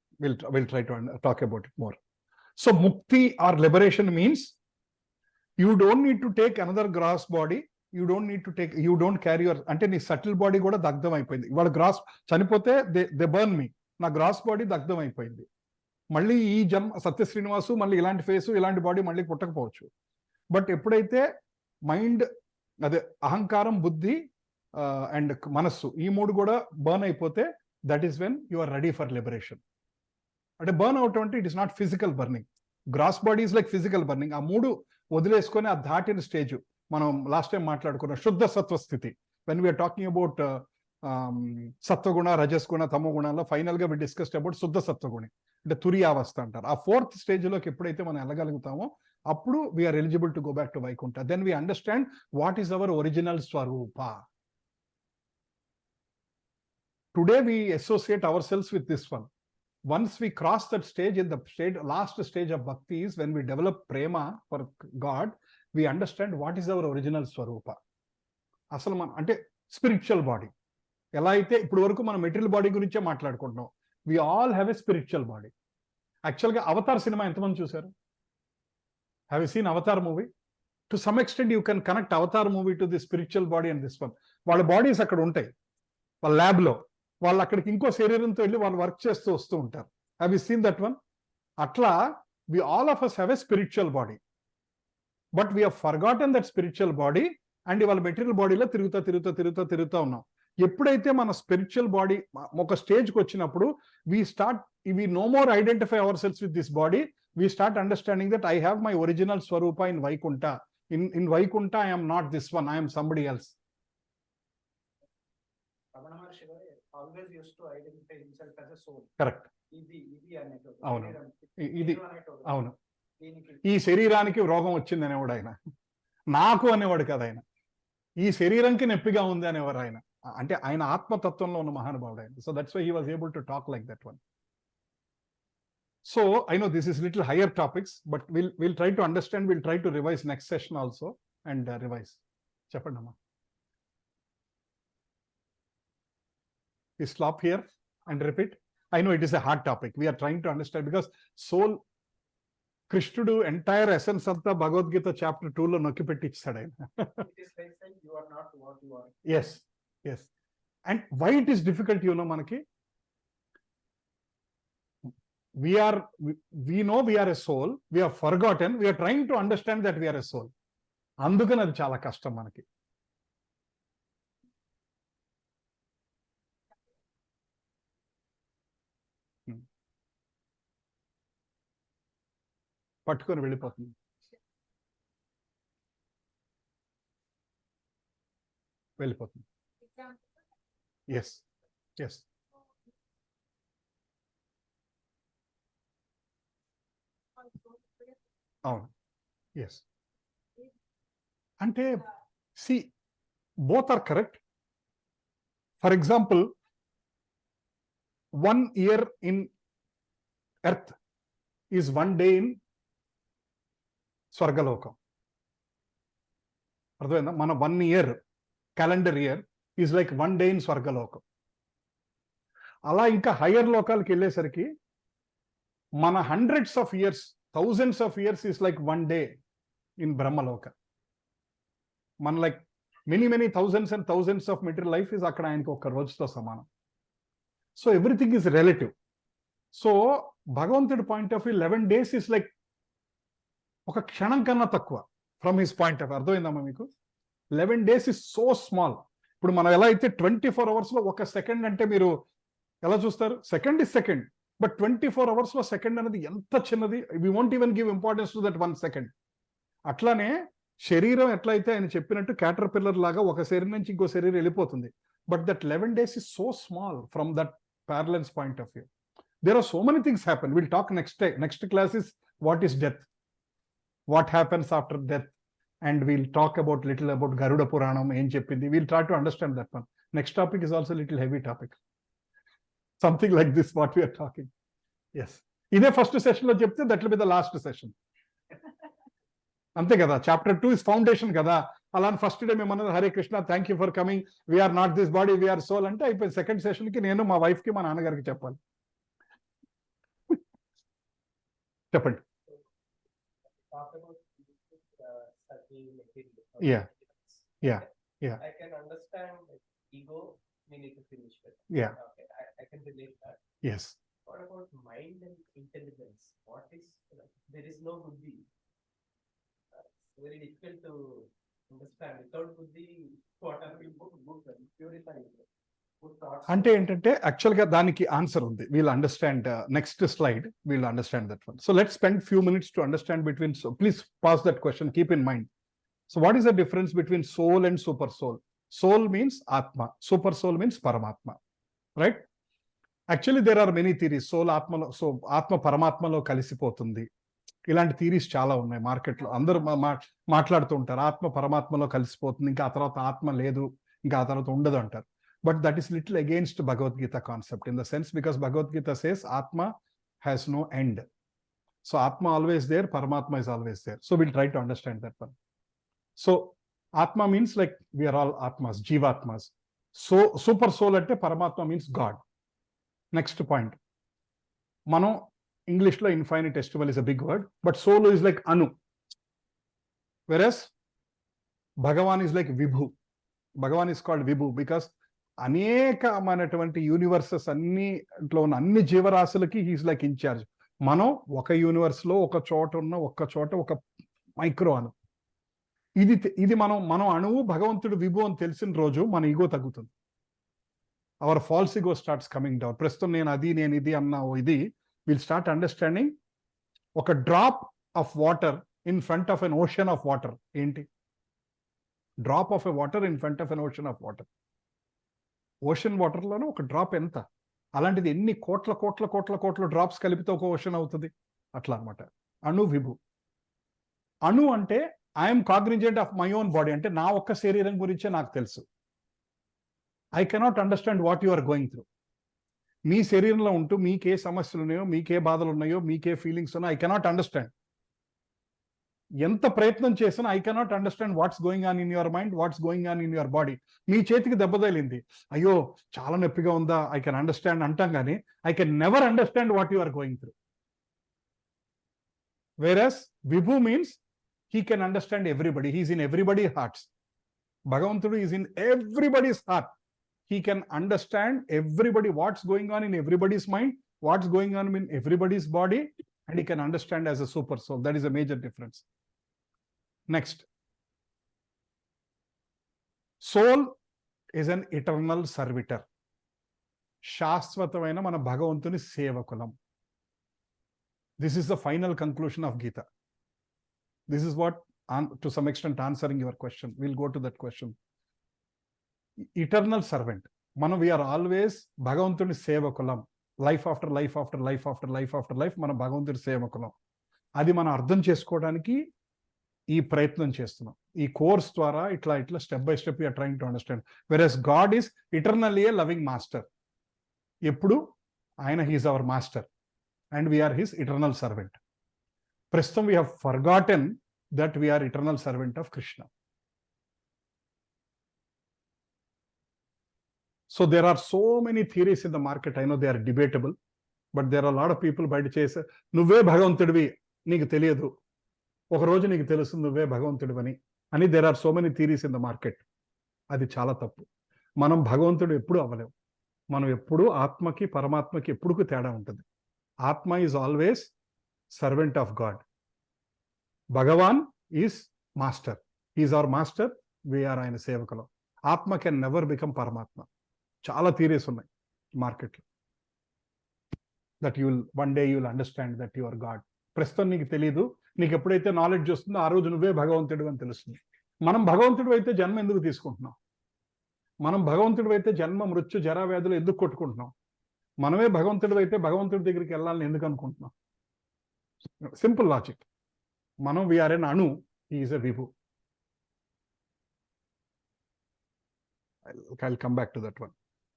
will try to talk about it more. So mukti or liberation means you don't need to take another gross body, you don't carry your, అంటే నీ subtle body కూడా దగ్ధం అయిపోయింది. ఇవాళ gross చనిపోతే they burn మీ, నా gross body దగ్ధం అయిపోయింది. మళ్ళీ ఈ జన్మ సత్య శ్రీనివాసు మళ్ళీ ఇలాంటి ఫేసు, ఇలాంటి బాడీ మళ్ళీ పుట్టకపోవచ్చు. బట్ ఎప్పుడైతే మైండ్, అదే అహంకారం, బుద్ధి అండ్ మనస్సు, ఈ 3 కూడా బర్న్ అయిపోతే that is when you are ready for liberation. అంటే బర్న్ అవుట్ అంటే it is not physical burning. Gross body is like physical burning. ఆ 3 వదిలేసుకొని ఆ దాటిన స్టేజ్ మనం లాస్ట్ టైం మాట్లాడుకున్న శుద్ధ సత్వ స్థితి. వెన్ వీఆర్ టాకింగ్ అబౌట్ సత్వగుణ, రజస్గుణ, తమో గుణాల్లో ఫైనల్ గా వి డిస్కస్డ్ అబౌట్ శుద్ధ సత్వగుణి, అంటే తురియావస్థ అంటారు. ఆ 4th స్టేజ్లోకి ఎప్పుడైతే మనం వెళ్ళగలుగుతామో అప్పుడు we are eligible to go back to Vaikuntha. Then we understand what is our original స్వరూప. Today we associate our selves with this one. Once we cross that stage, in the last stage of bhakti is when we develop prema for God, we understand what is our original swarupa. అసలు మన అంటే spiritual body. ఎలా అయితే ఇప్పుడు వరకు మనం material body గురించే మాట్లాడుకుంటున్నాం. We all have a spiritual body. యాక్చువల్గా అవతార్ సినిమా ఎంతమంది చూశారు? Have you seen Avatar movie? To some extent you can connect Avatar movie to the spiritual body and this one. వాళ్ళ బాడీస్ అక్కడ ఉంటాయి, వాళ్ళ ల్యాబ్లో. వాళ్ళు అక్కడికి ఇంకో శరీరంతో వెళ్ళి వాళ్ళు వర్క్ చేస్తూ వస్తూ ఉంటారు. Have you seen that one? అట్లా we all of us have a spiritual body, but we have forgotten that spiritual body and ఇవాళ మెటీరియల్ బాడీలో తిరుగుతా ఉన్నాం. ఎప్పుడైతే మన స్పిరిచువల్ బాడీ ఒక స్టేజ్కి వచ్చినప్పుడు we no more identify ourselves with this body, we start understanding that I have my original Swarupa in Vaikunta. In Vaikunta, I am not this one, I am somebody else. Ramana Maharshi always used to identify himself as a soul. Correct. ఇది అనేటోడు. అవును. ఇది నేను అనేటోడు. అవును. దీనికి ఈ శరీరానికి రోగం వచ్చింది అనేవాడు ఆయన, నాకు అనేవాడు కదా ఆయన, ఈ శరీరంకి నొప్పిగా ఉంది అనేవారు ఆయన. అంటే ఆయన ఆత్మతత్వంలో ఉన్న మహానుభావుడు ఆయన. So that's why he was able to talk like that one. So I know this is little higher topics, but we'll try to understand, we'll try to revise next session also and revise. Cheppandi amma. We stop here and repeat. I know it is a hard topic. We are trying to understand because soul, Krishnudu entire essence of the Bhagavad Gita chapter 2 lo nokki petti ichchadu ayina. it is like saying you are not what you are. Yes, yes. And why it is difficult, you know, manaki? We know we are a soul, we have forgotten, we are trying to understand that we are a soul. Andukani adi chala kashtam manaki. పట్టుకొని వెళ్ళిపోతుంది. వెళ్ళిపోతుంది. Yes yes అవును. Yes అంటే see both are correct. For example 1 year in earth is 1 day in స్వర్గలోకం. అర్థమైందా? మన 1 year calendar year is like 1 day in స్వర్గలోకం. అలా ఇంకా హయ్యర్ లోకాలకు వెళ్ళేసరికి మన hundreds of years, thousands of years is like 1 day in బ్రహ్మలోక. మన like many thousands and thousands of material life is అక్కడ ఆయనకు ఒక రోజుతో సమానం. So everything is relative. So భగవంతుడి point of view 11 days is like ఒక క్షణం కన్నా తక్కువ from his point of view. అర్థమైందమ్మా మీకు? 11 days is so small. ఇప్పుడు మనం ఎలా అయితే 24 hours లో ఒక సెకండ్ అంటే మీరు ఎలా చూస్తారు? Second is second, but 24 hours లో సెకండ్ అనేది ఎంత చిన్నది. We won't even give importance to that 1 second. అట్లానే శరీరం ఎట్లయితే ఆయన చెప్పినట్టు క్యాటర్ పిల్లర్ లాగా ఒక శరీరం నుంచి ఇంకో శరీరం వెళ్ళిపోతుంది. But that 11 days is so small from that parallels point of view. There are so many things happen. We'll talk next class is what is death, what happens after death, and we'll talk about little about Garuda Puranam em cheppindi. We'll try to understand that one. Next topic is also a little heavy topic, something like this what we are talking. Yes, ఇదే first session లో చెప్తే that will be the last session. అంతే కదా? Chapter 2 is foundation కదా. అలా first day మేము అన్నది Hare Krishna thank you for coming, we are not this body we are soul అంటే అయిపోయింది. సెకండ్ సెషన్ కి నేను మా వైఫ్ కి మా నాన్నగారికి చెప్పాలి. చెప్పండి. Talk about subtle material. Yeah. I can understand ego, we need to finish with. Yeah. Okay, I can relate that. Yes. What about mind and intelligence? What is, there is no buddhi. It's very difficult to understand. Without buddhi, what are we good and purify good thoughts? అంటే ఏంటంటే యాక్చువల్గా దానికి answer ఉంది. We'll understand next slide, we'll understand that one. So let's spend few minutes to understand between. So please pass that question, keep in mind. So what is the difference between soul and super soul? Soul means ఆత్మ, super soul means పరమాత్మ, right? Actually there are many theories. Soul ఆత్మలో, so ఆత్మ పరమాత్మలో కలిసిపోతుంది, ఇలాంటి theories చాలా ఉన్నాయి మార్కెట్లో. అందరూ మాట్లాడుతూ ఉంటారు ఆత్మ పరమాత్మలో కలిసిపోతుంది, ఇంకా ఆ తర్వాత ఆత్మ లేదు, ఇంకా ఆ తర్వాత ఉండదు అంటారు. But that is little against Bhagavad Gita concept in the sense because Bhagavad Gita says Atma has no end. So Atma always there, Paramatma is always there. So we'll try to understand that one. So Atma means like we are all Atmas, Jivatmas. So super soul ante Paramatma means God. Next point. Mano, English lo infinitesimal is a big word, but soul is like Anu. Whereas Bhagavan is like Vibhu. Bhagavan is called Vibhu because అనేకమైనటువంటి universes అన్నిట్లో ఉన్న అన్ని జీవరాశులకి he's like incharge. మనం ఒక universe లో ఒక చోట ఉన్న ఒక్క చోట ఒక మైక్రో అణు. ఇది మనం అణువు భగవంతుడు విభు అని తెలిసిన రోజు మన ఈగో తగ్గుతుంది. our false ego starts coming down. ప్రస్తుతం నేను ఇది అన్న ఇది we'll start understanding ఒక drop of water in front of an ocean of water ఏంటి? Drop of a water in front of an ocean of water. Ocean వాటర్లోనే ఒక drop ఎంత? అలాంటిది ఎన్ని కోట్ల కోట్ల కోట్ల కోట్ల డ్రాప్స్ కలిపితే ఒక ఓషన్ అవుతుంది. అట్లా అనమాట. అణు విభు. అణు అంటే I'm cognizant of my own body, అంటే నా ఒక్క శరీరం గురించే నాకు తెలుసు. I cannot understand what you are going through. మీ శరీరంలో ఉంటూ మీకే సమస్యలు ఉన్నాయో, మీకే బాధలు ఉన్నాయో, మీకే ఫీలింగ్స్ ఉన్నాయో ఐ కెనాట్ అండర్స్టాండ్. ఎంత ప్రయత్నం చేసినా I cannot understand what's going on in your mind, what's going on in your body. మీ చేతికి దెబ్బ తగిలింది, అయ్యో చాలా నొప్పిగా ఉందా, ఐ కెన్ అండర్స్టాండ్ అంటాం కానీ I can never understand what you are going through. Whereas vibhu means he can understand everybody. He is in everybody's hearts. Bhagavantudu is in everybody's heart. He can understand everybody, what's going on in everybody's mind, what's going on in everybody's body, and he can understand as a super soul. That is a major difference. Next. Soul is an eternal servitor. శాశ్వతమైన మన భగవంతుని సేవకులం. This is the final conclusion of Gita. This is what, to some extent, answering your question. We'll go to that question. Eternal servant. Mana, we are always Bhagavantuni Sevakulam. Life after life after life after life after life, mana Bhagavantuni Sevakulam. Adi mana ardham chesukodaniki ee prayatnam chestunam. Ee course dwara itla step by step we are trying to understand. Whereas God is eternally a loving master. Eppudu ayana, he is our master and we are his eternal servant. Prestum, we have forgotten that we are eternal servant of Krishna. So there are so many theories in the market. I know they are debatable, but there are a lot of people bite chase, నువ్వే భగవంతుడివి నీకు తెలియదు, ఒక రోజు నీకు తెలుసు నువ్వే భగవంతుడివని అని. there are so many theories in the market. అది చాలా తప్పు. మనం భగవంతుడు ఎప్పుడు అవ్వలేము. మనం ఎప్పుడు ఆత్మకి పరమాత్మకి ఎప్పుడుకు తేడా ఉంటుంది. ఆత్మ is always servant of God. Bhagavan is master. He is our master. We are ఆయన సేవకులు. ఆత్మ కెన్ నెవర్ బికమ్ పరమాత్మ. చాలా థియరీస్ ఉన్నాయి మార్కెట్లో. That you will one day you will understand that you are God. ప్రస్తుతం నీకు తెలియదు, నీకు ఎప్పుడైతే నాలెడ్జ్ వస్తుందో ఆ రోజు నువ్వే భగవంతుడు అని తెలుస్తుంది. మనం భగవంతుడు అయితే జన్మ ఎందుకు తీసుకుంటున్నాం? మనం భగవంతుడు అయితే జన్మ మృత్యు జరా వ్యాధులు ఎందుకు కొట్టుకుంటున్నాం? మనమే భగవంతుడు అయితే భగవంతుడి దగ్గరికి వెళ్ళాలని ఎందుకు అనుకుంటున్నాం? Simple logic. మనం we are an anu, he is a vibhu. I'll come back to that one.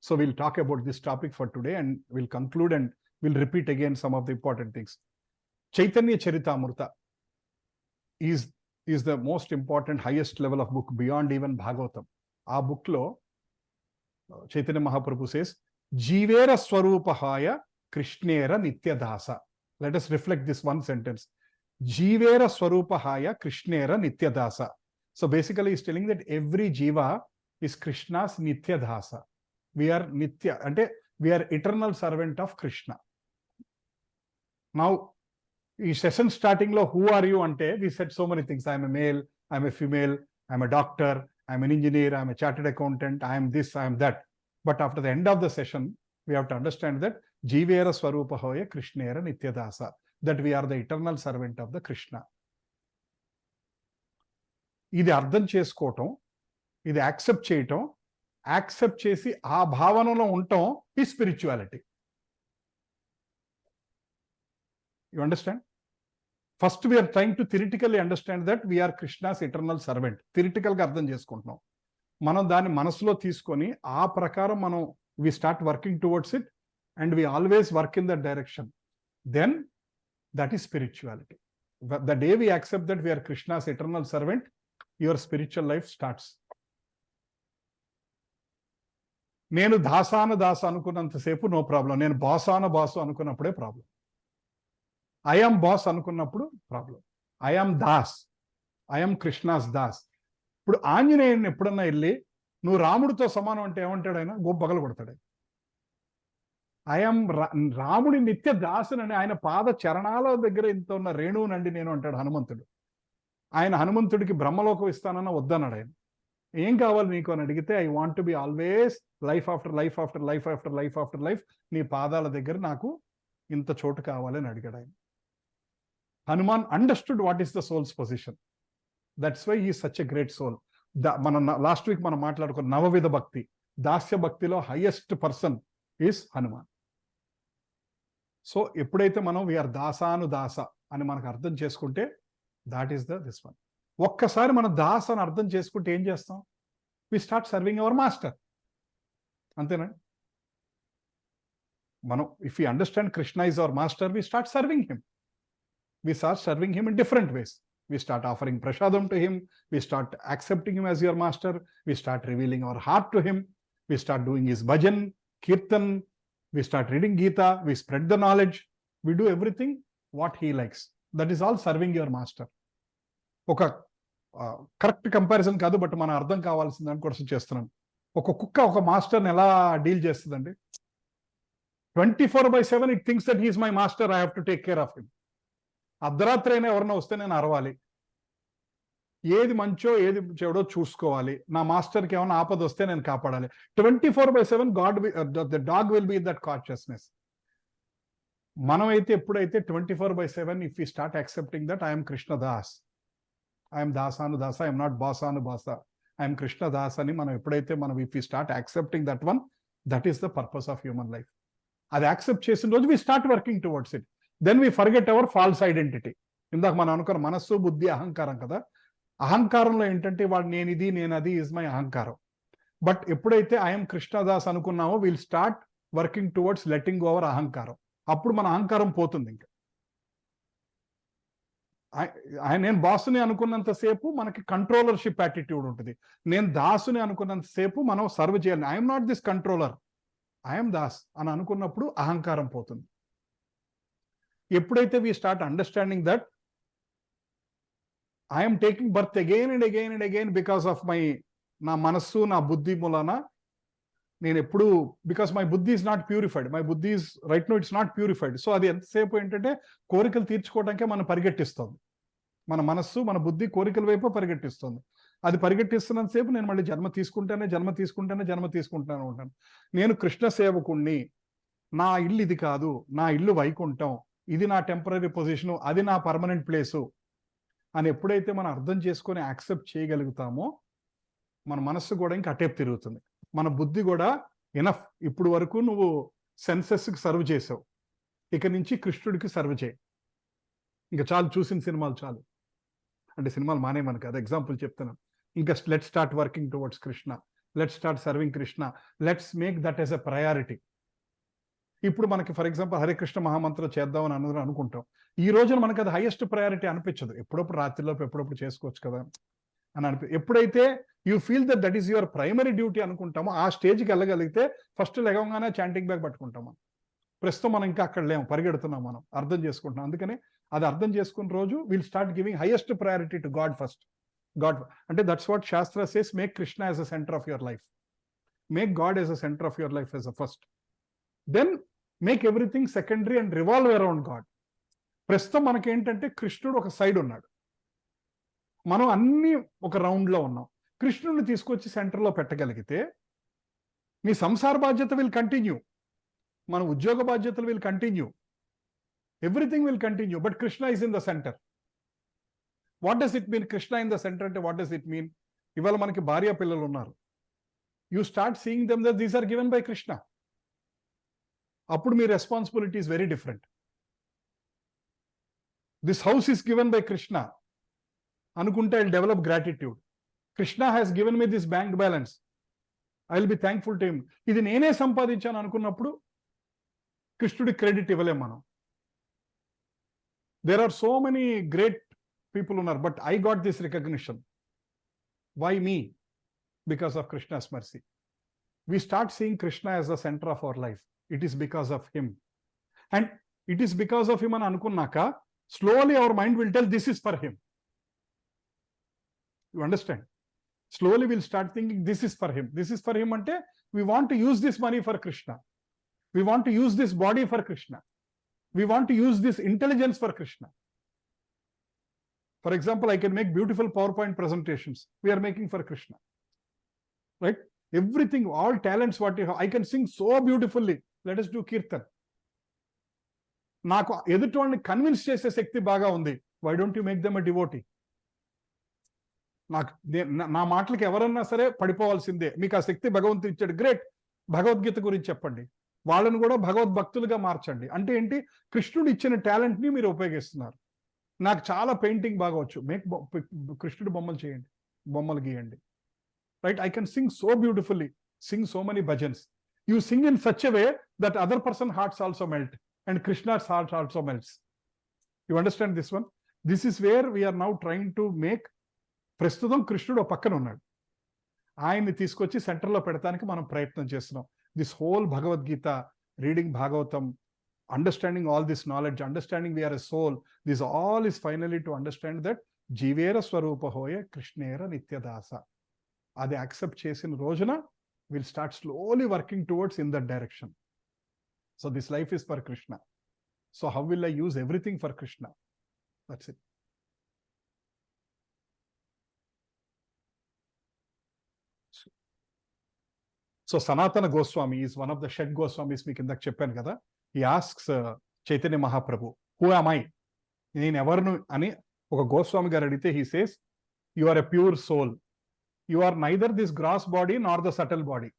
So we'll talk about this topic for today and we'll conclude and we'll repeat again some of the important things. Chaitanya Charitamrita is the most important, highest level of book beyond even Bhagavatam. Aa book lo Chaitanya Mahaprabhu says, Jivera Swarupahaya Krishnera Nityadasa. Let us reflect this one sentence. Jivera Swarupahaya Krishnera Nityadasa. So basically he's telling that every jiva is Krishna's Nityadasa. We are Nitya, ante we are eternal servant of Krishna. Now, ఈ session starting లో who are you ante we said so many things. I am a male, I am a female, I am a doctor, I am an engineer, I am a chartered accountant, I am this, I am that. But after the end of the session, we have to understand that Jivera Swarupahaya Krishnera Nityadasa, that we are the eternal servant of the Krishna. ఇది అర్థం చేసుకోవటం, ఇది accept చేయటం, accept చేసి ఆ భావనలో ఉండటం ఈ spirituality. You understand? First we are trying to theoretically understand that we are Krishna's eternal servant. థిరిటికల్గా అర్థం చేసుకుంటున్నాం. మనం దాన్ని మనసులో తీసుకొని ఆ ప్రకారం మనం we start working towards it and we always work in that direction. Then that is spirituality. The day we accept that we are Krishna's eternal servant, your spiritual life starts. నేను దాసాన దాస అనుకున్నంతసేపు నో ప్రాబ్లం. నేను బాసాన boss అనుకున్నప్పుడే problem. I'm boss అనుకున్నప్పుడు problem. I'm Das, I'm Krishna's Das. ఇప్పుడు ఆంజనేయుని ఎప్పుడన్నా వెళ్ళి నువ్వు రాముడితో సమానం అంటే ఏమంటాడు ఆయన? గొప్పగలు కొడతాడు. ఐఎమ్ రాముడి నిత్య దాసునని, ఆయన పాద చరణాల దగ్గర ఇంత ఉన్న రేణువునండి నేను అంటాడు హనుమంతుడు. ఆయన హనుమంతుడికి బ్రహ్మలోకం ఇస్తానన్న వద్దన్నాడు ఆయన. ఏం కావాలి నీకు అని అడిగితే I want to be always life after life after life after life after life నీ పాదాల దగ్గర నాకు ఇంత చోటు కావాలని అడిగాడు ఆయన. Hanuman understood what is the soul's position. That's why he such a great soul. మనం లాస్ట్ వీక్ మనం మాట్లాడుకున్న నవవిధ భక్తి, దాస్య భక్తిలో highest person is Hanuman. So ఎప్పుడైతే మనం వీఆర్ దాసాను దాస అని మనకు అర్థం చేసుకుంటే దాట్ ఈస్ దిస్ వన్. ఒక్కసారి మనం దాస్ అని అర్థం చేసుకుంటే ఏం చేస్తాం? We start serving our master. అంతేనండి. మనం if you understand Krishna is our master, we start serving him. We start serving him in different ways. We start offering prashadam to him. We start accepting him as your master. We start revealing our heart to him. We start doing his bhajan, kirtan. We start reading Gita. We spread the knowledge. We do everything what he likes. That is all serving your master. ఒక correct comparison కాదు, but మన అర్థం కావాల్సిన దాని కోసం చేస్తున్నాం. ఒక కుక్క ఒక మాస్టర్ని ఎలా డీల్ చేస్తుందండి? 24/7 it thinks that he is my master, I have to take care of him. అర్ధరాత్రి అయినా ఎవరన్నా వస్తే నేను అరవాలి, ఏది మంచో ఏది చెడో చూసుకోవాలి, నా మాస్టర్కి ఏమైనా ఆపద వస్తే నేను కాపాడాలి. 24/7 the dog will be in that consciousness. మనమైతే ఎప్పుడైతే 24/7 if you start accepting that I'm Krishna das, I'm dasanu dasa, I'm not బాసాను బాస, ఐఎమ్ కృష్ణ దాస్ అని మనం ఎప్పుడైతే if you start accepting that one, that is the purpose of human life. అది యాక్సెప్ట్ చేసిన రోజు we start working towards it. Then we forget our false identity. ఇందాక మనం అనుకున్న మనస్సు, బుద్ధి, అహంకారం కదా. అహంకారంలో ఏంటంటే వాడు నేను ఇది నేను అది ఈజ్ మై అహంకారం. బట్ ఎప్పుడైతే ఐఎమ్ కృష్ణదాస్ అనుకున్నామో will start working towards letting over ahankaram. అప్పుడు మన అహంకారం పోతుంది. ఇంకా నేను బాసుని అనుకున్నంతసేపు మనకి కంట్రోలర్షిప్ యాటిట్యూడ్ ఉంటుంది. నేను దాసుని అనుకున్నంతసేపు మనం సర్వ్ చేయాలి. I'm not this controller, I'm దాస్ అని అనుకున్నప్పుడు అహంకారం పోతుంది. ఎప్పుడైతే we start understanding that I'm taking birth again and again and again because of నా మనస్సు, నా బుద్ధి మూలన నేను ఎప్పుడు, బికాస్ మై బుద్ధి ఈజ్ నాట్ ప్యూరిఫైడ్, మై బుద్ధి is right no it's not purified. So అది ఎంతసేపు ఏంటంటే కోరికలు తీర్చుకోవడానికే మనం పరిగెట్టిస్తుంది. మన మనస్సు, మన బుద్ధి కోరికల వైపు పరిగెట్టిస్తుంది. అది పరిగెట్టిస్తున్నంతసేపు నేను మళ్ళీ జన్మ తీసుకుంటానే ఉంటాను. నేను కృష్ణ సేవకుణ్ణి, నా ఇల్లు ఇది కాదు, నా ఇల్లు వైకుంఠం, ఇది నా టెంపరీ పొజిషను, అది నా పర్మనెంట్ ప్లేసు అని ఎప్పుడైతే మనం అర్థం చేసుకొని యాక్సెప్ట్ చేయగలుగుతామో మన మనస్సు కూడా ఇంకా అటేపు తిరుగుతుంది. మన బుద్ధి కూడా ఎనఫ్, ఇప్పుడు వరకు నువ్వు సెన్సెస్కి సర్వ్ చేసావు, ఇక నుంచి కృష్ణుడికి సర్వ్ చేయి, ఇంకా చాలు, చూసిన సినిమాలు చాలు. అంటే సినిమాలు మానేమని కాదు, ఎగ్జాంపుల్ చెప్తున్నాను. ఇంకా let start working towards Krishna, let start serving Krishna, let's make that as a priority. ఇప్పుడు మనకి ఫర్ ఎగ్జాంపుల్ హరే కృష్ణ మహామంత్రం చేద్దామని అందరూ అనుకుంటాం. ఈ రోజున మనకి అది హైయెస్ట్ ప్రయారిటీ అనిపించదు. ఎప్పుడప్పుడు రాత్రిలోపు ఎప్పుడప్పుడు చేసుకోవచ్చు కదా అని ఎప్పుడైతే you feel that that is your primary duty అనుకుంటామో ఆ స్టేజ్కి వెళ్ళగలిగితే ఫస్ట్ లెగంగానే చాంటింగ్ బ్యాగ్ పట్టుకుంటాం. ప్రస్తుతం మనం ఇంకా అక్కడ లేము, పరిగెడుతున్నాం, మనం అర్థం చేసుకుంటున్నాం. అందుకని అది అర్థం చేసుకున్న రోజు will start giving highest priority to God first. God అంటే దట్స్ వాట్ శాస్త్ర says, make Krishna as a centre of your life, make God as a centre of your life as a first, then make everything secondary and revolve around God. ప్రస్తుతం మనకేంటంటే కృష్ణుడు ఒక side ఉన్నాడు, మనం అన్ని ఒక రౌండ్లో ఉన్నాం. కృష్ణుడిని తీసుకొచ్చి సెంటర్లో పెట్టగలిగితే నీ సంసార బాధ్యత విల్ కంటిన్యూ, మన ఉద్యోగ బాధ్యతలు will continue, everything will continue, but Krishna is in the centre. What does it mean Krishna in the centre అంటే? What does it mean? ఇవాళ మనకి భార్య పిల్లలు ఉన్నారు, you start seeing them that these are given by Krishna. అప్పుడు మీ responsibility is very different. This house is given by Krishna అనుకుంటే I will develop gratitude. Krishna has given me this bank balance, I will be thankful to him. ఇది నేనే సంపాదించాను అనుకున్నప్పుడు కృష్ణుడి credit ఇవ్వలేం మనం. There are so many great people ఉన్నారు, but I got this recognition. Why me? Because of Krishna's mercy. We start seeing Krishna as the center of our life. It is because of him. And it is because of him అని అనుకున్నాక slowly our mind will tell this is for him. You understand? Slowly we'll start thinking this is for him. This is for him అంటే we want to use this money for Krishna. We want to use this body for Krishna. We want to use this intelligence for Krishna. For example, I can make beautiful PowerPoint presentations. We are making for Krishna. right? Everything, all talents what you have. I can sing so beautifully. Let us do kirtan. నాకు ఎదుటివాడిని convince చేసే శక్తి బాగా ఉంది. Why don't you make them a devotee? నాకు నా మాటలకి ఎవరన్నా సరే పడిపోవాల్సిందే. మీకు ఆ శక్తి భగవంతుడు ఇచ్చాడు, గ్రేట్. భగవద్గీత గురించి చెప్పండి, వాళ్ళని కూడా భగవద్భక్తులుగా మార్చండి. అంటే ఏంటి? కృష్ణుడు ఇచ్చిన టాలెంట్ ని మీరు ఉపయోగిస్తున్నారు. నాకు చాలా పెయింటింగ్ బాగా వచ్చు, కృష్ణుడు బొమ్మలు చేయండి, బొమ్మలు గీయండి, right? I can sing so beautifully, Singh so many bhajans. You sing in such a way that other person hearts also melt and Krishna's heart also melts. You understand this one? This is where we are now trying to make. ప్రస్తుతం కృష్ణుడు పక్కన ఉన్నాడు, ఆయన్ని తీసుకొచ్చి సెంటర్లో పెడతానికి మనం ప్రయత్నం చేస్తున్నాం. This whole Bhagavad Gita, reading Bhagavatam, understanding all this knowledge, understanding we are a soul, this all is finally to understand that జీవేర స్వరూప హోయ కృష్ణేర నిత్యదాస. అది యాక్సెప్ట్ చేసిన రోజున will start slowly working towards in that direction. So this life is for Krishna. So how will I use everything for Krishna? That's it. So Sanatana Goswami is one of the Shed Goswamis మీకు ఇందాక చెప్పాను కదా. He asks Chaitanya Mahaprabhu, who am I? నేను ఎవరును అని ఒక గోస్వామి గారు అడిగితే, he says, you are a pure soul. You are neither this gross body nor the subtle body.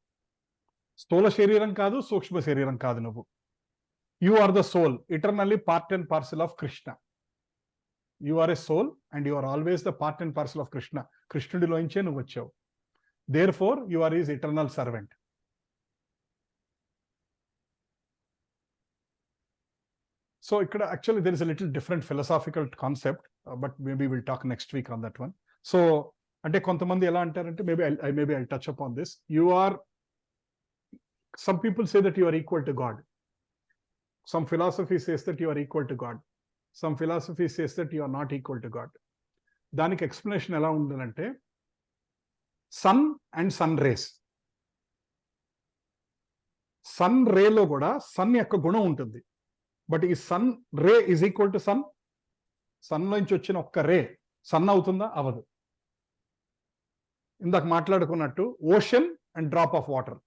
స్థూల శరీరం కాదు, సూక్ష్మ శరీరం కాదు నువ్వు. You are the soul, eternally part and parcel of Krishna. You are a soul and you are always the part and parcel of Krishna. కృష్ణుడిలోంచే నువ్వు వచ్చావు. Therefore, you are his eternal servant. So actually there is a little different philosophical concept, but maybe we'll talk next week on that one. So అంటే కొంతమంది ఎలా అంటారంటే, maybe I'll touch upon this. Some people say that you are equal to God. Some philosophy says that you are equal to God. Some philosophy says that you are not equal to God. దానికి explanation ఎలా ఉందంటే, sun and sun rays. Sun రేలో కూడా sun యొక్క గుణం ఉంటుంది. But ఈ sun ray is equal to sun. Sun నుంచి వచ్చిన ఒక్క రే సన్ అవుతుందా? అవదు. ఇందాక మాట్లాడుకున్నట్టు ocean and drop of water.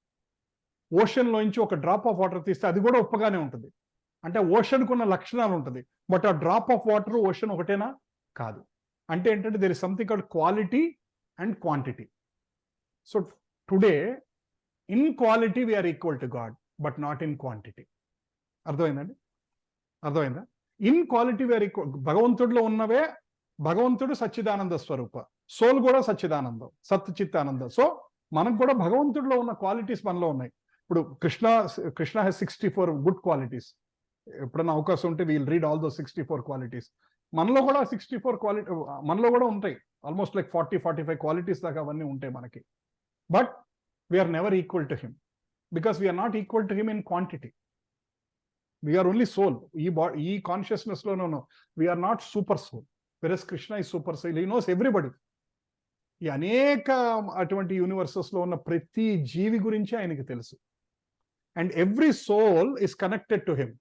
ఓషన్లోంచి ఒక డ్రాప్ ఆఫ్ వాటర్ తీస్తే అది కూడా ఉప్పగానే ఉంటుంది. అంటే ఓషన్కు ఉన్న లక్షణాలు ఉంటుంది, బట్ ఆ డ్రాప్ ఆఫ్ వాటర్ ఓషన్ ఒకటేనా? కాదు. అంటే ఏంటంటే there is something called quality and quantity. So today in quality we are equal to God, but not in quantity. అర్థమైందండి? అర్థమైందా? In quality we are equal. భగవంతుడిలో ఉన్నవే, భగవంతుడు సచ్చిదానంద స్వరూప, సోల్ కూడా సచ్చిదానందం, సత్ చిత్తానందం. సో మనకు కూడా భగవంతుడిలో ఉన్న క్వాలిటీస్ మనలో ఉన్నాయి. ఇప్పుడు కృష్ణ has 64 గుడ్ క్వాలిటీస్. ఎప్పుడన్నా అవకాశం ఉంటే we'll read all those 64 qualities. మనలో కూడా 64 క్వాలిటీ మనలో కూడా ఉంటాయి. ఆల్మోస్ట్ లైక్ 40-45 క్వాలిటీస్ దాకా అవన్నీ ఉంటాయి మనకి. But we are never equal to him, because we are not equal to him in quantity. We are only soul. ఈ కాన్షియస్నెస్ లోనూ we are not super soul, versus Krishna ఈ super soul. He knows everybody. ఈ అనేక అటువంటి యూనివర్సెస్ లో ఉన్న ప్రతి జీవి గురించి ఆయనకి తెలుసు. And every soul is connected to him.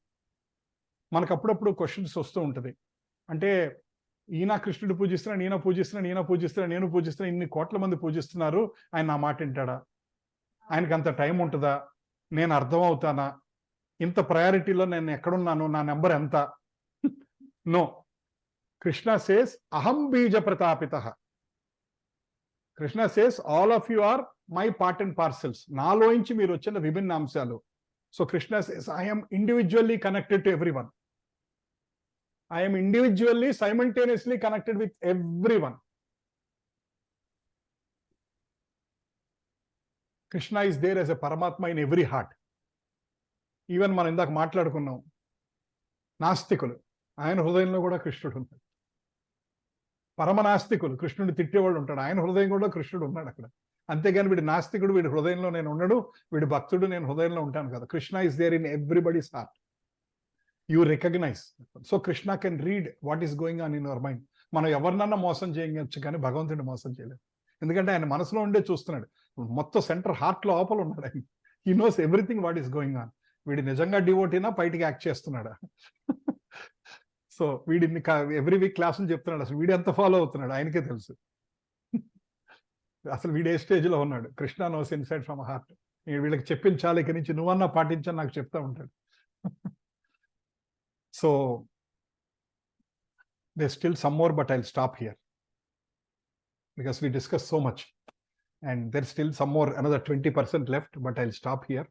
మనకు అప్పుడప్పుడు క్వశ్చన్స్ వస్తూ ఉంటుంది. అంటే ఈయన కృష్ణుడు పూజిస్తున్నా, నేను పూజిస్తున్నా, ఇన్ని కోట్ల మంది పూజిస్తున్నారు, ఆయన నా మాట వింటాడా? ఆయనకి అంత టైం ఉంటుందా? నేను అర్థం అవుతానా? ఇంత ప్రయారిటీలో నేను ఎక్కడున్నాను? నా నెంబర్ ఎంత? నో. కృష్ణ సేస్ అహం బీజ ప్రతాపితః. Krishna says all of you are my part and parcels. నాలోంచి మీరు వచ్చిన విభిన్న అంశాలు. So Krishna says I am individually connected to everyone. I am individually, simultaneously connected with everyone. Krishna is there as a Paramatma in every heart. Even మనం ఇందాక మాట్లాడుకున్నాం, నాస్తికులు, ఆయన హృదయంలో కూడా కృష్ణుడు ఉన్నాడు. పరమనాస్తికులు, కృష్ణుడిని తిట్టేవాడు ఉంటాడు, ఆయన హృదయం కూడా కృష్ణుడు ఉన్నాడు అక్కడ. అంతేగాని వీడి నాస్తికుడు వీడి హృదయంలో నేను ఉండడు, వీడి భక్తుడు నేను హృదయంలో ఉంటాను కదా. Krishna is there in everybody's heart. You recognise. So Krishna can read what is going on in your mind. మనం ఎవరినన్నా మోసం చేయవచ్చు కానీ భగవంతుడిని మోసం చేయలేదు. ఎందుకంటే ఆయన మనసులో ఉండే చూస్తున్నాడు. మొత్తం సెంటర్ హార్ట్ లో లోపల ఉన్నాడు ఆయన. He knows everything what is going on. వీడు నిజంగా డివోటీనా బయటికి యాక్ట్ చేస్తున్నాడా? సో వీడిని ఎవ్రీ వీక్ క్లాసులు చెప్తున్నాడు, అసలు వీడు ఎంత ఫాలో అవుతున్నాడు ఆయనకే తెలుసు. అసలు వీడు ఏ స్టేజ్లో ఉన్నాడు. Krishna knows inside from heart. నేను వీళ్ళకి చెప్పించాలి, ఇక్కడి నుంచి నువ్వన్నా పాటించని నాకు చెప్తా ఉంటాడు. So there's still some more, but I'll stop here because we discussed so much, and there's still some more, another 20% left, but I'll stop here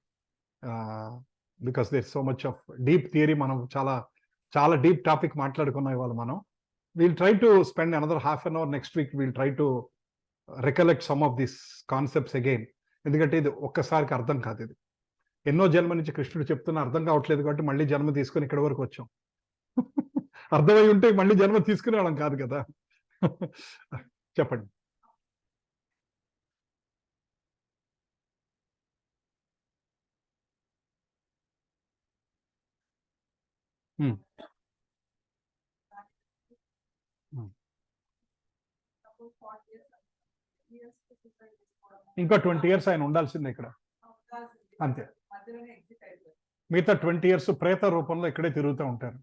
because there's so much of deep theory. మనం చాలా deep topic మాట్లాడుకున్నాం ఇవాళ మనం. We'll try to spend another half an hour next week. We'll try to recollect some of these concepts again, ఎందుకంటే ఇది ఒక్కసారికి అర్థం కాదు. ఇది ఎన్నో జన్మ నుంచి కృష్ణుడు చెప్తున్నా అర్థం కావట్లేదు కాబట్టి మళ్ళీ జన్మ తీసుకొని ఇక్కడి వరకు వచ్చాం. అర్థమై ఉంటే మళ్ళీ జన్మ తీసుకునే వాళ్ళం కాదు కదా. చెప్పండి. ఇంకా 20 years ఆయన ఉండాల్సిందే ఇక్కడ, అంతే. మిగతా 20 years ప్రేత రూపంలో ఇక్కడే తిరుగుతూ ఉంటారు.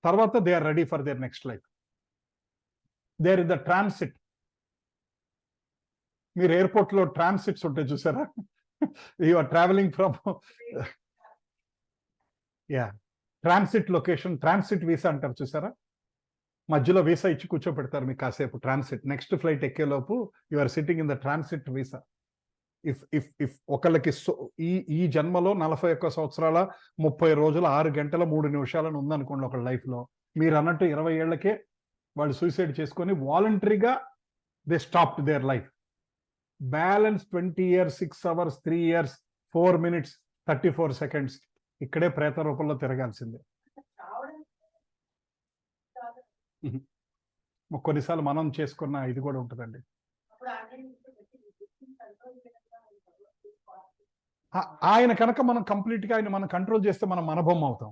తర్వాత they are ready for their next life. There is the transit. మీరు ఎయిర్పోర్ట్ లో ట్రాన్సిట్స్ ఉంటాయి చూసారా? You are travelling from transit location, transit visa అంటారు చూసారా? మధ్యలో వీసా ఇచ్చి కూర్చోపెడతారు మీకు కాసేపు. ట్రాన్సిట్, నెక్స్ట్ ఫ్లైట్ ఎక్కేలోపు you are sitting in the transit visa. If ఒకళ్ళకి ఈ జన్మలో 41 సంవత్సరాల 30 రోజుల 6 గంటల 3 నిమిషాలను ఉందనుకోండి ఒకళ్ళ లైఫ్లో, మీరు అన్నట్టు 20 ఏళ్లకే వాళ్ళు సూసైడ్ చేసుకొని వాలంటరీగా they stopped their life. Balance 20 years 6 hours 3 years 4 minutes 34 seconds ఇక్కడే ప్రేత రూపంలో తిరగాల్సిందే. కొన్నిసార్లు మనం చేసుకున్న ఇది కూడా ఉంటుందండి. ఆయన కనుక మనం కంప్లీట్గా ఆయన మనం కంట్రోల్ చేస్తే మనం మన బొమ్మ అవుతాం.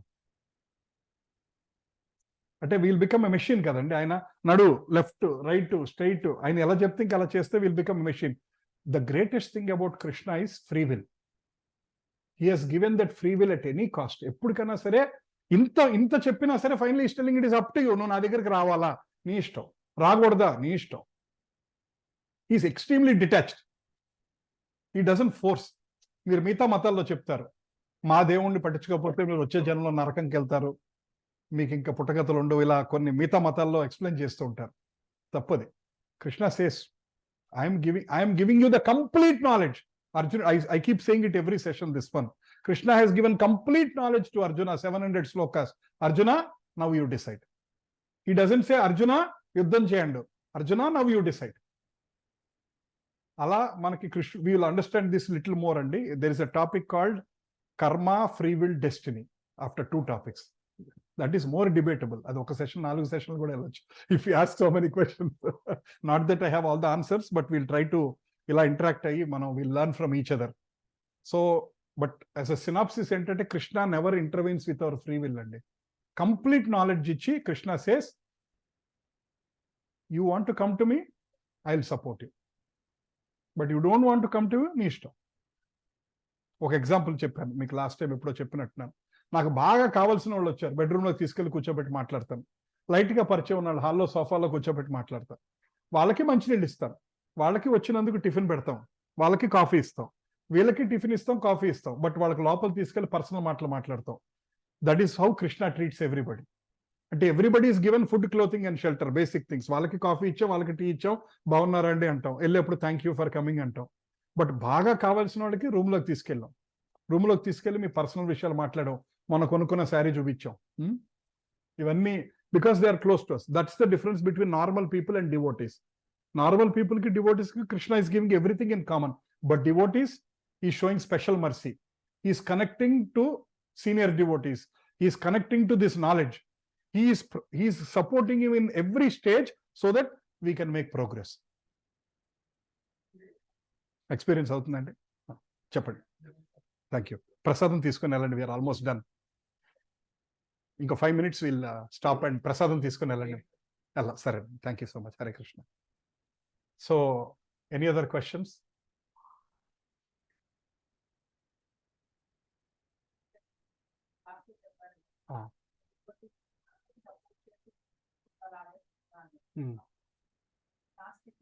అంటే వీల్ బికమ్ ఎ మెషిన్ కదండి. ఆయన నడు, లెఫ్ట్, రైట్, స్ట్రైట్, ఆయన ఎలా చెప్తే ఇంకా అలా చేస్తే will become a machine. The greatest thing about Krishna is free will. He has given that free will at any cost. ఎప్పటికైనా సరే ఇంత చెప్పినా సరే finally is telling it is up to you. నువ్వు నా దగ్గరికి రావాలా నీ ఇష్టం, రాకూడదా నీ ఇష్టం. He is extremely detached. He doesn't force. మీరు మిగతా మతాల్లో చెప్తారు, మా దేవుణ్ణి పట్టించుకోకపోతే మీరు వచ్చే జన్మలో నరకంకి వెళ్తారు, మీకు ఇంకా పుట్టగతులు ఉండవు, ఇలా కొన్ని మిగతా మతాల్లో ఎక్స్ప్లెయిన్ చేస్తూ ఉంటారు. తప్పది. Krishna says I'm giving you the complete knowledge. Arjuna, I keep saying it every session this one. Krishna has given complete knowledge to Arjuna, 700 slokas. Arjuna, now you decide. He doesn't say, Arjuna, yuddham cheyandu. Arjuna, now you decide. Ala manaki Krishna, we will understand this little more andi. There is a topic called karma, free will, destiny. After 2 topics. That is more debatable. Adi oka session 4 session kuda ellachu. If you ask so many questions. Not that I have all the answers, but we'll try to ఇలా interact అయ్యి మనం will learn from each other. So but as a synopsis ఏంటంటే Krishna never intervenes with our free will అండి. Complete knowledge ఇచ్చి Krishna says you want to come to me, I will support you, but you don't want to come to you, నీ ఇష్టం. ఒక example చెప్పాను మీకు last time ఎప్పుడో చెప్పినట్టున్నాను. నాకు బాగా కావాల్సిన వాళ్ళు వచ్చారు, బెడ్రూమ్లో తీసుకెళ్ళి కూర్చోబెట్టి మాట్లాడతాను. లైట్గా పరిచయం ఉన్నాడు, హాల్లో సోఫాలో కూర్చోబెట్టి మాట్లాడతాను. వాళ్ళకి మంచినీళ్ళు ఇస్తాను, వాళ్ళకి వచ్చినందుకు టిఫిన్ పెడతాం, వాళ్ళకి కాఫీ ఇస్తాం, వీళ్ళకి టిఫిన్ ఇస్తాం, కాఫీ ఇస్తాం, బట్ వాళ్ళకి లోపల తీసుకెళ్ళి పర్సనల్ మాటలు మాట్లాడతాం. That is how Krishna treats everybody. అంటే everybody is given food, clothing and shelter, basic things. వాళ్ళకి కాఫీ ఇచ్చాం, వాళ్ళకి టీ ఇచ్చాం, బాగున్నారండి అంటాం, వెళ్ళేప్పుడు థ్యాంక్ యూ ఫర్ కమింగ్ అంటాం. బట్ బాగా కావాల్సిన వాళ్ళకి రూమ్లోకి తీసుకెళ్ళాం, రూమ్లోకి తీసుకెళ్ళి మీ పర్సనల్ విషయాలు మాట్లాడాం, మొన్న కొనుక్కున్న శారీ చూపించాం. ఇవన్నీ because they are close to us. That's the difference between normal people and devotees. Normal people ki devotees ki Krishna is giving everything in common, but devotees he is showing special mercy. He is connecting to senior devotees. He is connecting to this knowledge. He is supporting you in every stage so that we can make progress. Experience అవుతుందండి. చెప్పండి. Thank you. ప్రసాదం తీసుకొని వెళ్ళండి. We are almost done. ఇంకో 5 minutes will stop and ప్రసాదం తీసుకొని వెళ్ళండి. సరే, thank you so much. Hare Krishna. So, any other questions?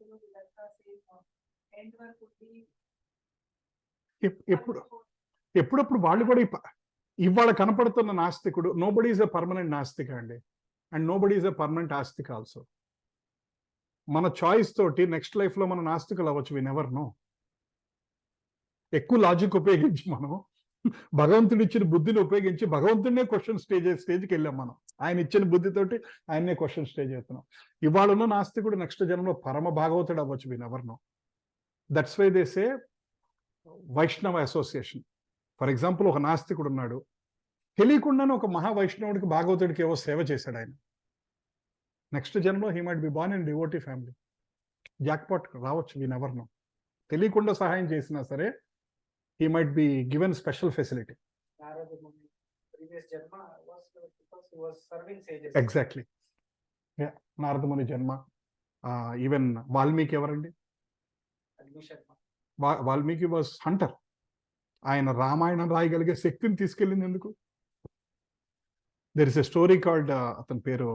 నాస్తికులు వీళ్ళంతా సేమ్ ఎండ్ వరకు ఉండి ఎప్పుడు ఎప్పుడప్పుడు వాళ్ళు కూడా ఇవాళ కనపడుతున్న నాస్తికుడు nobody is a permanent nastika అండి, and nobody is a permanent astika also. మన చాయిస్ తోటి నెక్స్ట్ లైఫ్ లో మన నాస్తికులు అవ్వచ్చు, వి నెవర్ నో. ఎక్కువ లాజిక్ ఉపయోగించి మనం భగవంతుడు ఇచ్చిన బుద్ధిని ఉపయోగించి భగవంతుడినే క్వశ్చన్ స్టేజ్కి వెళ్ళాం మనం. ఆయన ఇచ్చిన బుద్ధితోటి ఆయన్నే క్వశ్చన్ స్టేజ్ అవుతున్నాం. ఇవాళ ఉన్న నాస్తికుడు నెక్స్ట్ జన్మలో పరమ భాగవతుడు అవ్వచ్చు, we never know. That's why they say Vaishnava association. For example, ఒక నాస్తికుడు ఉన్నాడు, తెలియకుండానే ఒక మహావైష్ణవుడికి భాగవతుడికి ఏవో సేవ చేశాడు ఆయన. నెక్స్ట్ జన్మలో he might be born in devotee family. Jackpot రావచ్చు, వి నెవర్ నో. తెలియకుండా సహాయం చేసినా సరే he might be given special facility. Previous Janma was because he was serving sages. Exactly. Yeah, Narada Muni Janma. Even Valmiki evarandi? Valmiki was hunter. ఆయన రామాయణం రాయగలిగే శక్తిని తీసుకెళ్ళింది ఎందుకు? There is a story called, అతని పేరు,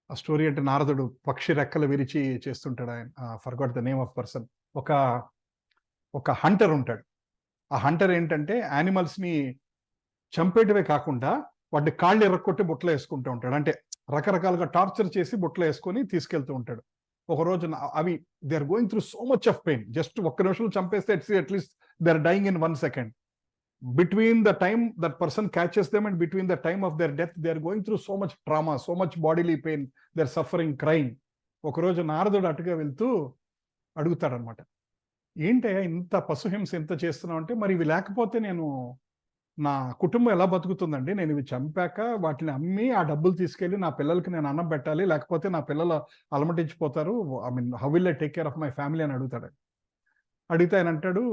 ఆ స్టోరీ అంటే నారదుడు పక్షి రెక్కలు విరిచి చేస్తుంటాడు ఆయన. Forgot the name of person. ఒక హంటర్ ఉంటాడు. ఆ హంటర్ ఏంటంటే యానిమల్స్ని చంపేటవే కాకుండా వాటిని కాళ్ళు ఎర్రకొట్టి బుట్టలో వేసుకుంటూ ఉంటాడు. అంటే రకరకాలుగా టార్చర్ చేసి బుట్టలో వేసుకొని తీసుకెళ్తూ ఉంటాడు. ఒక రోజు అవి they are going through so much of pain. Just ఒక్క నిమిషం చంపేస్తే at least they are dying in 1 second. Between the time that person catches them and between the time of their death, they are going through so much trauma, so much bodily pain, they are suffering, crying. ఒక రోజు నారదుడు అటుగా వెళ్తూ అడుగుతాడనమాట, ఏంటయ్యా ఇంత పశుహింస ఎంత చేస్తున్నావు అంటే, మరి ఇవి లేకపోతే నా కుటుంబం ఎలా బతుకుతుందండి? నేను ఇవి చంపాక వాటిని అమ్మి ఆ డబ్బులు తీసుకెళ్ళి నా పిల్లలకి నేను అన్నం పెట్టాలి, లేకపోతే నా పిల్లలు అలమటించిపోతారు. I mean how will I take care of my family అని అడుగుతాడు. అడిగితే ఆయన అంటాడు,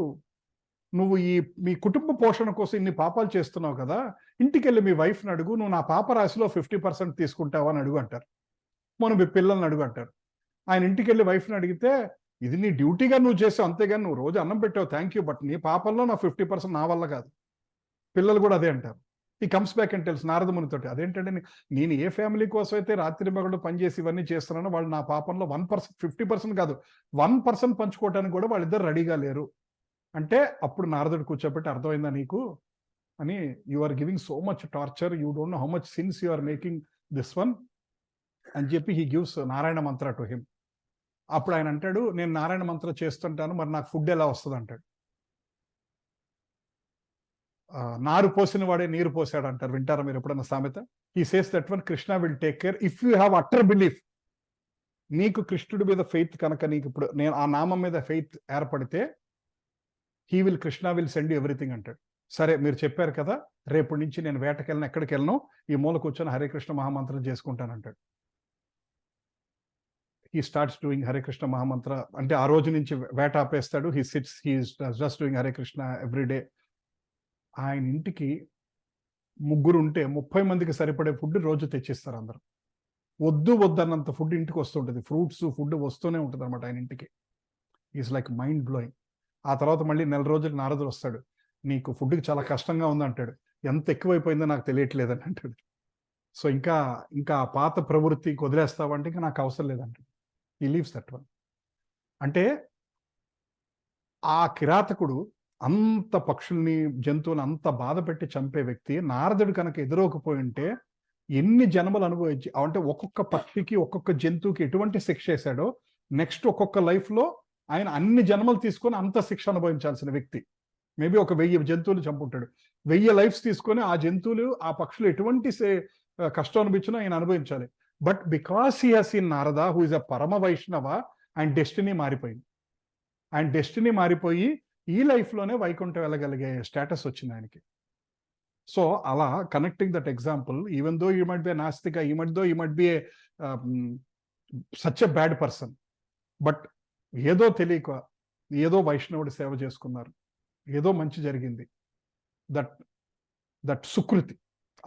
నువ్వు మీ కుటుంబ పోషణ కోసం ఇన్ని పాపాలు చేస్తున్నావు కదా, ఇంటికి వెళ్ళి మీ వైఫ్ని అడుగు, నువ్వు నా పాప రాశిలో 50% తీసుకుంటావా అని అడుగు అంటారు. మనం మీ పిల్లల్ని అడుగు అంటారు. ఆయన ఇంటికి వెళ్ళి వైఫ్ని అడిగితే, ఇది నీ డ్యూటీగా నువ్వు చేసావు, అంతేగాని నువ్వు రోజు అన్నం పెట్టావు, థ్యాంక్ యూ, బట్ నీ పాపంలో నా 50% నా వల్ల కాదు. పిల్లలు కూడా అదే అంటారు. ఈ కమ్స్ బ్యాక్ అని తెలుసు నారదమునితోటి. అదేంటంటే, నేను ఏ ఫ్యామిలీ కోసం అయితే రాత్రి మగడు పనిచేసి ఇవన్నీ చేస్తున్నానో వాళ్ళు నా పాపంలో 1%, 50% కాదు 1% పంచుకోవడానికి కూడా వాళ్ళిద్దరు రెడీగా లేరు అంటే, అప్పుడు నారదుడు కూర్చోబెట్టి, అర్థమైందా నీకు అని, you are giving so much torture, you don't know how much sins you are making this one అని చెప్పి he gives Narayana Mantra to him. అప్పుడు ఆయన అంటాడు, నేను నారాయణ మంత్రం చేస్తుంటాను, మరి నాకు ఫుడ్ ఎలా వస్తుంది అంటాడు. నారు పోసిన వాడే నీరు పోసాడు అంటారు, వింటారా మీరు ఎప్పుడన్నా సామెత? He says that one Krishna will take care if you have utter belief. నీకు కృష్ణుడి మీద ఫెయిత్ కనుక, నీకు ఇప్పుడు నేను ఆ నామం మీద ఫెయిత్ ఏర్పడితే, Krishna will send you everything అంటాడు. సరే మీరు చెప్పారు కదా, రేపటి నుంచి నేను వేటకెళ్ళను, ఎక్కడికి వెళ్ళను, ఈ మూల కూర్చొని హరే కృష్ణ మహామంత్రం చేసుకుంటానంటాడు. He starts doing Hare Krishna mahamantra. అంటే ఆ రోజు నుంచి వేట ఆపేస్తాడు. He just doing Hare Krishna every day. ఆయన ఇంటికి 3 ఉంటే 30 మందికి సరిపడే ఫుడ్ రోజు తెచ్చిస్తారు అందరూ. వద్దన్నంత ఫుడ్ ఇంటికి వస్తుంటుంది, ఫ్రూట్స్ ఫుడ్ వస్తూనే ఉంటుంది అనమాట ఆయన ఇంటికి. Is like mind blowing. ఆ తర్వాత మళ్ళీ 4 రోజులు నారదుడు వస్తాడు, నీకు ఫుడ్కి చాలా కష్టంగా ఉంది అంటాడు. ఎంత ఎక్కువైపోయిందో నాకు తెలియట్లేదని అంటాడు. సో ఇంకా పాత ప్రవృత్తికి వదిలేస్తావంటే ఇంకా నాకు అవసరం లేదంటాడు. He leaves that one. అంటే ఆ కిరాతకుడు అంత పక్షుల్ని జంతువులు అంత బాధ పెట్టి చంపే వ్యక్తి నారదుడు కనుక ఎదురోకపోయి ఉంటే ఎన్ని జన్మలు అనుభవించి, అంటే ఒక్కొక్క పక్షికి ఒక్కొక్క జంతువుకి ఎటువంటి శిక్ష వేశాడో, నెక్స్ట్ ఒక్కొక్క లైఫ్లో ఆయన అన్ని జన్మలు తీసుకొని అంత శిక్ష అనుభవించాల్సిన వ్యక్తి. మేబీ ఒక 1000 జంతువులు చంపుంటాడు, 1000 లైఫ్స్ తీసుకొని ఆ జంతువులు ఆ పక్షులు ఎటువంటి కష్టం అనిపించినా ఆయన అనుభవించాలి. But because he has scene Narada who is a పరమ వైష్ణవ, ఆయన డెస్టినీ మారిపోయింది. ఆయన డెస్టినీ మారిపోయి ఈ లైఫ్లోనే వైకుంఠం వెళ్ళగలిగే స్టేటస్ వచ్చింది ఆయనకి. సో అలా connecting that example, even though you might be nastika, you might be such a bad person, but ఏదో తెలియక ఏదో వైష్ణవుడి సేవ చేసుకున్నారు, ఏదో మంచి జరిగింది. దట్ సుకృతి,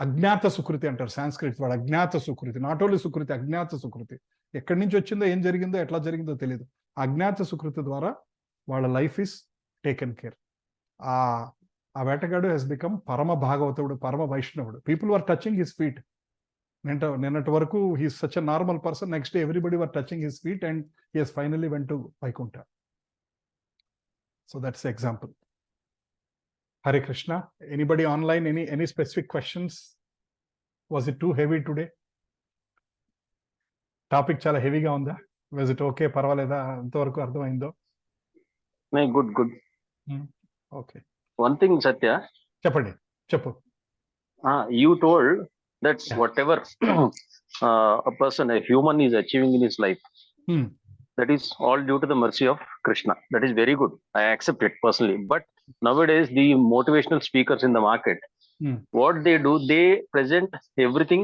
అజ్ఞాత సుకృతి అంటారు సాంస్క్రిట్ వాడు. అజ్ఞాత సుకృతి, నాట్ ఓన్లీ సుకృతి, అజ్ఞాత సుకృతి. ఎక్కడి నుంచి వచ్చిందో, ఏం జరిగిందో, ఎట్లా జరిగిందో తెలియదు. అజ్ఞాత సుకృతి ద్వారా వాళ్ళ లైఫ్ ఈస్ టేకెన్ కేర్. ఆ వేటగాడు హెస్ బికమ్ పరమ భాగవతుడు, పరమ వైష్ణవుడు. People are touching his feet. నిన్నటి వరకు he's such a normal person. Next day everybody were touching his feet and he has finally went to Vaikuntha. So that's the example. Hare Krishna. Anybody online? Any specific questions? Was it too heavy today? Topic chala heavy ga unda. Was it okay? Parvaleda antavaraku ardhamayindo? No, good. Okay. One thing, Satya. Cheppu. You told that Yeah. whatever a person, a human is achieving in his life, that is all due to the mercy of Krishna. That is very good. I accept it personally. But nowadays, the motivational speakers in the market, what they do, they present everything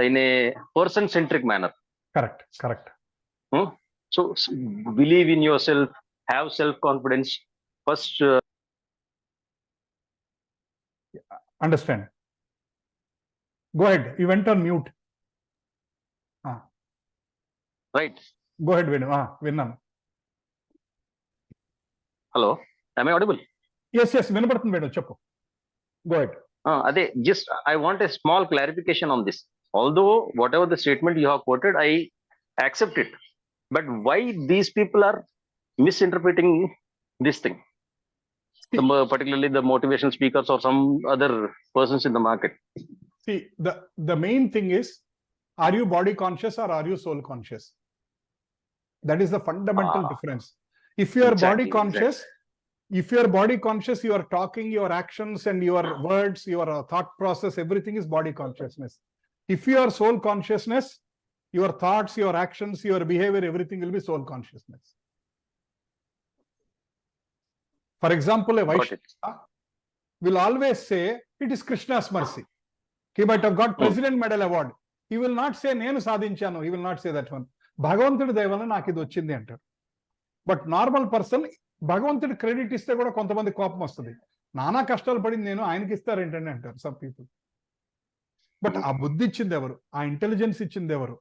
in a person-centric manner. Correct. So believe in yourself, have self-confidence. First, Understand. Go ahead. You went on mute. right? Go ahead, Venu. Vinnanu. Hello, am I audible? Yes, వినపడుతుంది Venu. Cheppu. Go ahead. Just I want a small clarification on this. Although whatever the statement you have quoted, I accept it. But why these people are misinterpreting this thing? Particularly the motivational speakers or some other persons in the market. See, the main thing is, are you body conscious or are you soul conscious? That is the fundamental difference. If you are body conscious, if you are body conscious, you are talking, your actions and your words, your thought process, everything is body consciousness. If you are soul consciousness, your thoughts, your actions, your behavior, everything will be soul consciousness. For example, a Vaishnava will always say, it is Krishna's mercy. He might have got President Medal Award. He will not say, Nenu sadhinchanu. He will not say that one. Bhagavantudu dayavalana naaku idu vachindi antaru. But normal person, భగవంతుడి credit ఇస్తే కూడా కొంతమంది కోపం వస్తుంది. నానా కష్టాలు పడింది నేను, ఆయనకి ఇస్తారు ఏంటంటే అంటారు సమ్ పీపుల్. బట్ ఆ బుద్ధి ఇచ్చింది ఎవరు? ఆ ఇంటెలిజెన్స్ ఇచ్చింది ఎవరు?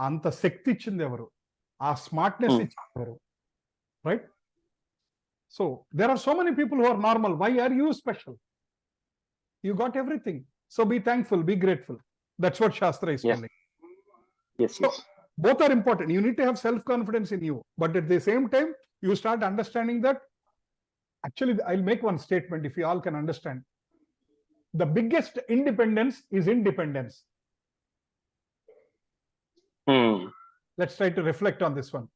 అంత శక్తి ఇచ్చింది ఎవరు? ఆ స్మార్ట్నెస్ ఇచ్చింది ఎవరు? Right? So there are so many people who are normal. Why are you special? You got everything. So be thankful, be grateful. That's what shastra is telling. So both are important. You need to have self-confidence in you, but at the same time, you start understanding that. Actually, I'll make one statement if you all can understand. The biggest independence is independence. Let's try to reflect on this one.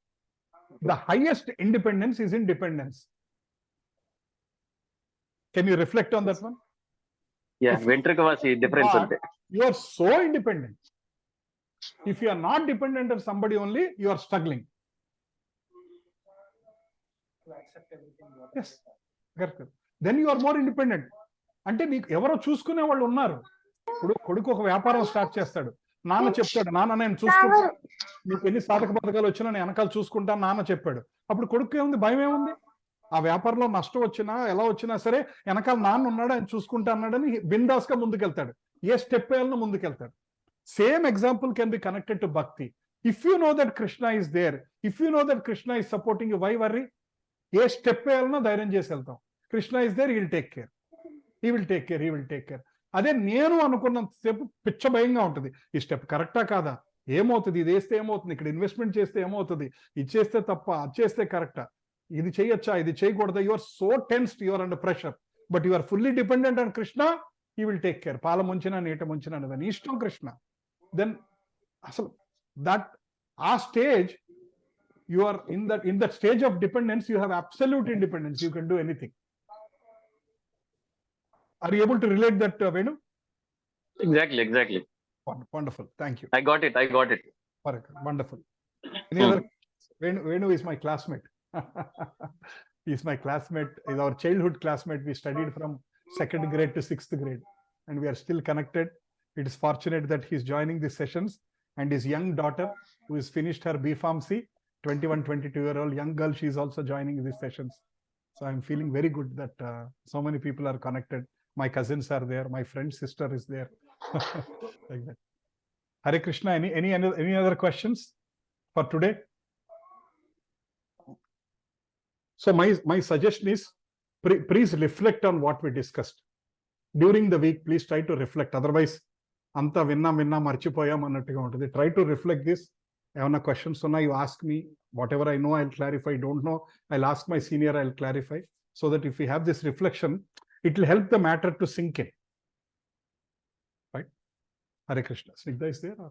The highest independence is independence. Can you reflect on that one? Yeah, ventrikavasi difference. You are so independent. If you are not dependent on somebody only, you are struggling. Yes, correct. Then you are more independent. అంటే నీకు ఎవరో చూసుకునే వాళ్ళు ఉన్నారు. ఇప్పుడు కొడుకు ఒక వ్యాపారం స్టార్ట్ చేస్తాడు, నాన్న చెప్తాడు, నాన్న నేను చూసుకుంటా, నీకు ఎన్ని సాధక పథకాలు వచ్చినా నేను వెనకాల చూసుకుంటాను నాన్న చెప్పాడు. అప్పుడు కొడుకు ఏముంది? భయం ఏముంది? ఆ వ్యాపారంలో నష్టం వచ్చినా ఎలా వచ్చినా సరే వెనకాల నాన్న ఉన్నాడు, ఆయన చూసుకుంటా అన్నాడని బిందాస్ గా ముందుకెళ్తాడు. ఏ step వేయాలనో ముందుకెళ్తాడు. Same example can be connected to bhakti. If you know that Krishna is there, if you know that Krishna is supporting you, why worry? ఏ స్టెప్ వేయాలన్నా ధైర్యం చేసి వెళ్తాం. Krishna is there, he will take care, he will take care, he will take care. అదే నేను అనుకున్నంతసేపు పిచ్చ భయంగా ఉంటుంది. ఈ స్టెప్ కరెక్టా కాదా, ఏమవుతుంది, ఇది వేస్తే ఏమవుతుంది, ఇక్కడ ఇన్వెస్ట్మెంట్ చేస్తే ఏమవుతుంది, ఇది చేస్తే తప్ప, అది చేస్తే కరెక్టా, ఇది చేయొచ్చా, ఇది చేయకూడదా. You are so tensed, you are under pressure. But you are fully dependent on Krishna. He will take care. పాల ముంచినా నీట ముంచినా నీ ఇష్టం కృష్ణ. Then అసలు that ఆ stage, you are in that stage of dependence, you have absolute independence. You can do anything. Are you able to relate that, Venu? Exactly. Wonderful. Thank you. I got it. Wonderful. Any other? Venu is my classmate. He's my classmate. He's our childhood classmate. We studied from 2nd grade to 6th grade, and we are still connected. It is fortunate that he's joining these sessions, and his young daughter, who has finished her B.Pharm.C, 22-year-old young girl, she is also joining these sessions. So I'm feeling very good that so many people are connected. My cousins are there. My friend's sister is there. Like that. Hare Krishna. Any other questions for today? So my suggestion is, please reflect on what we discussed during the week. Please try to reflect. Otherwise, అంతా విన్నా మర్చిపోయాం అన్నట్టుగా ఉంటుంది. Try to reflect this. ఏమన్నా questions ఉన్నా you ask me. Whatever I know I clarify, don't know I ask my senior, I clarify. So that if you have this reflection it will help the matter to sink in. Right? Hare Krishna. Snigdha is there?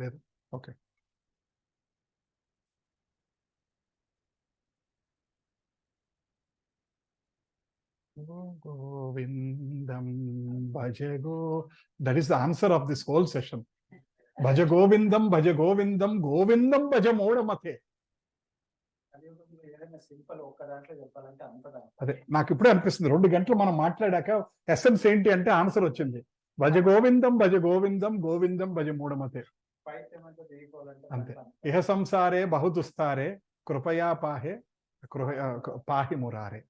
లేదు. Okay. Govindam Bhaja Go. That is the answer of this whole session. Bhaja Govindam, Bhaja Govindam, Govindam Bhaja Modamate. Simple ఒక్క దాంట్లో చెప్పాలంటే అంతదా. అదే నాకు ఇప్పుడే అనిపిస్తుంది. 2 గంటలు మనం మాట్లాడాక ఎసెన్స్ ఏంటి అంటే ఆన్సర్ వచ్చింది. భజ గోవిందం భజ గోవిందం గోవిందం భజ మూఢమతే. అంతే. ఇహ సంసారే బహుదుస్తారే కృపయా పాహే పాహి మురారే.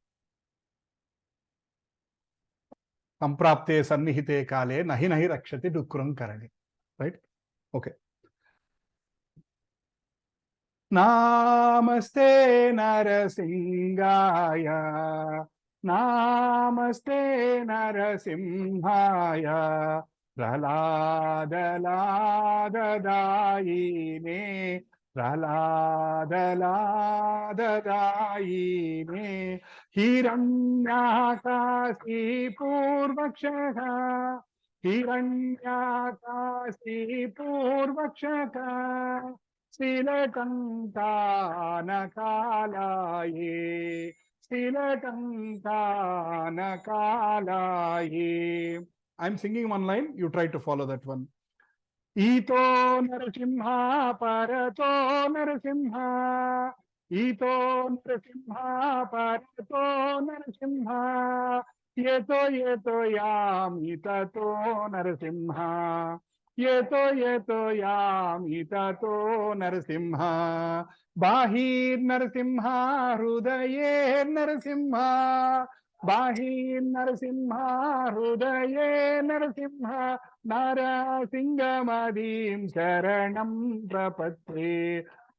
సంప్రాప్తే సన్నిహితే కాలే నహి నహి రక్షతి డుక్రం కరణి. రైట్? ఓకే. నామస్తే నరసింహాయ, నామస్తే నరసింహాయ, ప్రహ్లాదలాదదాయినే, ప్రహ్లాదలాదదాయినే, హిరణ్యాకాశీ పూర్వక్షః, హిరణ్యాకాశీ పూర్వక్షః, శ్రీలకంఠానకాలాయే, శ్రీలకంఠానకాలాయే. I'm singing one line, you try to follow that one. ఈతో నరసింహ పరతో నరసింహ, ఈతో నరసింహ పరతో నరసింహ, ఏతో ఏతో యామి తతో నరసింహ, ఏతో ఏతో యామి తతో నరసింహ, బాహీర్ నరసింహ హృదయే నరసింహ, బాహీర్ నరసింహ హృదయే నరసింహ, నరసింహమదీం శరణం ప్రపత్తే,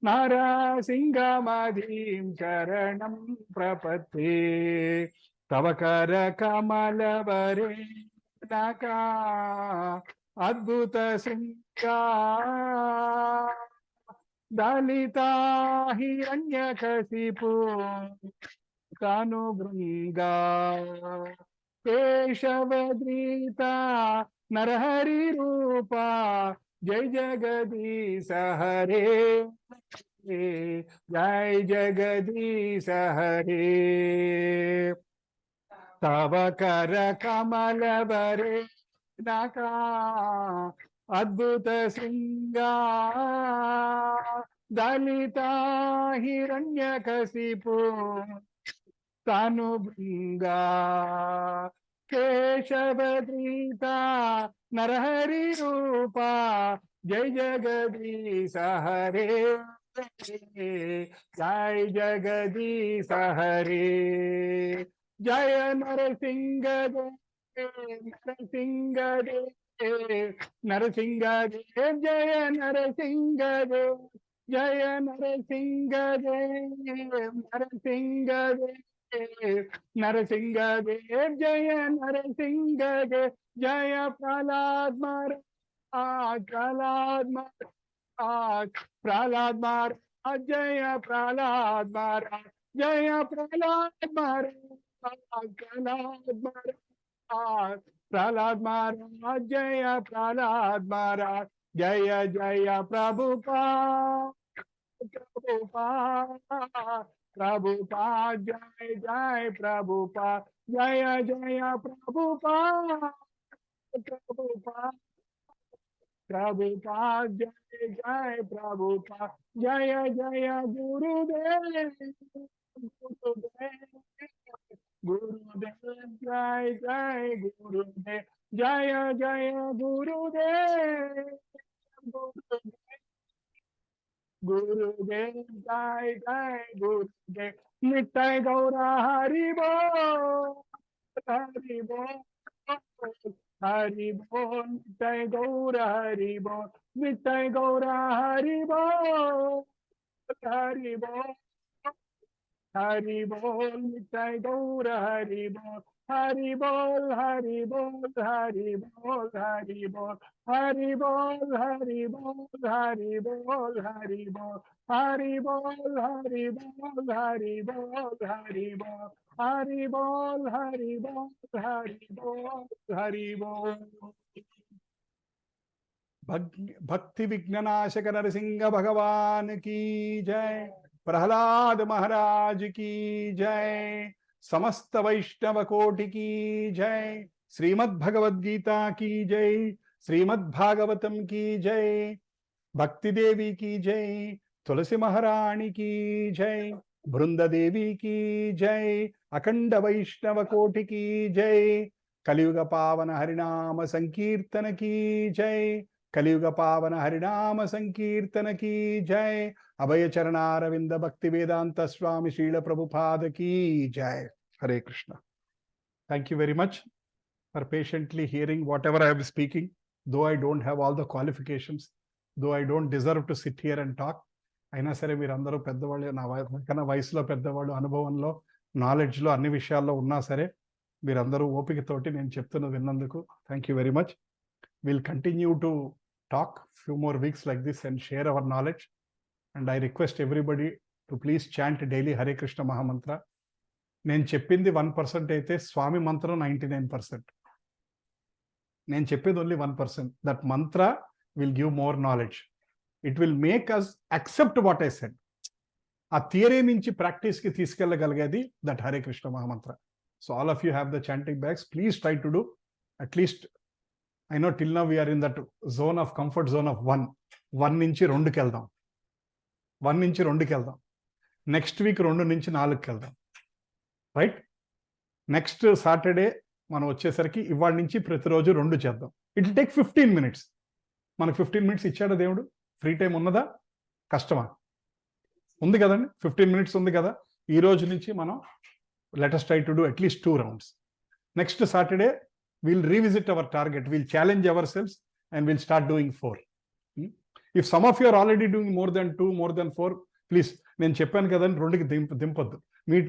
నరసింహమదీం శరణం ప్రపత్తే. తవ కర కమలవరే నకా అద్భుత సింగార, దళిత హిరణ్యకశిపు కానుభృంగా, కేశవద్రీత నరహరి రూప, జై జగదీశ హరే, జై జగదీశ హరే. తవ కర కమలవరే నకా అద్భుత సింగార, దళిత హిరణ్యకశిపు కానుభృంగా, కేశవద్రీత నరహరి రూప, జై జగదీశ హరే, జై జగదీశ హరే. జయ నరసింహ నరసింహ నరసింహ, జయ నరసింహ, జయ నరసింహ, నరసింహ నరసింహ, జయ నరసింహ, జయ ప్రహ్లాద్ మహారాజ్, ప్రహ్లాద్ మహారాజ్, ప్రహ్లాద్ మహారాజ్, జయ ప్రహ్లాద్ మహారాజ్, జయ ప్రహ్లాద్ మహారాజ్, ప్రహ్లాద్ మహారాజ్, ప్రహ్లాద్ మహారాజ్, జయ ప్రహ్లాద్ మహారాజ్, జయ జయ ప్రభుపాద్, ప్రభుపాద్, ప్రభుపాద్, జయ జయ ప్రభుపాద్, జయ జయ ప్రభుపాద్, ప్రభుపాద్, ప్రభుపాద్, జయ జయ ప్రభుపాద్, జయ జయ గురుదేవ్, గురుదేవ్, గురుదేవ్, జయ జయ గురుదేవ్, జయ జయ గురుదేవ్, గురుదేవ్, గురుదేవ్, జయ జయ గురుదేవ్. నిత్య గౌర హరి బోల్, హరి బోల్, హరి బోల్, నిత్య గౌర హరి బోల్, నిత్య గౌర హరి బోల్, హరి బోల్, హరి బోల్, నిత్య గౌర హరి బోల్, Hari bol, Hari bol, Hari bol, Hari bol, Hari bol, Hari bol, Hari bol, Hari bol, Hari bol, Hari bol, Hari bol, Hari bol, Hari bol, Hari bol, Hari bol, Hari bol. भक्ति विघ्ननाशक नरसिंह भगवान की जय, प्रहलाद महाराज की जय, समस्त वैष्णव कोटि की जय, श्रीमद् भगवद गीता की जय, श्रीमद् भागवतम की जय, भक्ति देवी की जय, तुलसी महारानी की जय, बृंद देवी की जय, अखंड वैष्णव कोटि की जय, कलियुग पावन हरिनाम संकीर्तन की जय, कलियुग पावन हरिनाम संकीर्तन की जय, अभय चरणारविंद भक्ति वेदांत स्वामी श्रील प्रभुपाद की जय. Hare Krishna. Thank you very much for patiently hearing whatever I am speaking, though I don't have all the qualifications, though I don't deserve to sit here and talk. అయినా సరే మీరందరూ పెద్దవాళ్ళు, నా వయసులో పెద్దవాళ్ళు, అనుభవంలో, నాలెడ్జ్లో, అన్ని విషయాల్లో ఉన్నా సరే మీరందరూ ఓపికతోటి నేను చెప్తున్నది విన్నందుకు thank you very much. We'll continue to talk few more weeks like this and share our knowledge. And I request everybody to please chant daily Hare Krishna Mahamantra. నేను చెప్పింది 1% అయితే స్వామి మంత్రం 99%. నేను చెప్పేది only 1%. That mantra will give more knowledge. It will make us accept what I said. ఆ theory నుంచి ప్రాక్టీస్కి తీసుకెళ్ళగలిగేది that Hare Krishna mahamantra. So all of you have the chanting bags. Please try to do at least. I know till now we are in that zone of comfort zone of 1. 1 నుంచి 2కి వెళ్దాం. 1 నుంచి 2కి వెళ్దాం. నెక్స్ట్ వీక్ 2 నుంచి 4కి వెళ్దాం. రైట్? నెక్స్ట్ సాటర్డే మనం వచ్చేసరికి ఇవాళ నుంచి ప్రతిరోజు 2 చేద్దాం. It will take 15 minutes. మనకు 15 minutes ఇచ్చాడు దేవుడు. ఫ్రీ టైం ఉన్నదా? కష్టమా? ఉంది కదండి, 15 minutes ఉంది కదా. ఈ రోజు నుంచి మనం let us try to do at least 2 rounds. Next Saturday we'll revisit our target, we'll challenge ourselves and we'll start doing 4. If some of you are already doing more than 2, more than 4, please, నేను చెప్పాను కదండి 2కి దింపొద్దు.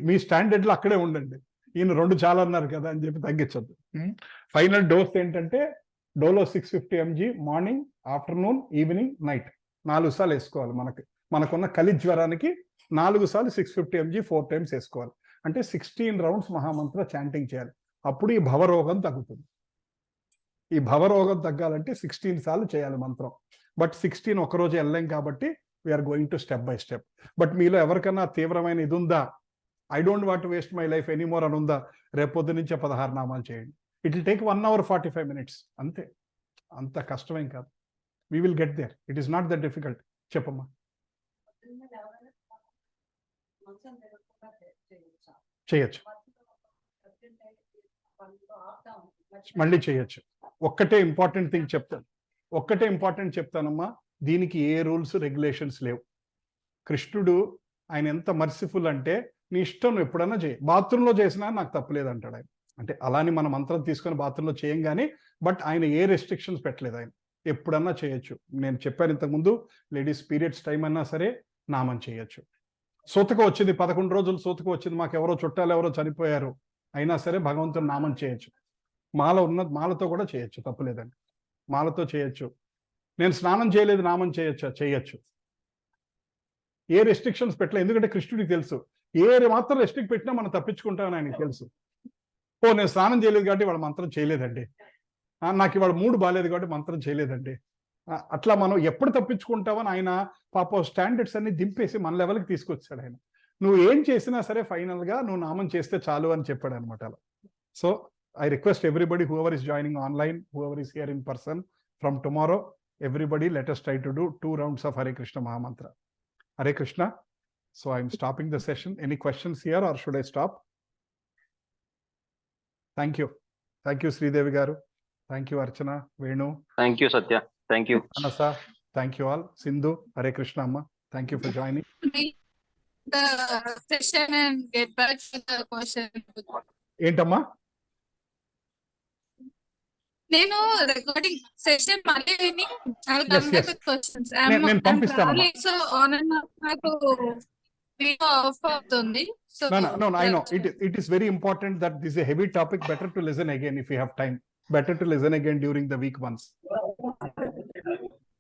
మీ స్టాండర్డ్లో అక్కడే ఉండండి. ఈయన 2 చాలా అన్నారు కదా అని చెప్పి తగ్గించొద్దు. ఫైనల్ డోస్ ఏంటంటే Dolo 650 mg morning, afternoon, evening, night 4 సార్లు వేసుకోవాలి. మనకున్న కలి జ్వరానికి 4 సార్లు 650 mg 4 times వేసుకోవాలి. అంటే 16 rounds మహామంత్ర చాంటింగ్ చేయాలి. అప్పుడు ఈ భవరోగం తగ్గుతుంది. ఈ భవరోగం తగ్గాలంటే 16 సార్లు చేయాలి మంత్రం. బట్ 16 ఒకరోజు వెళ్ళలేం కాబట్టి we are going to step by step. But మీలో ఎవరికన్నా తీవ్రమైన ఇది ఉందా, I don't want waste my life anymore అని ఉందా, రేపొద్దు నుంచే 16 నామాలు చేయండి. It will take 1 hour 45 minutes. అంతే, అంత కష్టమేం కాదు. We will get there. It is not that difficult. చెప్పమ్మా. చేయొచ్చు, మళ్ళీ చేయొచ్చు. ఒక్కటే ఇంపార్టెంట్ చెప్తానమ్మా. దీనికి ఏ రూల్స్ రెగ్యులేషన్స్ లేవు. కృష్ణుడు ఆయన ఎంత మర్సిఫుల్ అంటే, నీ ఇష్టం నువ్వు ఎప్పుడన్నా చేయి. బాత్రూంలో చేసినా నాకు తప్పలేదు అంటాడు ఆయన. అంటే అలాని మన మంత్రం తీసుకొని బాత్రూంలో చేయం కానీ, బట్ ఆయన ఏ రెస్ట్రిక్షన్స్ పెట్టలేదు. ఆయన ఎప్పుడన్నా చేయొచ్చు. నేను చెప్పాను ఇంతకుముందు, లేడీస్ పీరియడ్స్ టైం అన్నా సరే నామం చేయొచ్చు. సూతకం వచ్చింది, 11 రోజులు సూతకం వచ్చింది, మాకు ఎవరో చుట్టాలు ఎవరో చనిపోయారు, అయినా సరే భగవంతుని నామం చేయొచ్చు. మాలతో కూడా చేయొచ్చు, తప్పులేదండి. మాలతో చేయొచ్చు. నేను స్నానం చేయలేదు, నామం చేయొచ్చు. ఏ రెస్ట్రిక్షన్స్ పెట్టలేదు. ఎందుకంటే కృష్ణుడికి తెలుసు, ఏ మాత్రం రెస్ట్రిక్ట్ పెట్టినా మనం తప్పించుకుంటామని ఆయనకి తెలుసు. నేను స్నానం చేయలేదు కాబట్టి వాడు మంత్రం చేయలేదండి, నాకు ఇవాళ మూడు బాగాలేదు కాబట్టి మంత్రం చేయలేదండి. అట్లా మనం ఎప్పుడు తప్పించుకుంటామని ఆయన పాప స్టాండర్డ్స్ అన్ని దింపేసి మన లెవెల్కి తీసుకొచ్చాడు ఆయన. నువ్వు ఏం చేసినా సరే ఫైనల్గా నువ్వు నామం చేస్తే చాలు అని చెప్పాడు అనమాట అలా. So I request everybody, whoever is joining online, whoever is here in person, from tomorrow, everybody, let us try to do 2 rounds of Hare Krishna Mahamantra. Hare Krishna. So I am stopping the session. Any questions here or should I stop? Thank you. Thank you, Sridevi Garu. Thank you, Archana, Venu. Thank you, Satya. Thank you. Anasa, thank you all. Sindhu, Hare Krishna Amma. Thank you for joining. The session and get back to the question. ఏంటమ్మా? నేను recording session మళ్ళీ విని questions నేను పంపిస్తాను. So on and నాకు of అవుతుంది. So No, I know. It is very important that this is a heavy topic. Better to listen again if you have time. Better to listen again during the week once.